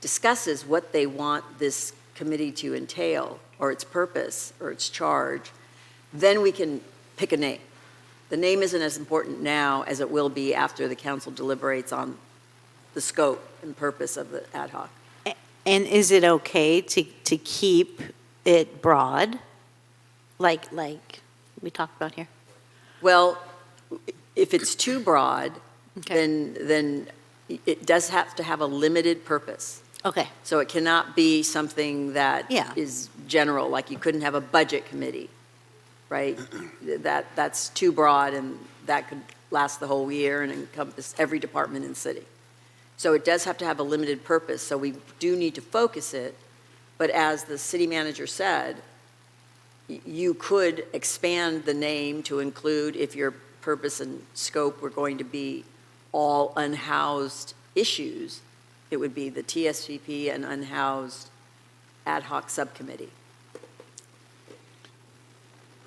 discusses what they want this committee to entail, or its purpose, or its charge, then we can pick a name. The name isn't as important now as it will be after the council deliberates on the scope and purpose of the ad hoc. And is it okay to keep it broad, like we talked about here? Well, if it's too broad, then it does have to have a limited purpose. Okay. So it cannot be something that is general, like you couldn't have a budget committee, right? That's too broad, and that could last the whole year and encompass every department in the city. So it does have to have a limited purpose, so we do need to focus it, but as the city manager said, you could expand the name to include, if your purpose and scope were going to be all unhoused issues, it would be the TSPP and unhoused ad hoc subcommittee.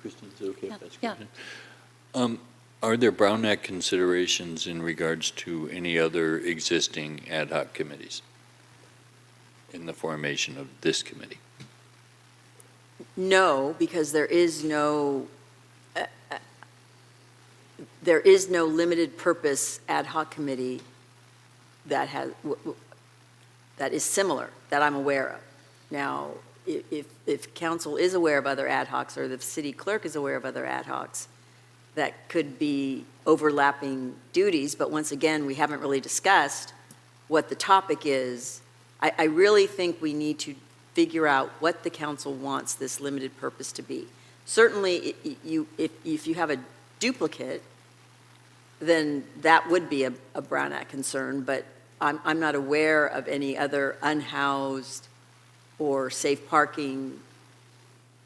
Kristen, is it okay if that's good? Are there Brown Act considerations in regards to any other existing ad hoc committees in the formation of this committee? No, because there is no limited purpose ad hoc committee that is similar, that I'm aware of. Now, if council is aware of other ad hocs, or the city clerk is aware of other ad hocs, that could be overlapping duties, but once again, we haven't really discussed what the topic is. I really think we need to figure out what the council wants this limited purpose to be. Certainly, if you have a duplicate, then that would be a Brown Act concern, but I'm not aware of any other unhoused or safe parking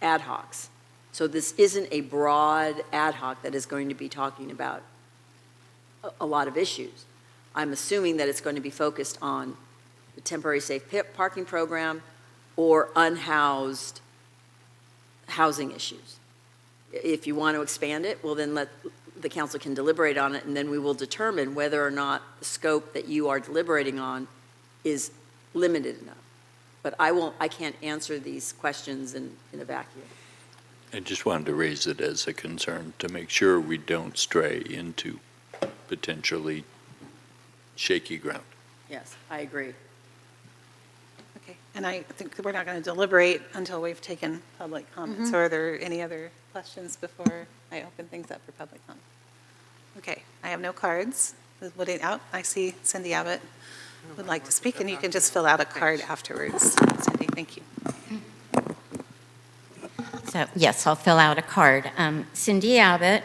ad hocs. So this isn't a broad ad hoc that is going to be talking about a lot of issues. I'm assuming that it's going to be focused on the temporary safe parking program or unhoused housing issues. If you want to expand it, well, then the council can deliberate on it, and then we will determine whether or not the scope that you are deliberating on is limited enough. But I can't answer these questions in a vacuum. I just wanted to raise it as a concern to make sure we don't stray into potentially shaky ground. Yes, I agree. Okay, and I think we're not going to deliberate until we've taken public comments. Or are there any other questions before I open things up for public comment? Okay, I have no cards. I see Cindy Abbott would like to speak, and you can just fill out a card afterwards. Cindy, thank you. So, yes, I'll fill out a card. Cindy Abbott.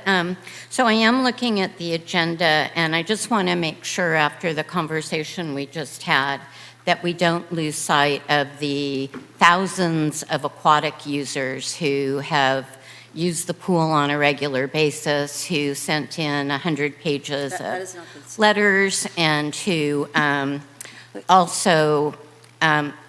So I am looking at the agenda, and I just want to make sure after the conversation we just had that we don't lose sight of the thousands of aquatic users who have used the pool on a regular basis, who sent in 100 pages of letters, and who also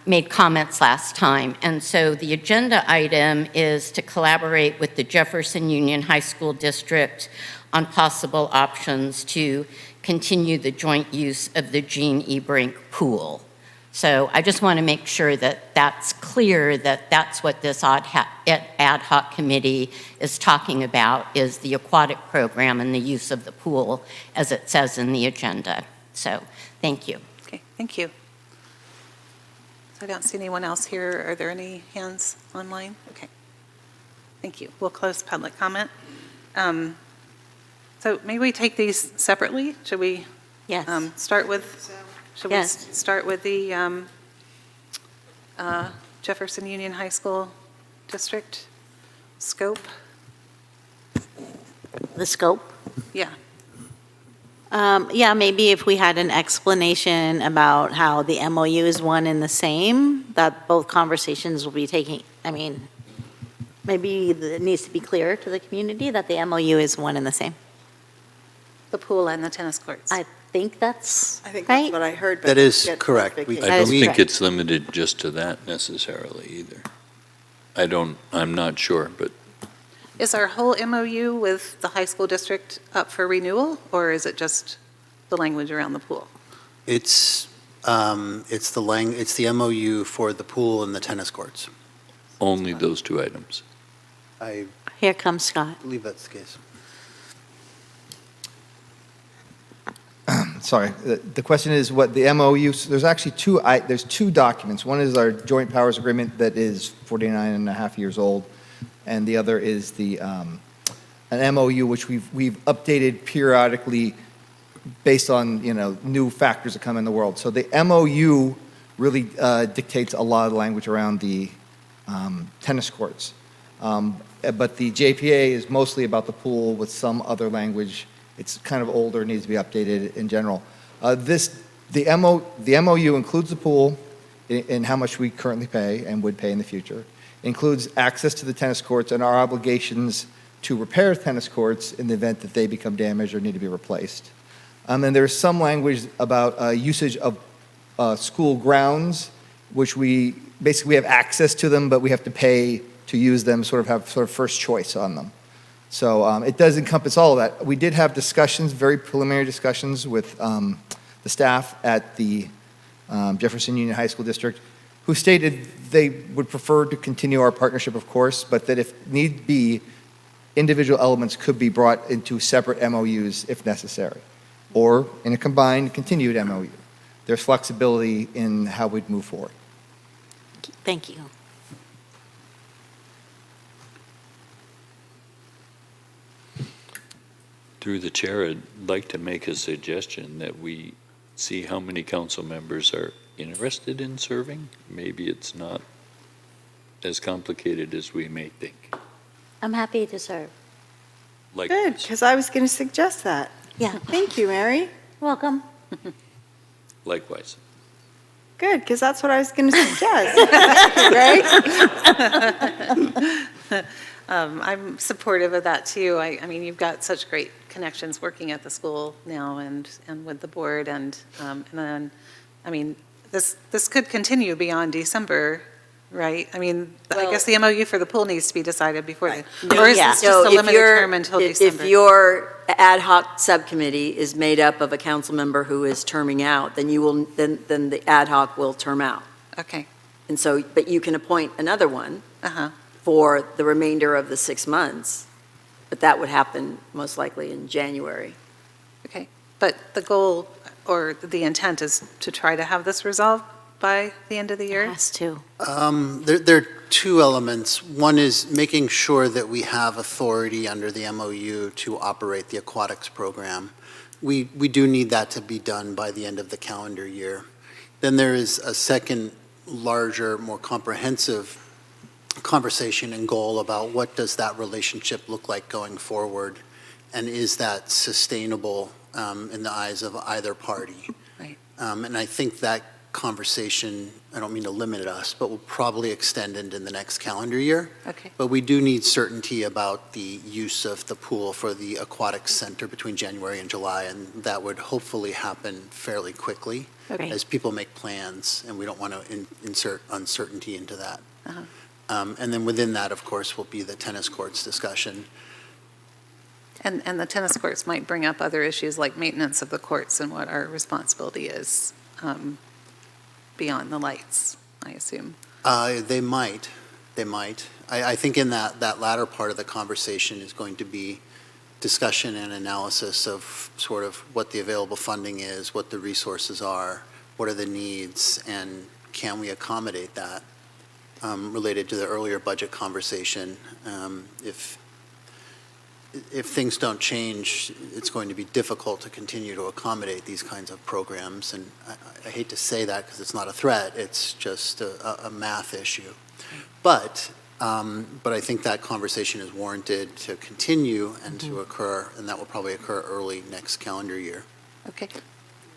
made comments last time. And so the agenda item is to collaborate with the Jefferson Union High School District on possible options to continue the joint use of the Jean E. Brink pool. So I just want to make sure that that's clear, that that's what this ad hoc committee is talking about, is the aquatic program and the use of the pool, as it says in the agenda. So thank you. Okay, thank you. So I don't see anyone else here. Are there any hands online? Okay. Thank you. We'll close public comment. So maybe we take these separately? Should we? Yes. Start with, should we Yes. start with the Jefferson Union High School District scope? The scope? Yeah. Yeah, maybe if we had an explanation about how the MOU is one and the same, that both conversations will be taking, I mean, maybe it needs to be clear to the community that the MOU is one and the same. The pool and the tennis courts. I think that's I think right. that's what I heard. but That is get correct. clarification. I That don't is think correct. it's limited just to that necessarily either. I'm not sure, but Is our whole MOU with the high school district up for renewal, or is it just the language around the pool? It's the MOU for the pool and the tennis courts. only those two items. I Here comes Scott. believe that's the case. Sorry, the question is what the MOU, so there's actually there's two documents. One is our joint powers agreement that is 49 and a half years old, and the other is an MOU which we've updated periodically based on, new factors that come in the world. So the MOU really dictates a lot of the language around the tennis courts. But the JPA is mostly about the pool with some other language. It's kind of older, needs to be updated in general. The MOU includes the pool in how much we currently pay and would pay in the future. Includes access to the tennis courts and our obligations to repair tennis courts in the event that they become damaged or need to be replaced. And there's some language about usage of school grounds, which we have access to them, but we have to pay to use them, sort of first choice on them. So it does encompass all of that. We did have discussions, very preliminary discussions with the staff at the Jefferson Union High School District, who stated they would prefer to continue our partnership, of course, but that if need be, individual elements could be brought into separate MOUs if necessary, or in a combined, continued MOU. There's flexibility in how we'd move forward. Thank you. Through the chair, I'd like to make a suggestion that we see how many council members are interested in serving. Maybe it's not as complicated as we may think. I'm happy to serve. Like Good, because I was going to suggest that. Yeah. Thank you, Mary. Welcome. Likewise. Good, because that's what I was going to suggest. Right? I'm supportive of that, too. I mean, you've got such great connections working at the school now and with the board, and then, I mean, this could continue beyond December, right? I mean, I guess the MOU for the pool needs to be decided before or is this just a limited term until December? If your ad hoc subcommittee is made up of a council member who is terming out, then then the ad hoc will term out. Okay. And so, but you can appoint another one Uh-huh. for the remainder of the 6 months, but that would happen most likely in January. Okay. But the goal or the intent is to try to have this resolved by the end of the year? Has to. There are two elements. One is making sure that we have authority under the MOU to operate the aquatics program. We do need that to be done by the end of the calendar year. Then there is a second, larger, more comprehensive conversation and goal about what does that relationship look like going forward, and is that sustainable in the eyes of either party? Right. And I think that conversation, I don't mean to limit us, but will probably extend into the next calendar year. Okay. But we do need certainty about the use of the pool for the aquatics center between January and July, and that would hopefully happen fairly quickly Okay. as people make plans, and we don't want to insert uncertainty into that. Uh-huh. And then within that, of course, will be the tennis courts discussion. And the tennis courts might bring up other issues like maintenance of the courts and what our responsibility is beyond the lights, I assume. They might. I think in that latter part of the conversation is going to be discussion and analysis of sort of what the available funding is, what the resources are, what are the needs, and can we accommodate that related to the earlier budget conversation. If things don't change, it's going to be difficult to continue to accommodate these kinds of programs. And I hate to say that because it's not a threat, it's just a math issue. But I think that conversation is warranted to continue and to occur, and that will probably occur early next calendar year. Okay.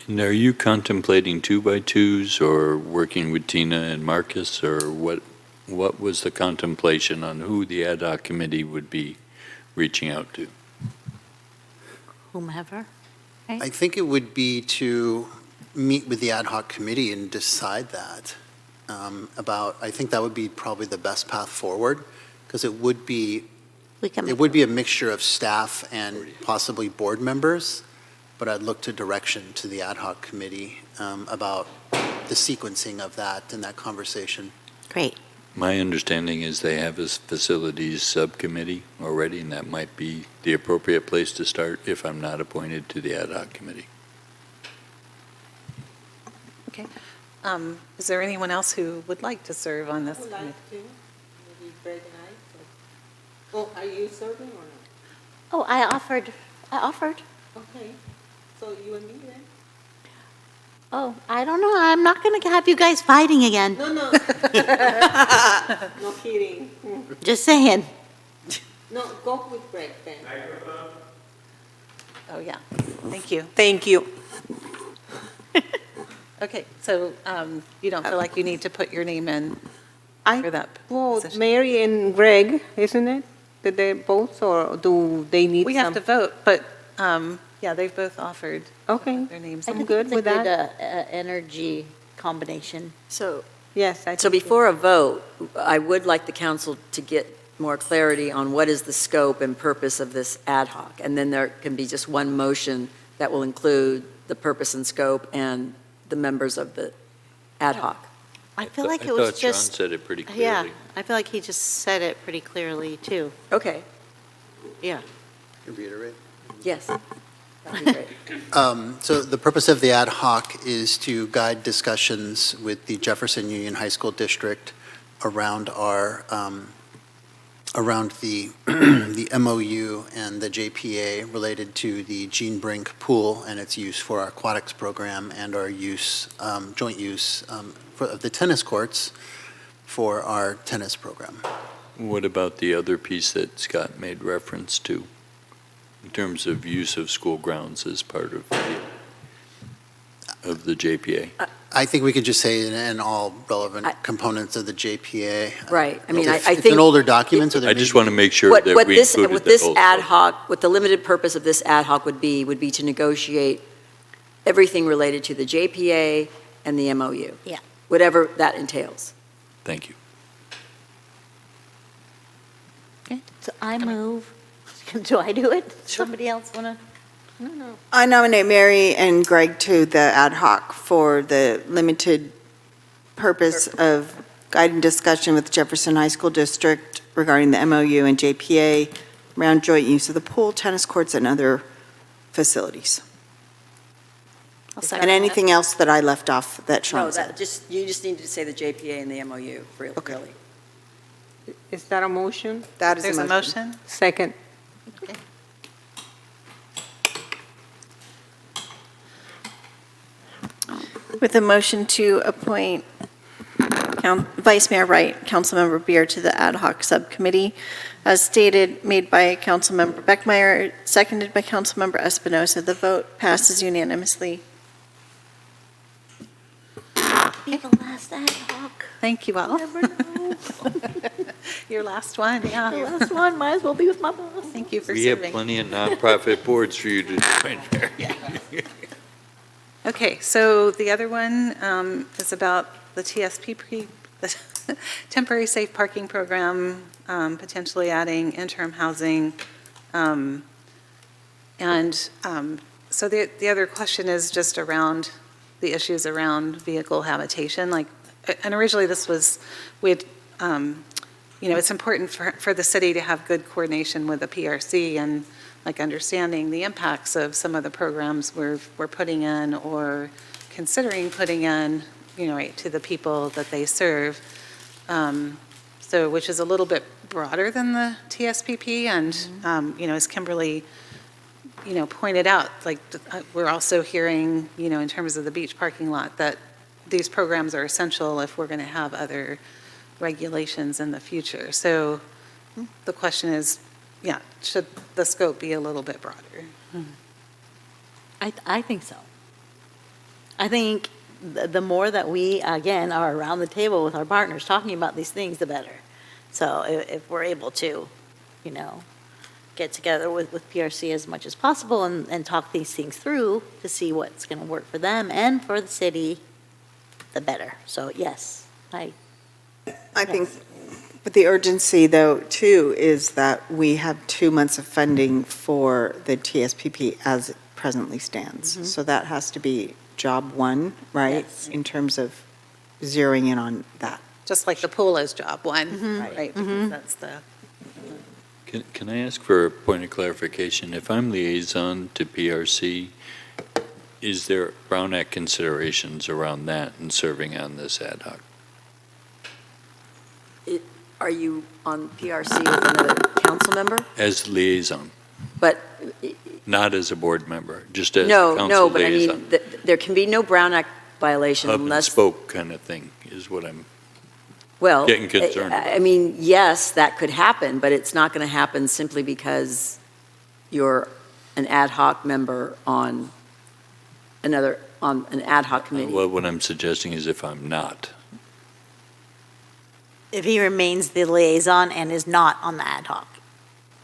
And are you contemplating 2x2s or working with Tina and Marcus, or what was the contemplation on who the ad hoc committee would be reaching out to? Whomever. I think it would be to meet with the ad hoc committee and decide that. I think that would be probably the best path forward, because it would be a mixture of staff and possibly board members, but I'd look to direction to the ad hoc committee about the sequencing of that and that conversation. Great. My understanding is they have a facilities subcommittee already, and that might be the appropriate place to start if I'm not appointed to the ad hoc committee. Okay. Is there anyone else who would like to serve on this committee? Maybe Greg and I. Oh, are you serving or not? Oh, I offered. Okay, so you and me then? Oh, I don't know. I'm not going to have you guys fighting again. No. No kidding. Just saying. No, go with Greg then. Oh, yeah. Thank you. Thank you. Okay, so you don't feel like you need to put your name in for that Well, position? Mary and Greg, isn't it? Did they both, or do they need We have to vote, but yeah, they've both offered their names. I I'm think good it's with a that. good energy combination. So, Yes, I so think before a vote, I would like the council to get more clarity on what is the scope and purpose of this ad hoc. And then there can be just one motion that will include the purpose and scope and the members of the ad hoc. I feel like I it was thought John just. said it pretty Yeah, clearly. I feel like he just said it pretty clearly, too. Okay, Yeah. Can you reiterate? yes. That'd be great. So the purpose of the ad hoc is to guide discussions with the Jefferson Union High School District around around the MOU and the JPA related to the Gene Brink pool and its use for our aquatics program and our joint use of the tennis courts for our tennis program. What about the other piece that Scott made reference to, in terms of use of school grounds as part of the JPA? I think we could just say in all relevant components of the JPA. Right. I mean, I It's think. an older document, so there I may just be- want to make sure What that we this, included what the this whole ad scope. hoc, what the limited purpose of this ad hoc would be to negotiate everything related to the JPA and the MOU. Yeah. Whatever that entails. Thank you. So I move. Do I do it? Somebody else want to? No. I nominate Mary and Greg to the ad hoc for the limited purpose of guiding discussion with Jefferson High School District regarding the MOU and JPA around joint use of the pool, tennis courts, and other facilities. I'll second And that. anything else that I left off that No, Sean said. you just need to say the JPA and the MOU, really. Is that a motion? That is There's a motion? Second. With a motion to appoint Vice Mayor Wright, Councilmember Beer to the ad hoc subcommittee, as stated, made by Councilmember Beckmeyer, seconded by Councilmember Espinosa. The vote passes unanimously. Be the last ad hoc. Thank you all. Never know. Your last one, The yeah. last one, might as well be with my boss. Thank you for We have serving. plenty of nonprofit boards for you to join there. Okay, so the other one is about the the temporary safe parking program, potentially adding interim housing. And so the other question is just around the issues around vehicle habitation. And originally this was, it's important for the city to have good coordination with the PRC and understanding the impacts of some of the programs we're putting in or considering putting in right, to the people that they serve. So, which is a little bit broader than the TSPP, and, as Kimberly, pointed out, like, we're also hearing, in terms of the beach parking lot, that these programs are essential if we're going to have other regulations in the future. So the question is, should the scope be a little bit broader? I think so. I think the more that we, again, are around the table with our partners talking about these things, the better. So if we're able to, get together with PRC as much as possible and talk these things through to see what's going to work for them and for the city, the better. So yes, I think, but the urgency though too is that we have 2 months of funding for the TSPP as it presently stands. So that has to be job one, right? Yes. In terms of zeroing in on that. Just like the pool is job one, right? Because that's the. Can I ask for a point of clarification? If I'm liaison to PRC, is there Brown Act considerations around that and serving on this ad hoc? Are you on PRC with another council member? As liaison, But, not as a board member, just as no, council but I liaison. mean, there can be no Brown Act violation Hub and unless. spoke kind of thing is what I'm Well, getting concerned about. I mean, yes, that could happen, but it's not going to happen simply because you're an ad hoc member on an ad hoc committee. Well, what I'm suggesting is if I'm not. if he remains the liaison and is not on the ad hoc.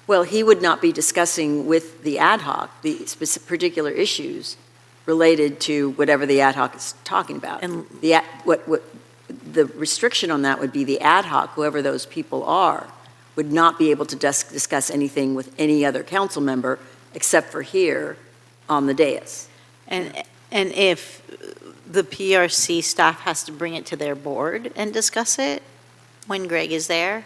Well, he would not be discussing with the ad hoc the specific particular issues related to whatever the ad hoc is talking about. And The restriction on that would be the ad hoc, whoever those people are, would not be able to discuss anything with any other council member except for here on the dais. And if the PRC staff has to bring it to their board and discuss it when Greg is there,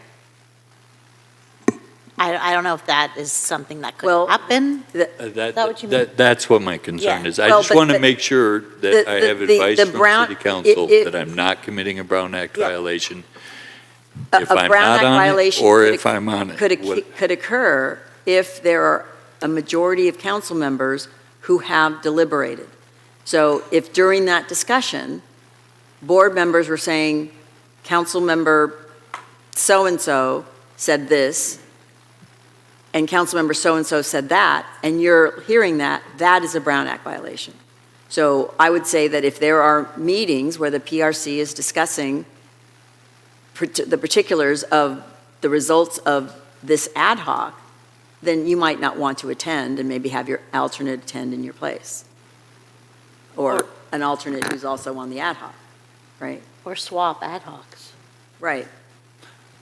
I don't know if that is something that could happen. Is that what you mean? That's what my concern Yeah. is. I Well, just but want to make sure that I have advice from Brown- city council if- that I'm not committing a Brown Act Yeah. violation. A If I'm Brown not Act on it, violation or could if I'm on it. could occur if there are a majority of council members who have deliberated. So if during that discussion, board members were saying, council member so-and-so said this, and council member so-and-so said that, and you're hearing that, that is a Brown Act violation. So I would say that if there are meetings where the PRC is discussing the particulars of the results of this ad hoc, then you might not want to attend and maybe have your alternate attend in your place. Or an alternate who's also on the ad hoc, right? Or swap ad hocs. Right.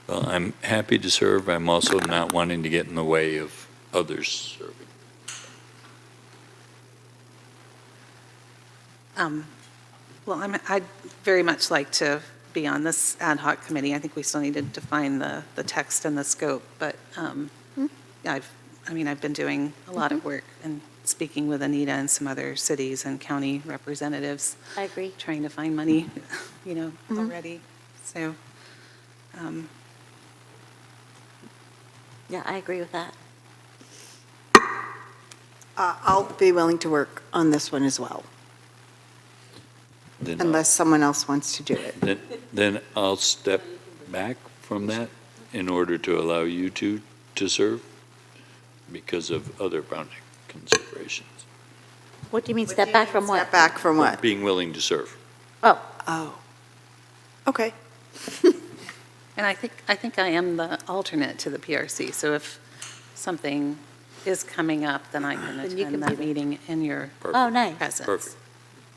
Well, I'm happy to serve. I'm also not wanting to get in the way of others serving. Well, I'd very much like to be on this ad hoc committee. I think we still need to define the text and the scope, but I've been doing a lot of work and speaking with Anita and some other cities and county representatives. I agree. Trying to find money, already. So, Yeah, I agree with that. I'll be willing to work on this one as well, Then unless someone else wants to do it. Then I'll step back from that in order to allow you two to serve because of other Brown Act considerations. What do you mean, step back from what? Step back from what? Being willing to serve. Oh. Okay. and I think I am the alternate to the PRC, so if something is coming up, then I can Then you attend can that be meeting in your Oh, nice. presence. Perfect.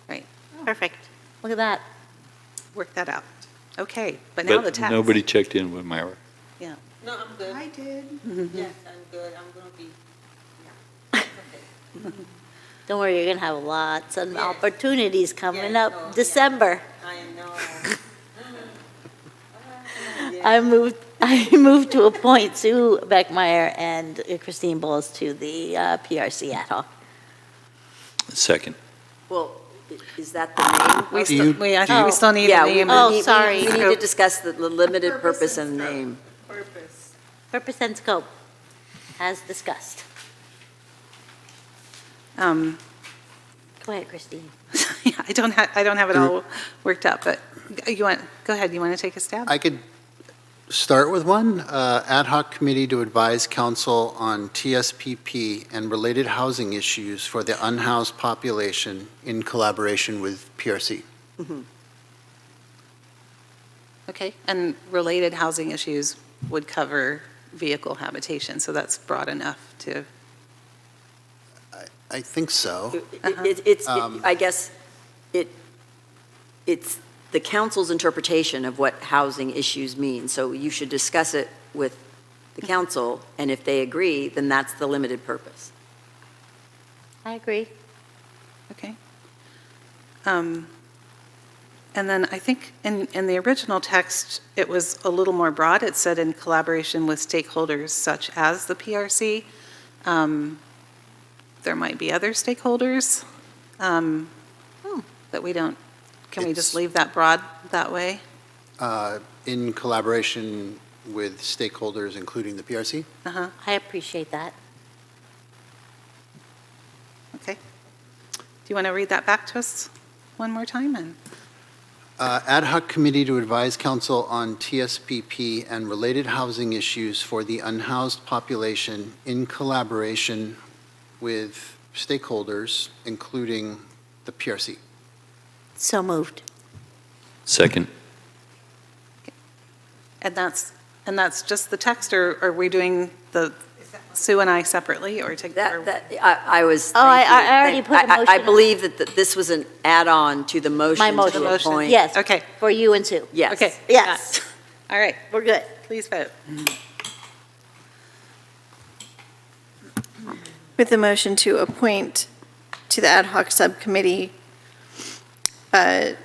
Right, Perfect. Look at that. work that out. Okay, but now the But text. nobody checked in with Myra. Yeah. No, I'm good. I did. Yes, I'm good. I'm going to be. Don't worry, you're going to have lots of opportunities coming up December. I know. I moved to appoint Sue Beckmeyer and Christine Bowles to the PRC ad hoc. Second. Well, Is that the name? We of still, the- we, I think we still need Yeah, a we- name. we and need- sorry. We need to discuss the limited purpose and name. Purpose and scope, as discussed. Um, Go ahead, Christine. yeah, I don't have it all worked up, but go ahead, you want to take a stab? I could start with one. Ad hoc committee to advise council on TSPP and related housing issues for the unhoused population in collaboration with PRC. Okay, and related housing issues would cover vehicle habitation, so that's broad enough to, I think so. I guess it's the council's interpretation of what housing issues mean. So you should discuss it with the council, and if they agree, then that's the limited purpose. I agree. okay. And then I think in the original text, it was a little more broad. It said in collaboration with stakeholders such as the PRC. There might be other stakeholders that we don't, can we just leave that broad that way? In collaboration with stakeholders, including the PRC? Uh-huh, I appreciate that. okay. Do you want to read that back to us one more time? And Ad hoc committee to advise council on TSPP and related housing issues for the unhoused population in collaboration with stakeholders, including the PRC. So moved. Second. And that's just the text, or are we doing the Sue and I separately, or together? I was. Oh, I thank you. already put a motion I on. believe that this was an add-on to the motion. My motion. To appoint. Yes. Okay. For you and Sue. Yes. Okay. Yes. All right, We're good. please vote. With the motion to appoint to the ad hoc subcommittee, Mayor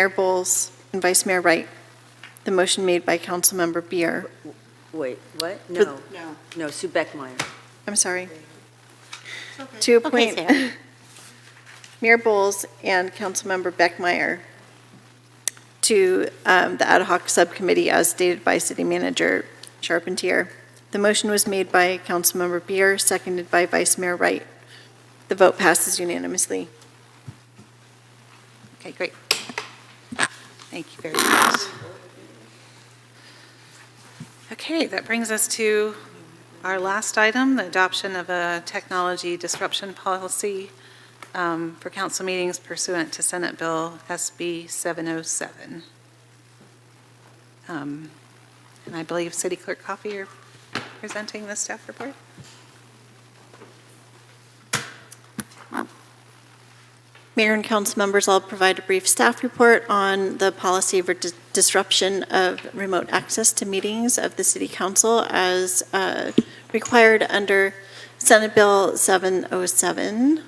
Bowles and Vice Mayor Wright. The motion made by Councilmember Beer. Wait, what? No. No, Sue Beckmeyer. I'm sorry. To appoint Sarah. Mayor Bowles and Councilmember Beckmeyer to the ad hoc subcommittee as stated by City Manager Charpentier. The motion was made by Councilmember Beer, seconded by Vice Mayor Wright. The vote passes unanimously. Okay, great. Thank you very much. Okay, that brings us to our last item, the adoption of a technology disruption policy for council meetings pursuant to Senate Bill SB 707. And I believe City Clerk Coffey, you're presenting the staff report? Mayor and council members, I'll provide a brief staff report on the policy for disruption of remote access to meetings of the City Council as required under Senate Bill 707.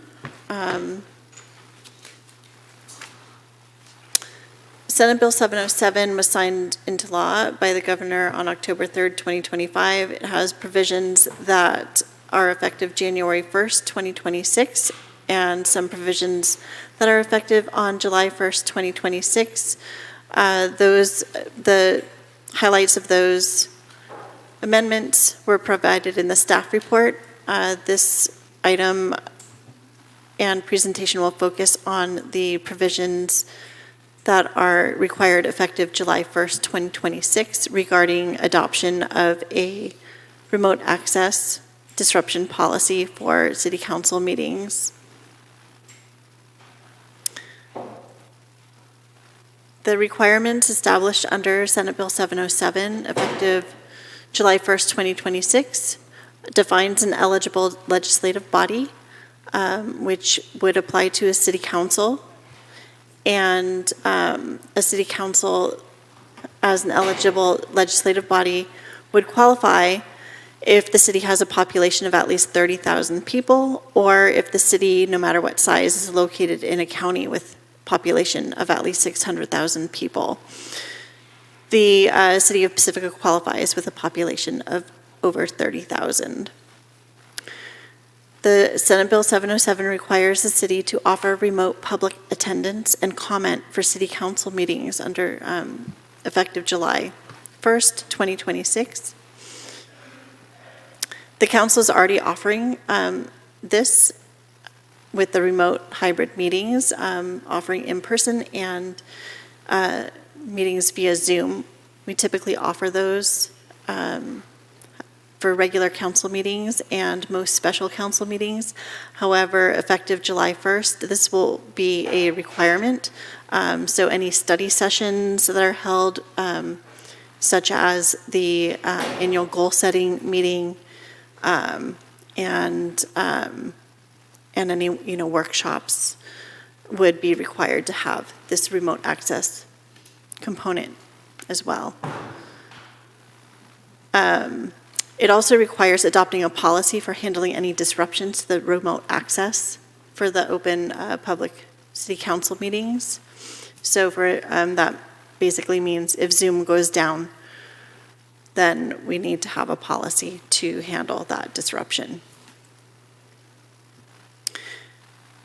Senate Bill 707 was signed into law by the governor on October 3rd, 2025. It has provisions that are effective January 1st, 2026, and some provisions that are effective on July 1st, 2026. The highlights of those amendments were provided in the staff report. This item and presentation will focus on the provisions that are required effective July 1st, 2026 regarding adoption of a remote access disruption policy for City Council meetings. The requirements established under Senate Bill 707, effective July 1st, 2026, defines an eligible legislative body, which would apply to a city council. And a city council, as an eligible legislative body, would qualify if the city has a population of at least 30,000 people, or if the city, no matter what size, is located in a county with population of at least 600,000 people. The city of Pacifica qualifies with a population of over 30,000. The Senate Bill 707 requires the city to offer remote public attendance and comment for city council meetings under effective July 1st, 2026. The council is already offering this with the remote hybrid meetings, offering in-person and meetings via Zoom. We typically offer those for regular council meetings and most special council meetings. However, effective July 1st, this will be a requirement. So any study sessions that are held, such as the annual goal-setting meeting, and any, workshops would be required to have this remote access component as well. It also requires adopting a policy for handling any disruptions to the remote access for the open public city council meetings. So for that basically means if Zoom goes down, then we need to have a policy to handle that disruption.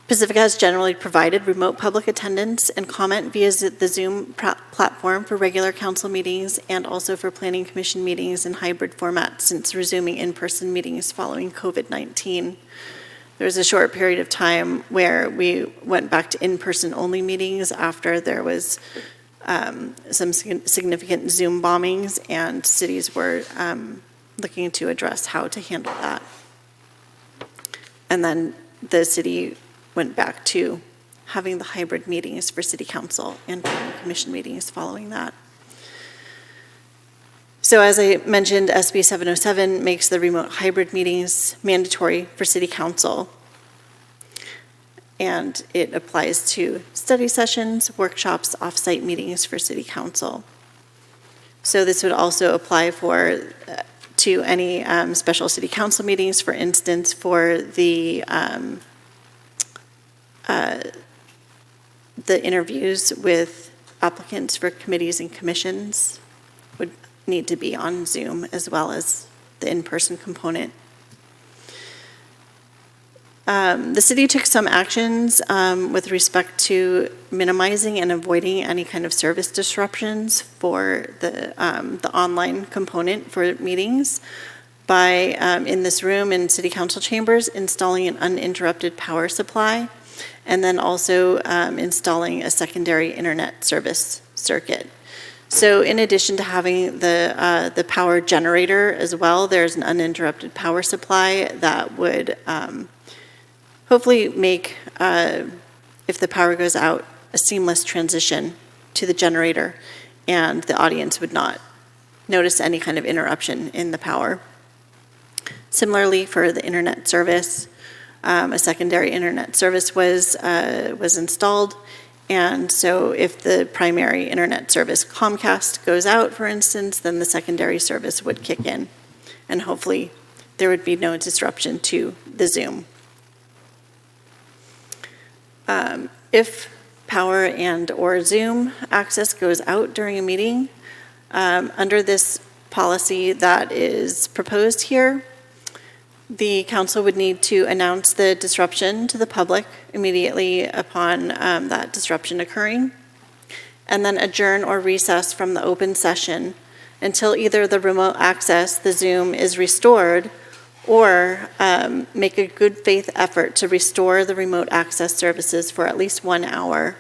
Pacifica has generally provided remote public attendance and comment via the Zoom platform for regular council meetings and also for planning commission meetings in hybrid format since resuming in-person meetings following COVID-19. There was a short period of time where we went back to in-person only meetings after there was some significant Zoom bombings, and cities were looking to address how to handle that. And then the city went back to having the hybrid meetings for city council and commission meetings following that. So as I mentioned, SB 707 makes the remote hybrid meetings mandatory for city council. And it applies to study sessions, workshops, off-site meetings for city council. So this would also apply to any special city council meetings, for instance, for the interviews with applicants for committees and commissions would need to be on Zoom, as well as the in-person component. The city took some actions with respect to minimizing and avoiding any kind of service disruptions for the online component for meetings by, in this room in city council chambers, installing an uninterrupted power supply, and then also installing a secondary internet service circuit. So in addition to having the power generator as well, there's an uninterrupted power supply that would hopefully make, if the power goes out, a seamless transition to the generator, and the audience would not notice any kind of interruption in the power. Similarly, for the internet service, a secondary internet service was installed, and so if the primary internet service, Comcast, goes out, for instance, then the secondary service would kick in, and hopefully there would be no disruption to the Zoom. If power and or Zoom access goes out during a meeting, under this policy that is proposed here, the council would need to announce the disruption to the public immediately upon that disruption occurring, and then adjourn or recess from the open session until either the remote access, the Zoom, is restored, or make a good faith effort to restore the remote access services for at least 1 hour.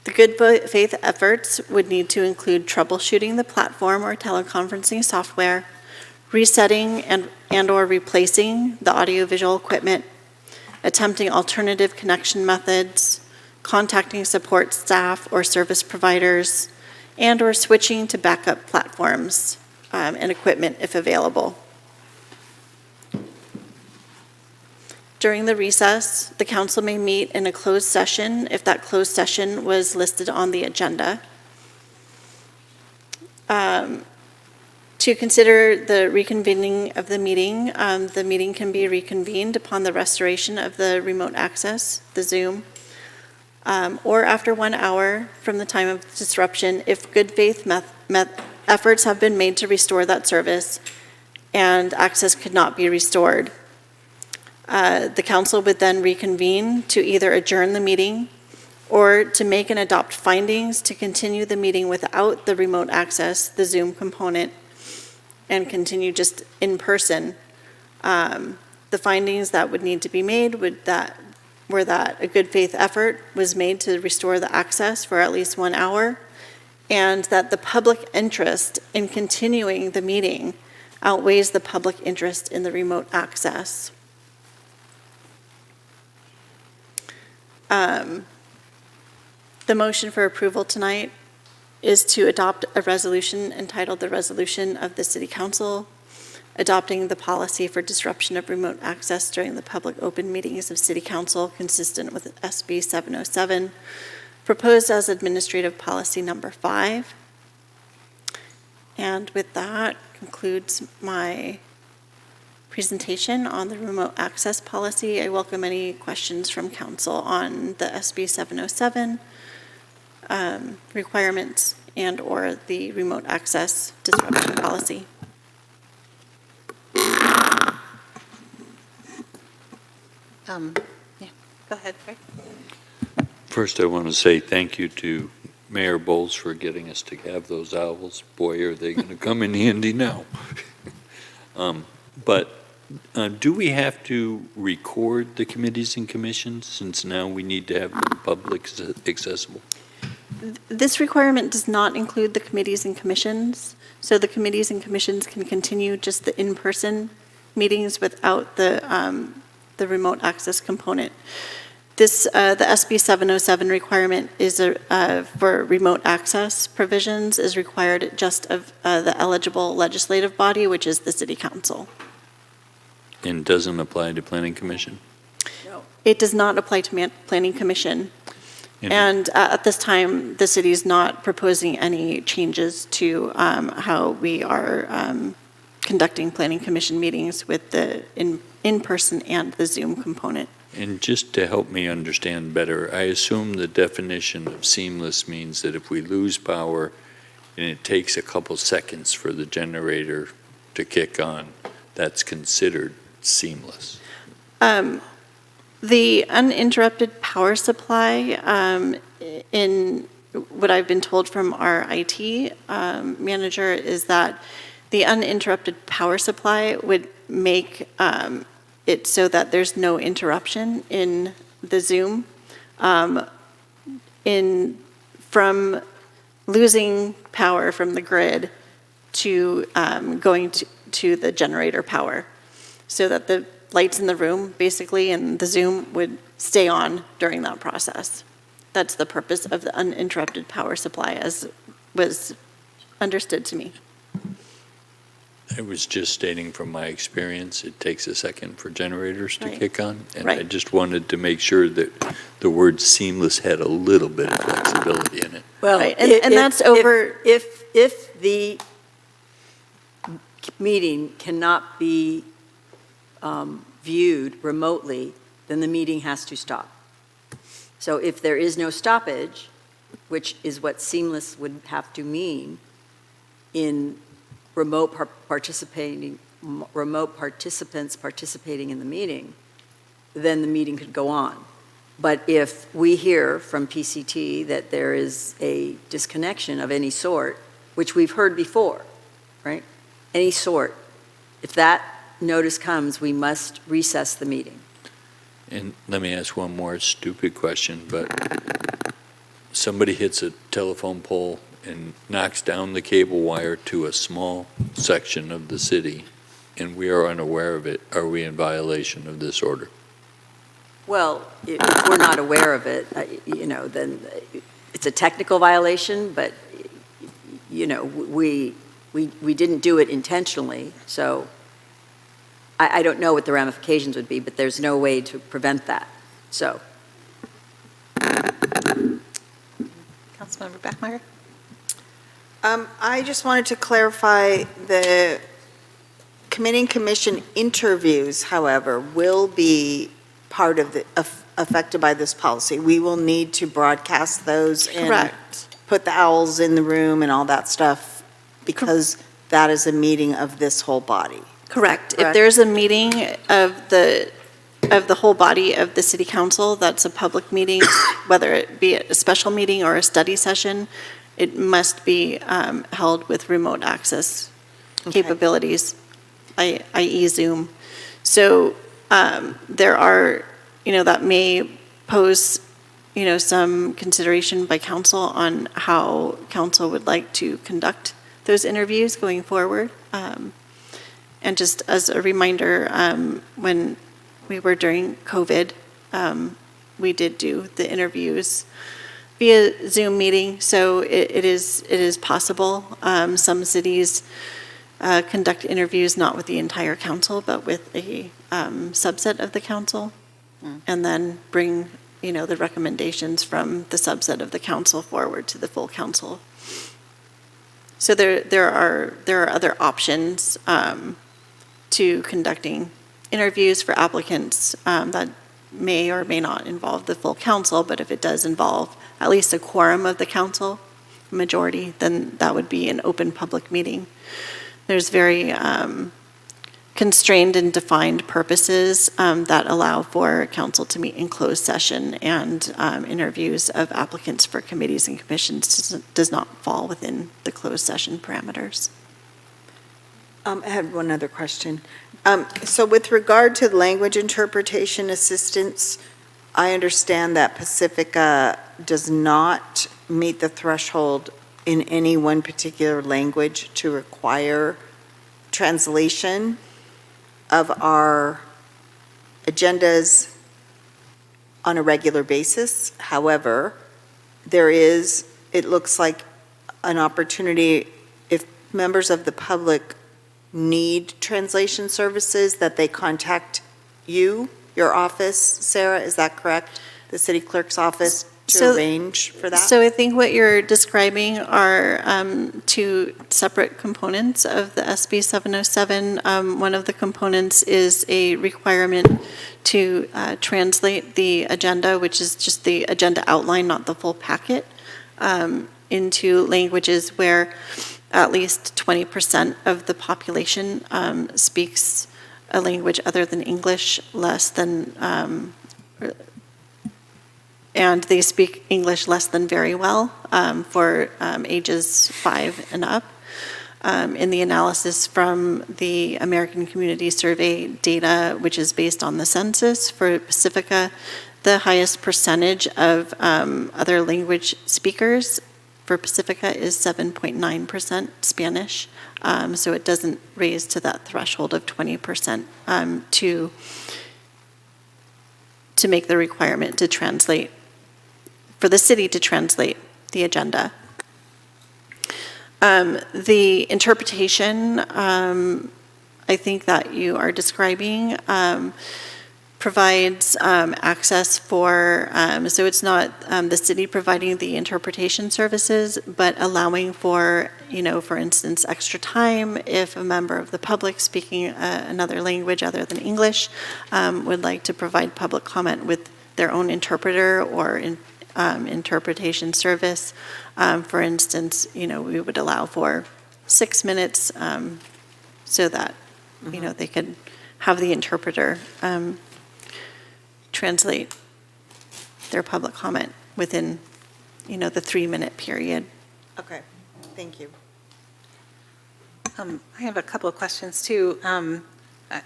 The good faith efforts would need to include troubleshooting the platform or teleconferencing software, resetting and or replacing the audiovisual equipment, attempting alternative connection methods, contacting support staff or service providers, and or switching to backup platforms and equipment if available. During the recess, the council may meet in a closed session if that closed session was listed on the agenda. To consider the reconvening of the meeting can be reconvened upon the restoration of the remote access, the Zoom, or after 1 hour from the time of disruption if good faith efforts have been made to restore that service and access could not be restored. The council would then reconvene to either adjourn the meeting or to make and adopt findings to continue the meeting without the remote access, the Zoom component, and continue just in person. The findings that would need to be made were that a good faith effort was made to restore the access for at least 1 hour, and that the public interest in continuing the meeting outweighs the public interest in the remote access. The motion for approval tonight is to adopt a resolution entitled the Resolution of the City Council adopting the policy for disruption of remote access during the public open meetings of City Council consistent with SB 707, proposed as Administrative Policy Number 5. And with that concludes my presentation on the remote access policy. I welcome any questions from council on the SB 707 requirements and/or the remote access disruption policy. Yeah, go ahead, Greg. First, I want to say thank you to Mayor Bowles for getting us to have those owls. Boy, are they going to come in handy now. But do we have to record the committees and commissions since now we need to have them public accessible? This requirement does not include the committees and commissions, so the committees and commissions can continue just the in-person meetings without the remote access component. This, the SB 707 requirement is for remote access provisions is required just of the eligible legislative body, which is the City Council. And doesn't apply to Planning Commission? No. It does not apply to Planning Commission. And at this time, the city is not proposing any changes to how we are conducting Planning Commission meetings with the in-person and the Zoom component. And just to help me understand better, I assume the definition of seamless means that if we lose power and it takes a couple seconds for the generator to kick on, that's considered seamless. The uninterrupted power supply, in what I've been told from our IT manager, is that the uninterrupted power supply would make it so that there's no interruption in the Zoom. From losing power from the grid to going to the generator power, so that the lights in the room, basically, and the Zoom would stay on during that process. That's the purpose of the uninterrupted power supply, as was understood to me. I was just stating from my experience, it takes a second for generators to Right. kick on. And Right. I just wanted to make sure that the word seamless had a little bit of flexibility in it. Well, Right, and that's over. If the meeting cannot be viewed remotely, then the meeting has to stop. So if there is no stoppage, which is what seamless would have to mean in remote participants participating in the meeting, then the meeting could go on. But if we hear from PCT that there is a disconnection of any sort, which we've heard before, right? Any sort, if that notice comes, we must recess the meeting. And let me ask one more stupid question, but somebody hits a telephone pole and knocks down the cable wire to a small section of the city, and we are unaware of it, are we in violation of this order? Well, if we're not aware of it, then it's a technical violation, but, we didn't do it intentionally, so I don't know what the ramifications would be, but there's no way to prevent that, so. Councilmember Bachmeyer? I just wanted to clarify the committee and commission interviews, however, will be part of the, affected by this policy. We will need to broadcast those and Correct. put the owls in the room and all that stuff because that is a meeting of this whole body. Correct. If Correct. there's a meeting of the of the whole body of the city council, that's a public meeting, whether it be a special meeting or a study session, it must be held with remote access capabilities, i.e. Zoom. So there are, that may pose, some consideration by council on how council would like to conduct those interviews going forward. And just as a reminder, when we were during COVID, we did do the interviews via Zoom meeting, so it is possible. Some cities conduct interviews not with the entire council, but with a subset of the council, and then bring, the recommendations from the subset of the council forward to the full council. So there are other options to conducting interviews for applicants that may or may not involve the full council, but if it does involve at least a quorum of the council, majority, then that would be an open public meeting. There's very constrained and defined purposes that allow for council to meet in closed session, and interviews of applicants for committees and commissions does not fall within the closed session parameters. I had one other question. So with regard to language interpretation assistance, I understand that Pacifica does not meet the threshold in any one particular language to require translation of our agendas on a regular basis. However, there is, it looks like, an opportunity if members of the public need translation services that they contact you, your office, Sarah, is that correct? The city clerk's office to arrange for that? So I think what you're describing are two separate components of the SB 707. One of the components is a requirement to translate the agenda, which is just the agenda outline, not the full packet, into languages where at least 20% of the population speaks a language other than English, and they speak English less than very well for ages 5 and up. In the analysis from the American Community Survey data, which is based on the census for Pacifica, the highest percentage of other language speakers for Pacifica is 7.9% Spanish. So it doesn't raise to that threshold of 20% to make the requirement to translate, for the city to translate the agenda. The interpretation, I think that you are describing, provides access for, so it's not the city providing the interpretation services, but allowing for, for instance, extra time if a member of the public speaking another language other than English would like to provide public comment with their own interpreter or interpretation service. For instance, we would allow for 6 minutes so that, they could have the interpreter translate their public comment within, the 3-minute period. Okay, thank you. I have a couple of questions too, and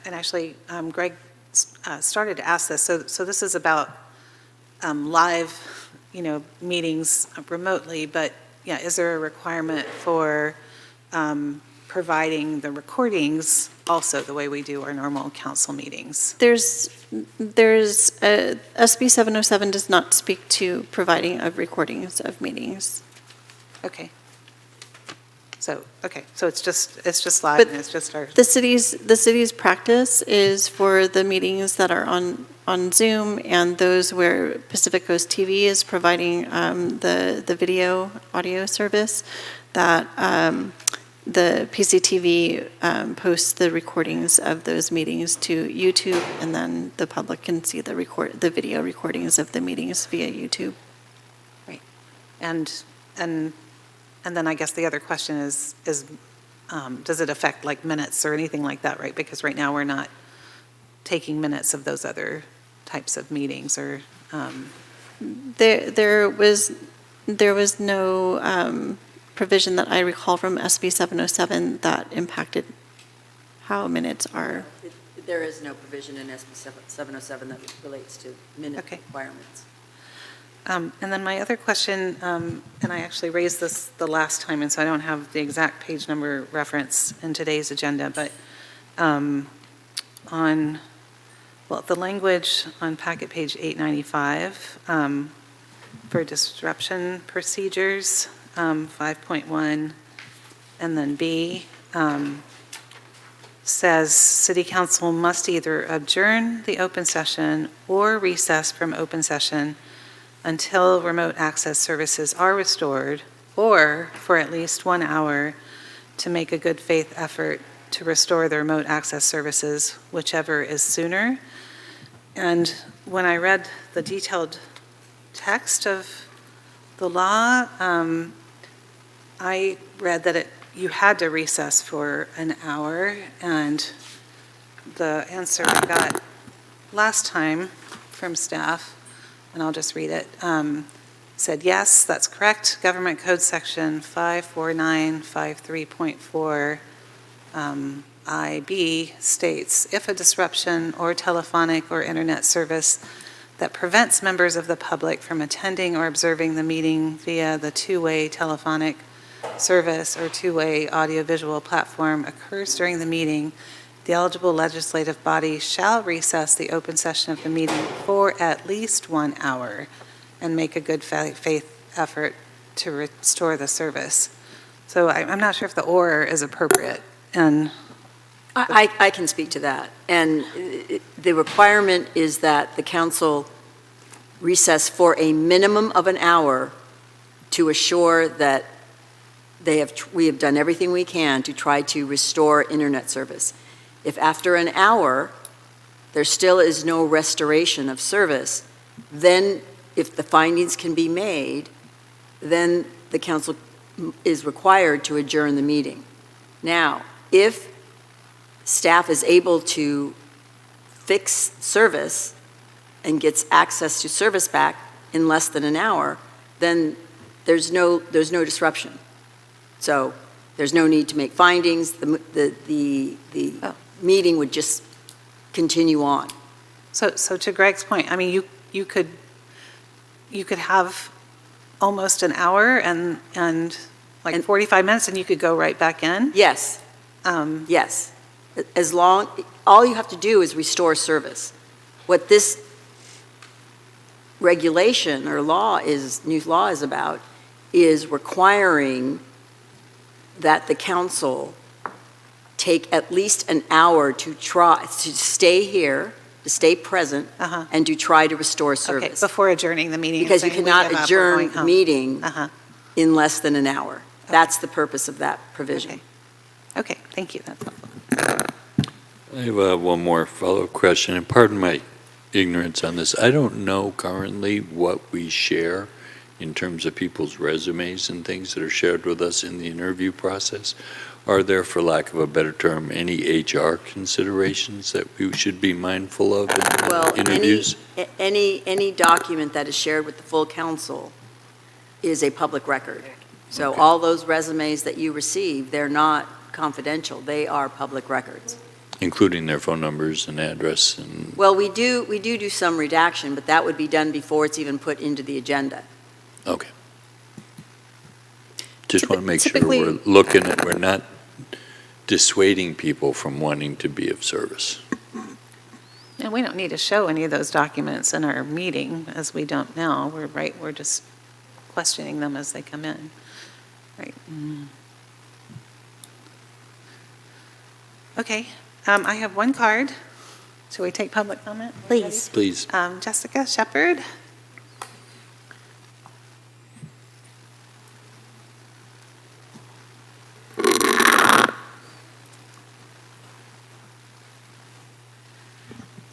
actually Greg started to ask this. So this is about live, meetings remotely, but yeah, is there a requirement for providing the recordings also the way we do our normal council meetings? There's SB 707 does not speak to providing of recordings of meetings. Okay. So it's just live, But and it's just our. The city's practice is for the meetings that are on Zoom and those where Pacific Coast TV is providing the video audio service, that the PCTV posts the recordings of those meetings to YouTube, and then the public can see the video recordings of the meetings via YouTube. Right. And then I guess the other question is does it affect like minutes or anything like that, right? Because right now we're not taking minutes of those other types of meetings or, There was no provision that I recall from SB 707 that impacted how minutes are. There is no provision in SB 707 that relates to minute requirements. and then my other question, and I actually raised this the last time, and so I don't have the exact page number reference in today's agenda, but on, well, the language on packet page 895 for disruption procedures, 5.1, and then B, says City Council must either adjourn the open session or recess from open session until remote access services are restored, or for at least 1 hour to make a good faith effort to restore the remote access services, whichever is sooner. And when I read the detailed text of the law, I read that you had to recess for an hour, and the answer I got last time from staff, and I'll just read it, said, yes, that's correct. Government Code Section 54953.4 IB states, if a disruption or telephonic or internet service that prevents members of the public from attending or observing the meeting via the two-way telephonic service or two-way audiovisual platform occurs during the meeting, the eligible legislative body shall recess the open session of the meeting for at least 1 hour and make a good faith effort to restore the service. So I'm not sure if the or is appropriate. And I can speak to that. And the requirement is that the council recess for a minimum of an hour to assure that we have done everything we can to try to restore internet service. If after an hour there still is no restoration of service, then if the findings can be made, then the council is required to adjourn the meeting. Now, if staff is able to fix service and gets access to service back in less than an hour, then there's no disruption. So there's no need to make findings. The meeting would just continue on. So to Greg's point, I mean, you could have almost an hour and 45 minutes, and you could go right back in? Yes. Yes. All you have to do is restore service. What this regulation or new law is about is requiring that the council take at least an hour to stay here, to stay present, and to try to restore service. Okay, before adjourning the meeting. Because you cannot adjourn the meeting in less than an hour. That's the purpose of that provision. Okay, thank you. That's helpful. I have one more follow-up question, and pardon my ignorance on this. I don't know currently what we share in terms of people's resumes and things that are shared with us in the interview process. Are there, for lack of a better term, any HR considerations that we should be mindful of in interviews? Any document that is shared with the full council is a public record. So all those resumes that you receive, they're not confidential. They are public records. Including their phone numbers and address and... Well, we do some redaction, but that would be done before it's even put into the agenda. Okay. Just want to make sure we're not dissuading people from wanting to be of service. And we don't need to show any of those documents in our meeting, as we don't now. We're just questioning them as they come in. Right. Okay. I have one card. Shall we take public comment? Please. Please. Jessica Shepard.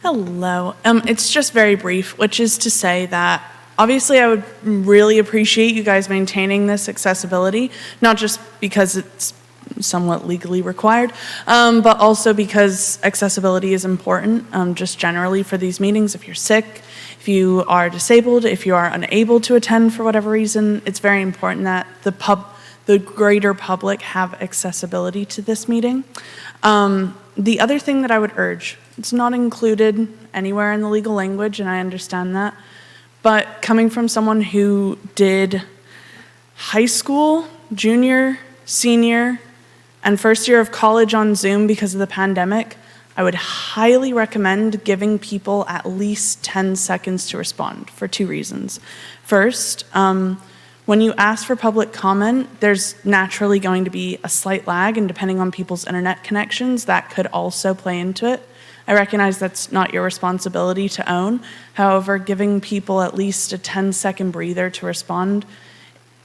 Hello. It's just very brief, which is to say that obviously I would really appreciate you guys maintaining this accessibility, not just because it's somewhat legally required, but also because accessibility is important, just generally for these meetings. If you're sick, if you are disabled, if you are unable to attend for whatever reason, it's very important that the greater public have accessibility to this meeting. The other thing that I would urge, it's not included anywhere in the legal language, and I understand that, but coming from someone who did high school, junior, senior, and first year of college on Zoom because of the pandemic, I would highly recommend giving people at least 10 seconds to respond for two reasons. First, when you ask for public comment, there's naturally going to be a slight lag, and depending on people's internet connections, that could also play into it. I recognize that's not your responsibility to own. However, giving people at least a 10-second breather to respond,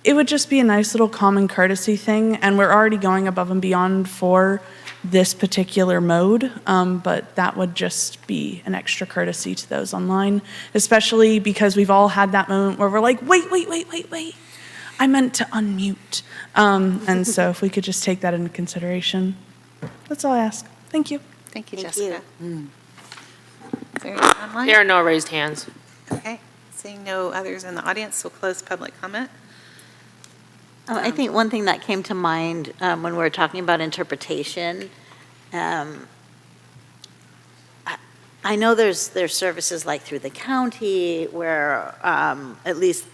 it would just be a nice little common courtesy thing, and we're already going above and beyond for this particular mode, but that would just be an extra courtesy to those online, especially because we've all had that moment where we're like, wait, I meant to unmute. And so if we could just take that into consideration, that's all I ask. Thank you. Thank you, Jessica. Is there any online? There are no raised hands. Okay, seeing no others in the audience, we'll close public comment. I think one thing that came to mind when we were talking about interpretation, I know there's services like through the county where, at least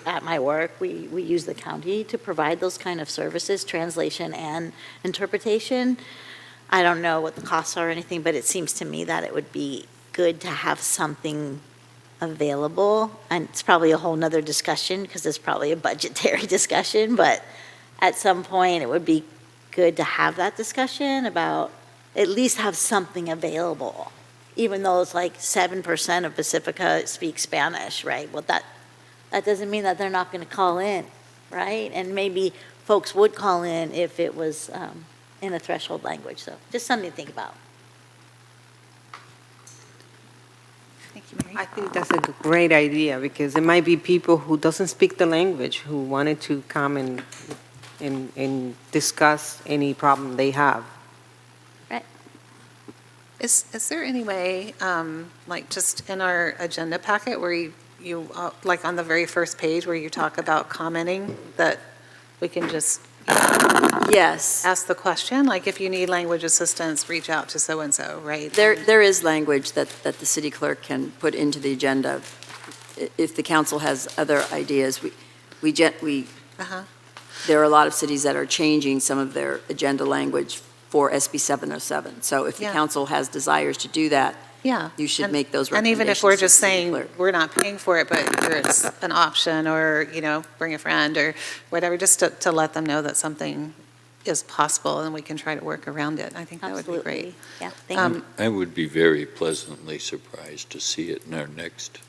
at my work, we use the county to provide those kind of services, translation and interpretation. I don't know what the costs are or anything, but it seems to me that it would be good to have something available, and it's probably a whole nother discussion because it's probably a budgetary discussion, but at some point it would be good to have that discussion about at least have something available, even though it's like 7% of Pacifica speak Spanish, right? Well, that doesn't mean that they're not going to call in, right? And maybe folks would call in if it was in a threshold language, so just something to think about. Thank you, Mary. I think that's a great idea because there might be people who doesn't speak the language who wanted to come and discuss any problem they have. Right. Is there any way, like just in our agenda packet where you like on the very first page where you talk about commenting, that we can just Yes. ask the question, like if you need language assistance, reach out to so-and-so, right? There is language that the city clerk can put into the agenda. If the council has other ideas, there are a lot of cities that are changing some of their agenda language for SB 707. So if the council has desires to do that, Yeah. you should make those And recommendations. even if we're to the just city saying, clerk. we're not paying for it, but here it's an option, or, bring a friend or whatever, just to let them know that something is possible and we can try to work around it. I think that would be great. Yeah, thank you. I would be very pleasantly surprised to see it in our next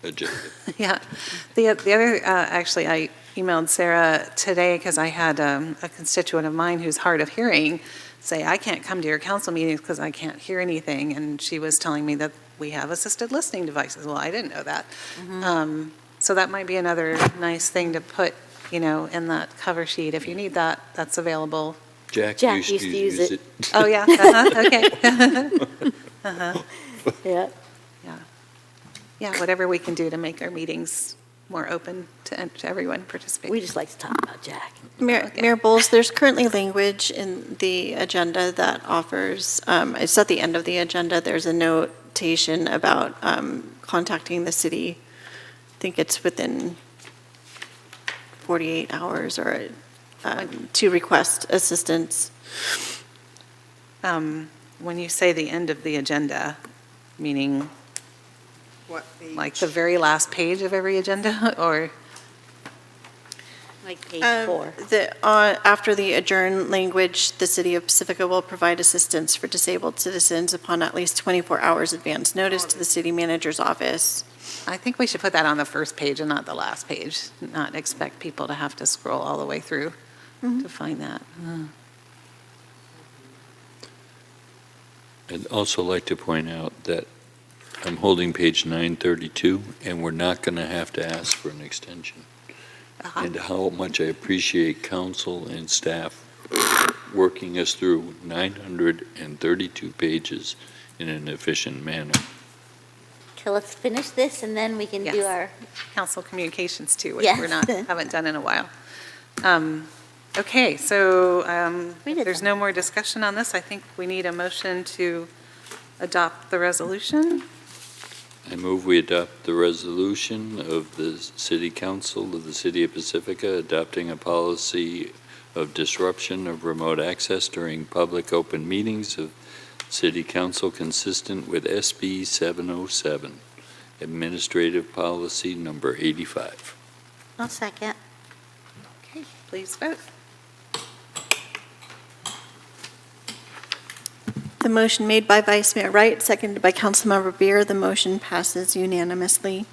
agenda. Yeah. The other, actually, I emailed Sarah today because I had a constituent of mine who's hard of hearing say, I can't come to your council meetings because I can't hear anything. And she was telling me that we have assisted listening devices. Well, I didn't know that. So that might be another nice thing to put, in that cover sheet. If you need that, that's available. Jack used to use it. Oh, yeah, okay. Yeah. Yeah, whatever we can do to make our meetings more open to everyone participating. We just like to talk about Jack. Mayor Bowles, there's currently language in the agenda that offers, it's at the end of the agenda, there's a notation about contacting the city. I think it's within 48 hours or to request assistance. When you say the end of the agenda, meaning What page? like the very last page of every agenda, or? Like page 4. After the adjourn language, the city of Pacifica will provide assistance for disabled citizens upon at least 24 hours advance notice to the city manager's office. I think we should put that on the first page and not the last page, not expect people to have to scroll all the way through to find that. I'd also like to point out that I'm holding page 932, and we're not going to have to ask for an extension. And how much I appreciate council and staff working us through 932 pages in an efficient manner. Okay, let's finish this and then we can do Yes. our, Council communications too, which Yes. we're not, haven't done in a while. Okay, so if there's no more discussion on this, I think we need a motion to adopt the resolution. I move we adopt the resolution of the City Council of the City of Pacifica adopting a policy of disruption of remote access during public open meetings of City Council consistent with SB 707, Administrative Policy Number 85. I'll second. Okay, please vote. The motion made by Vice Mayor Wright, seconded by Councilmember Beer. The motion passes unanimously.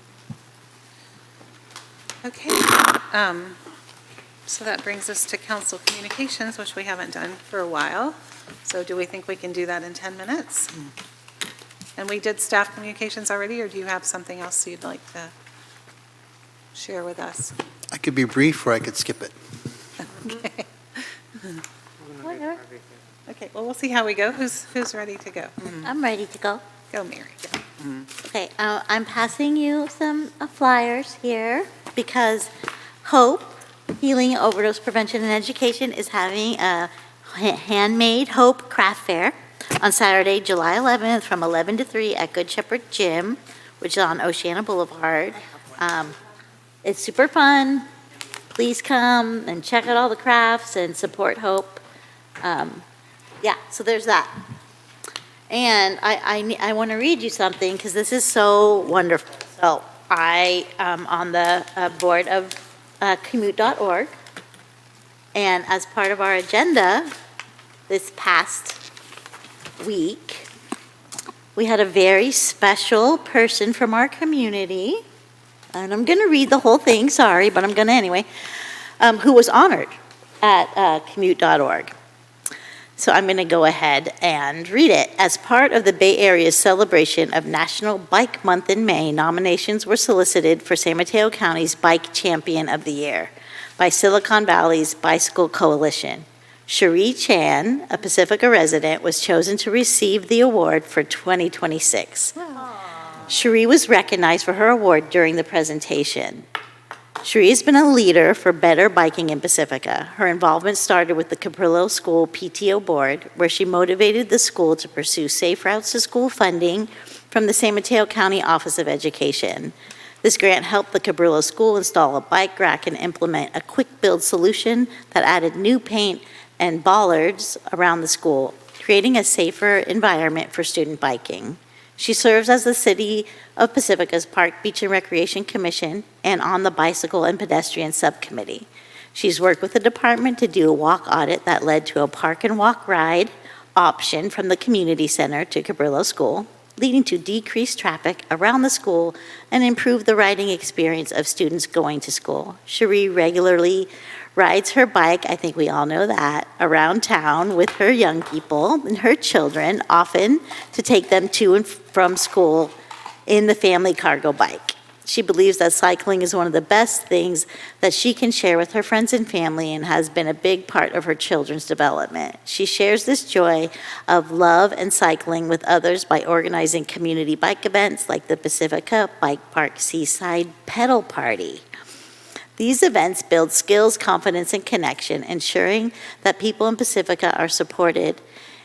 Okay, so that brings us to council communications, which we haven't done for a while. So do we think we can do that in 10 minutes? And we did staff communications already, or do you have something else you'd like to share with us? I could be brief or I could skip it. Okay. Okay, well, we'll see how we go. Who's ready to go? I'm ready to go. Go, Mary, go. Okay, I'm passing you some flyers here because Hope, Healing, Overdose Prevention and Education is having a handmade Hope Craft Fair on Saturday, July 11th from 11 to 3 at Good Shepherd Gym, which is on Oceana Boulevard. It's super fun. Please come and check out all the crafts and support Hope. Yeah, so there's that. And I want to read you something because this is so wonderful. So I am on the board of commute.org. And as part of our agenda this past week, we had a very special person from our community, and I'm going to read the whole thing, sorry, but I'm going to anyway, who was honored at commute.org. So I'm going to go ahead and read it. As part of the Bay Area's celebration of National Bike Month in May, nominations were solicited for San Mateo County's Bike Champion of the Year by Silicon Valley's Bicycle Coalition. Cherie Chan, a Pacifica resident, was chosen to receive the award for 2026. Cherie was recognized for her award during the presentation. Cherie has been a leader for better biking in Pacifica. Her involvement started with the Cabrillo School PTO board, where she motivated the school to pursue safe routes to school funding from the San Mateo County Office of Education. This grant helped the Cabrillo School install a bike rack and implement a quick build solution that added new paint and bollards around the school, creating a safer environment for student biking. She serves as the City of Pacifica's Park, Beach, and Recreation Commission and on the Bicycle and Pedestrian Subcommittee. She's worked with the department to do a walk audit that led to a park and walk ride option from the community center to Cabrillo School, leading to decreased traffic around the school and improved the riding experience of students going to school. Cherie regularly rides her bike, I think we all know that, around town with her young people and her children, often to take them to and from school in the family cargo bike. She believes that cycling is one of the best things that she can share with her friends and family and has been a big part of her children's development. She shares this joy of love and cycling with others by organizing community bike events like the Pacifica Bike Park Seaside Pedal Party. These events build skills, confidence, and connection, ensuring that people in Pacifica are supported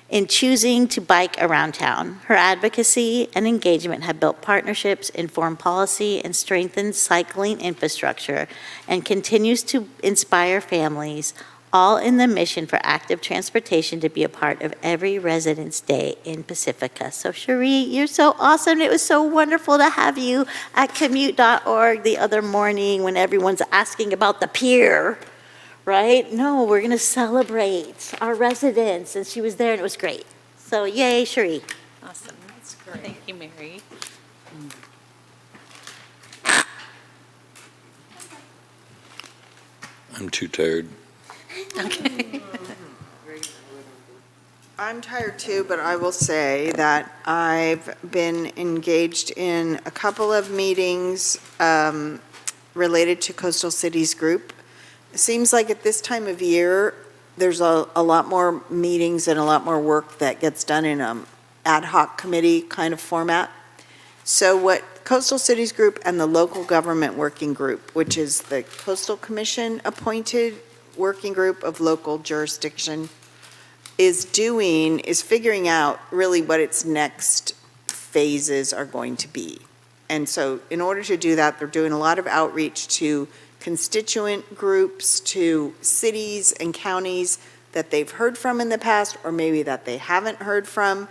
in choosing to bike around town. Her advocacy and engagement have built partnerships, informed policy, and strengthened cycling infrastructure, and continues to inspire families, all in the mission for active transportation to be a part of every resident's day in Pacifica. So Cherie, you're so awesome. It was so wonderful to have you at commute.org the other morning when everyone's asking about the pier, right? No, we're going to celebrate our residents. And she was there and it was great. So yay, Cherie. Awesome, that's great. Thank you, Mary. I'm too tired. Okay. I'm tired too, but I will say that I've been engaged in a couple of meetings related to Coastal Cities Group. It seems like at this time of year, there's a lot more meetings and a lot more work that gets done in ad hoc committee kind of format. So what Coastal Cities Group and the Local Government Working Group, which is the Coastal Commission appointed working group of local jurisdiction, is doing is figuring out really what its next phases are going to be. And so in order to do that, they're doing a lot of outreach to constituent groups, to cities and counties that they've heard from in the past, or maybe that they haven't heard from.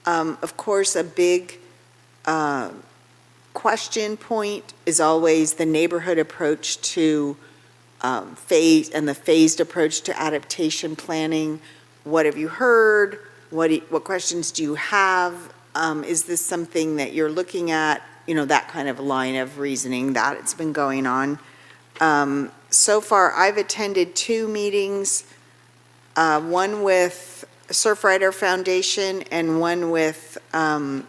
Of course, a big question point is always the neighborhood approach to the phased approach to adaptation planning. What have you heard? What questions do you have? Is this something that you're looking at? You know, that kind of line of reasoning that it's been going on. So far, I've attended 2 meetings, one with Surfrider Foundation and one with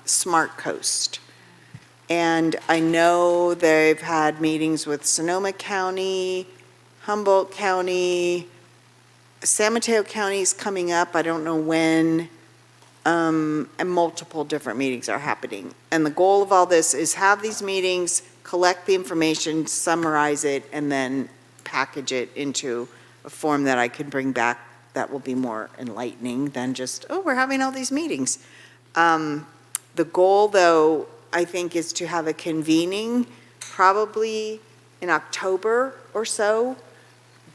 Smart Coast. And I know they've had meetings with Sonoma County, Humboldt County, San Mateo County is coming up, I don't know when, and multiple different meetings are happening. And the goal of all this is have these meetings, collect the information, summarize it, and then package it into a form that I can bring back that will be more enlightening than just, oh, we're having all these meetings. The goal, though, I think, is to have a convening probably in October or so,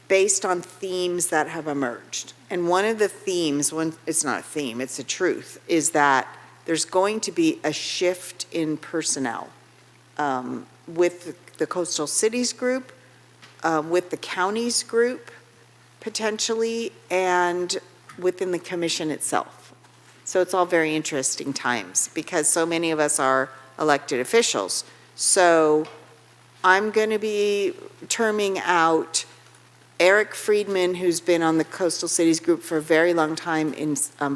based on themes that have emerged. And one of the themes, it's not a theme, it's a truth, is that there's going to be a shift in personnel with the Coastal Cities Group, with the counties group, potentially, and within the commission itself. So it's all very interesting times because so many of us are elected officials. So I'm going to be terming out Eric Friedman, who's been on the Coastal Cities Group for a very long time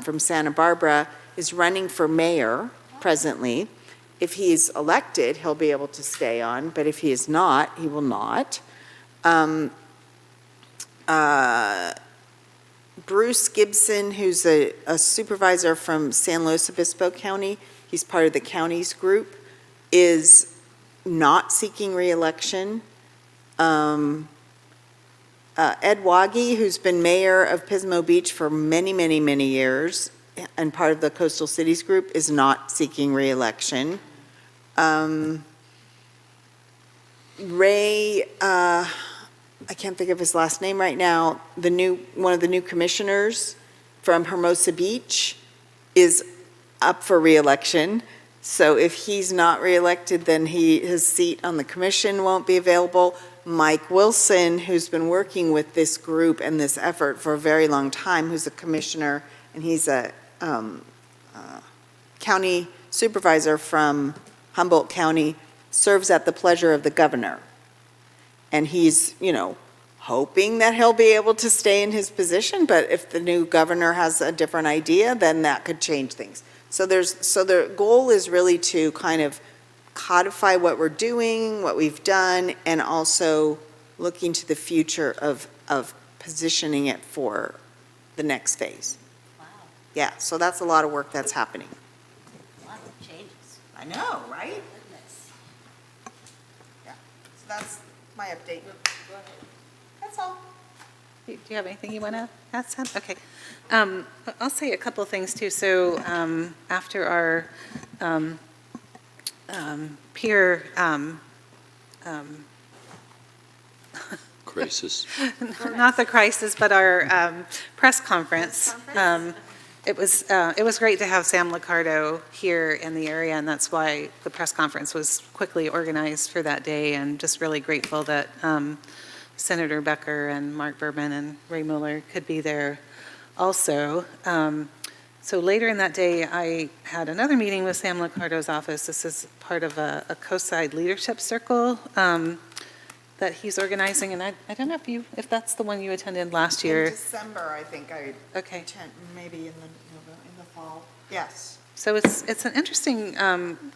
from Santa Barbara, is running for mayor presently. If he is elected, he'll be able to stay on, but if he is not, he will not. Bruce Gibson, who's a supervisor from San Luis Obispo County, he's part of the counties group, is not seeking re-election. Ed Waggy, who's been mayor of Pismo Beach for many, many, many years and part of the Coastal Cities Group, is not seeking re-election. Ray, I can't think of his last name right now, one of the new commissioners from Hermosa Beach is up for re-election. So if he's not re-elected, then his seat on the commission won't be available. Mike Wilson, who's been working with this group and this effort for a very long time, who's a commissioner, and he's a county supervisor from Humboldt County, serves at the pleasure of the governor. And he's, hoping that he'll be able to stay in his position, but if the new governor has a different idea, then that could change things. So the goal is really to kind of codify what we're doing, what we've done, and also looking to the future of positioning it for the next phase. Wow. Yeah, so that's a lot of work that's happening. A lot of changes. I know, right? Yeah, so that's my update. Go ahead. That's all. Do you have anything you want to add, Sam? Okay. I'll say a couple of things, too. So after our peer Crisis. not the crisis, but our press conference. It was great to have Sam Liccardo here in the area, and that's why the press conference was quickly organized for that day, and just really grateful that Senator Becker and Mark Berman and Ray Mueller could be there also. So later in that day, I had another meeting with Sam Liccardo's office. This is part of a Coastside Leadership Circle that he's organizing, and I don't know if that's the one you attended last year. In December, I think Okay. maybe in the fall. Yes. So it's an interesting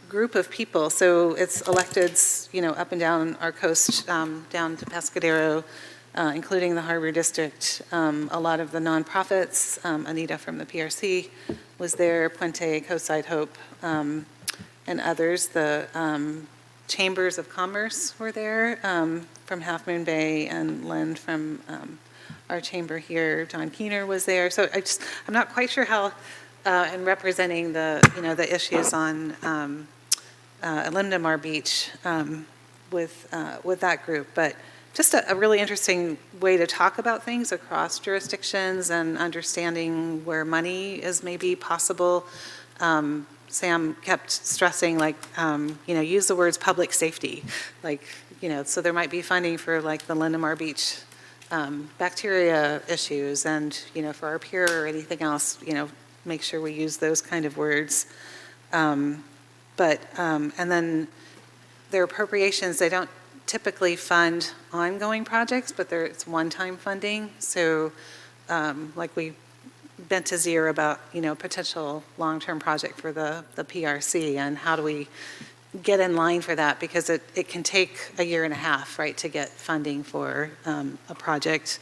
group of people. So it's electeds, up and down our coast, down to Pescadero, including the Harbor District, a lot of the nonprofits. Anita from the PRC was there, Puente, Coastside Hope, and others. The Chambers of Commerce were there from Half Moon Bay, and Len from our chamber here. John Keener was there. So I'm not quite sure how, in representing the issues on Lindenmar Beach with that group, but just a really interesting way to talk about things across jurisdictions and understanding where money is maybe possible. Sam kept stressing, use the words public safety, so there might be funding for the Lindenmar Beach bacteria issues, and, for our pier or anything else, make sure we use those kind of words. And then their appropriations, they don't typically fund ongoing projects, but it's one-time funding. So we bent to Zier about, potential long-term project for the PRC, and how do we get in line for that, because it can take a year and a half, right, to get funding for a project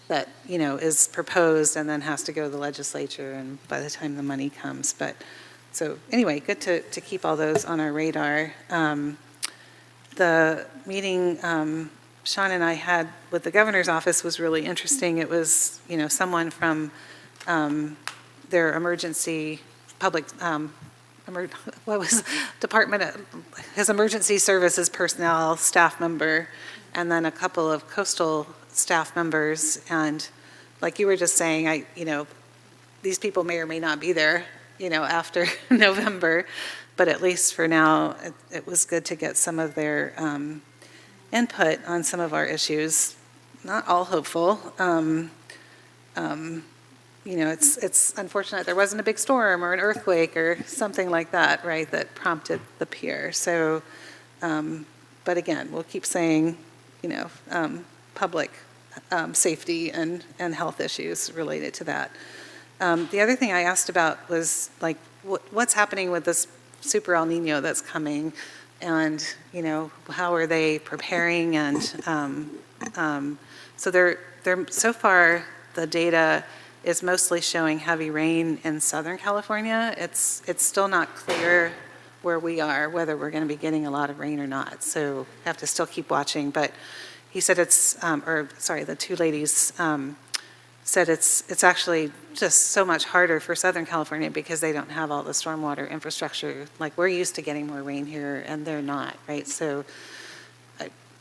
that, is proposed and then has to go to the legislature, and by the time the money comes. But so anyway, good to keep all those on our radar. The meeting Sean and I had with the governor's office was really interesting. It was, someone from their emergency public, department, his emergency services personnel staff member, and then a couple of coastal staff members. And like you were just saying, these people may or may not be there, after November, but at least for now, it was good to get some of their input on some of our issues. Not all hopeful. It's unfortunate there wasn't a big storm or an earthquake or something like that, right, that prompted the pier. So, but again, we'll keep saying, public safety and health issues related to that. The other thing I asked about was what's happening with this Super El Nino that's coming, and how are they preparing? And so they're so far the data is mostly showing heavy rain in Southern California. It's still not clear where we are, whether we're going to be getting a lot of rain or not. So have to still keep watching. But he said the two ladies said it's actually just so much harder for Southern California because they don't have all the stormwater infrastructure. Like, we're used to getting more rain here, and they're not, right? So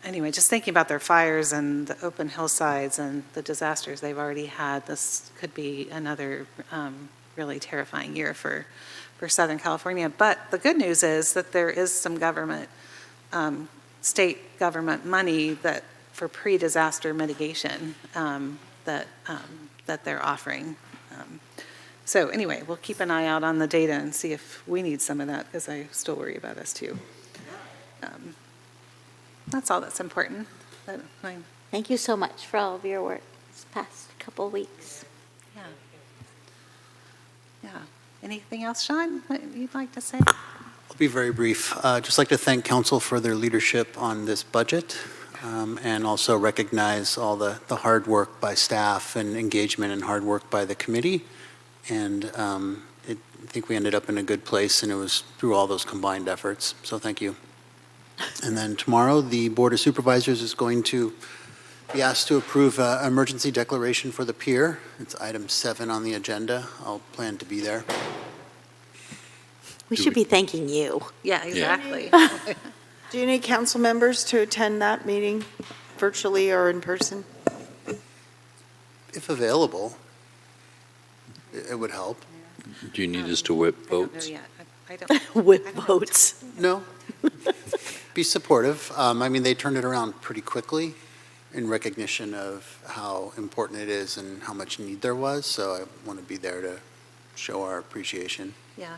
anyway, just thinking about their fires and the open hillsides and the disasters they've already had, this could be another really terrifying year for Southern California. But the good news is that there is some government, state government money that for pre-disaster mitigation that they're offering. So anyway, we'll keep an eye out on the data and see if we need some of that, because I still worry about us too. That's all that's important. Thank you so much for all of your work this past couple weeks. Yeah. Anything else, Sean, that you'd like to say? I'll be very brief. Just like to thank council for their leadership on this budget, and also recognize all the hard work by staff and engagement and hard work by the committee. And I think we ended up in a good place, and it was through all those combined efforts. So thank you. And then tomorrow, the Board of Supervisors is going to be asked to approve an emergency declaration for the pier. It's item 7 on the agenda. I'll plan to be there. We should be thanking you. Yeah, exactly. Do you need council members to attend that meeting virtually or in person? If available, it would help. Do you need us to whip votes? I don't. Whip votes. No. Be supportive. I mean, they turned it around pretty quickly in recognition of how important it is and how much need there was. So I want to be there to show our appreciation. Yeah.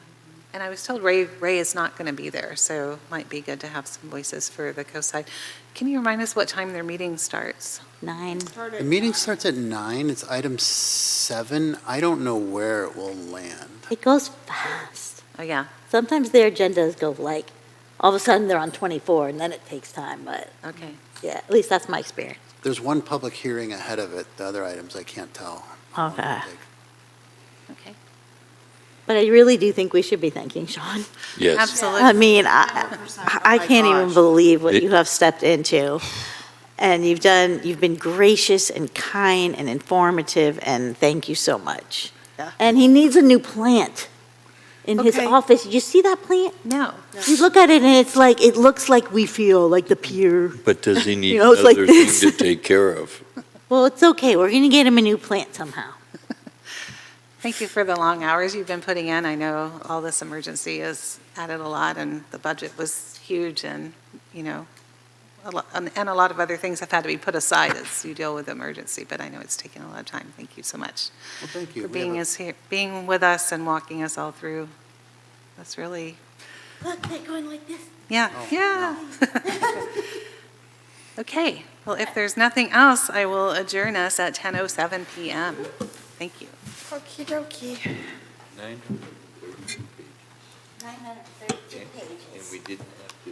And I was told Ray is not going to be there, so it might be good to have some voices for the coast side. Can you remind us what time their meeting starts? 9. The meeting starts at 9. It's item 7. I don't know where it will land. It goes fast. Oh, yeah. Sometimes their agendas go all of a sudden they're on 24, and then it takes time, but okay. Yeah, at least that's my experience. There's one public hearing ahead of it. The other items, I can't tell. Okay. Okay. But I really do think we should be thanking Sean. Yes. Absolutely. I mean, I can't even believe what you have stepped into. And you've been gracious and kind and informative, and thank you so much. Yeah. And he needs a new plant in his Okay. office. Did you see that plant? No. You look at it and it's like, it looks like we feel, like the pier. But does he need You know, it's like another thing this. to take care of? Well, it's okay. We're going to get him a new plant somehow. Thank you for the long hours you've been putting in. I know all this emergency has added a lot, and the budget was huge, and, you know, and a lot of other things have had to be put aside as you deal with emergency, but I know it's taken a lot of time. Thank you so much Well, thank you. for We have a- being with us and walking us all through. That's really, Look, they're going like this. yeah, Oh, yeah. Okay, well, if there's nothing else, I will adjourn us at 10:07 PM. Thank you. Okey dokey. 932 pages. 932 pages. And we didn't have to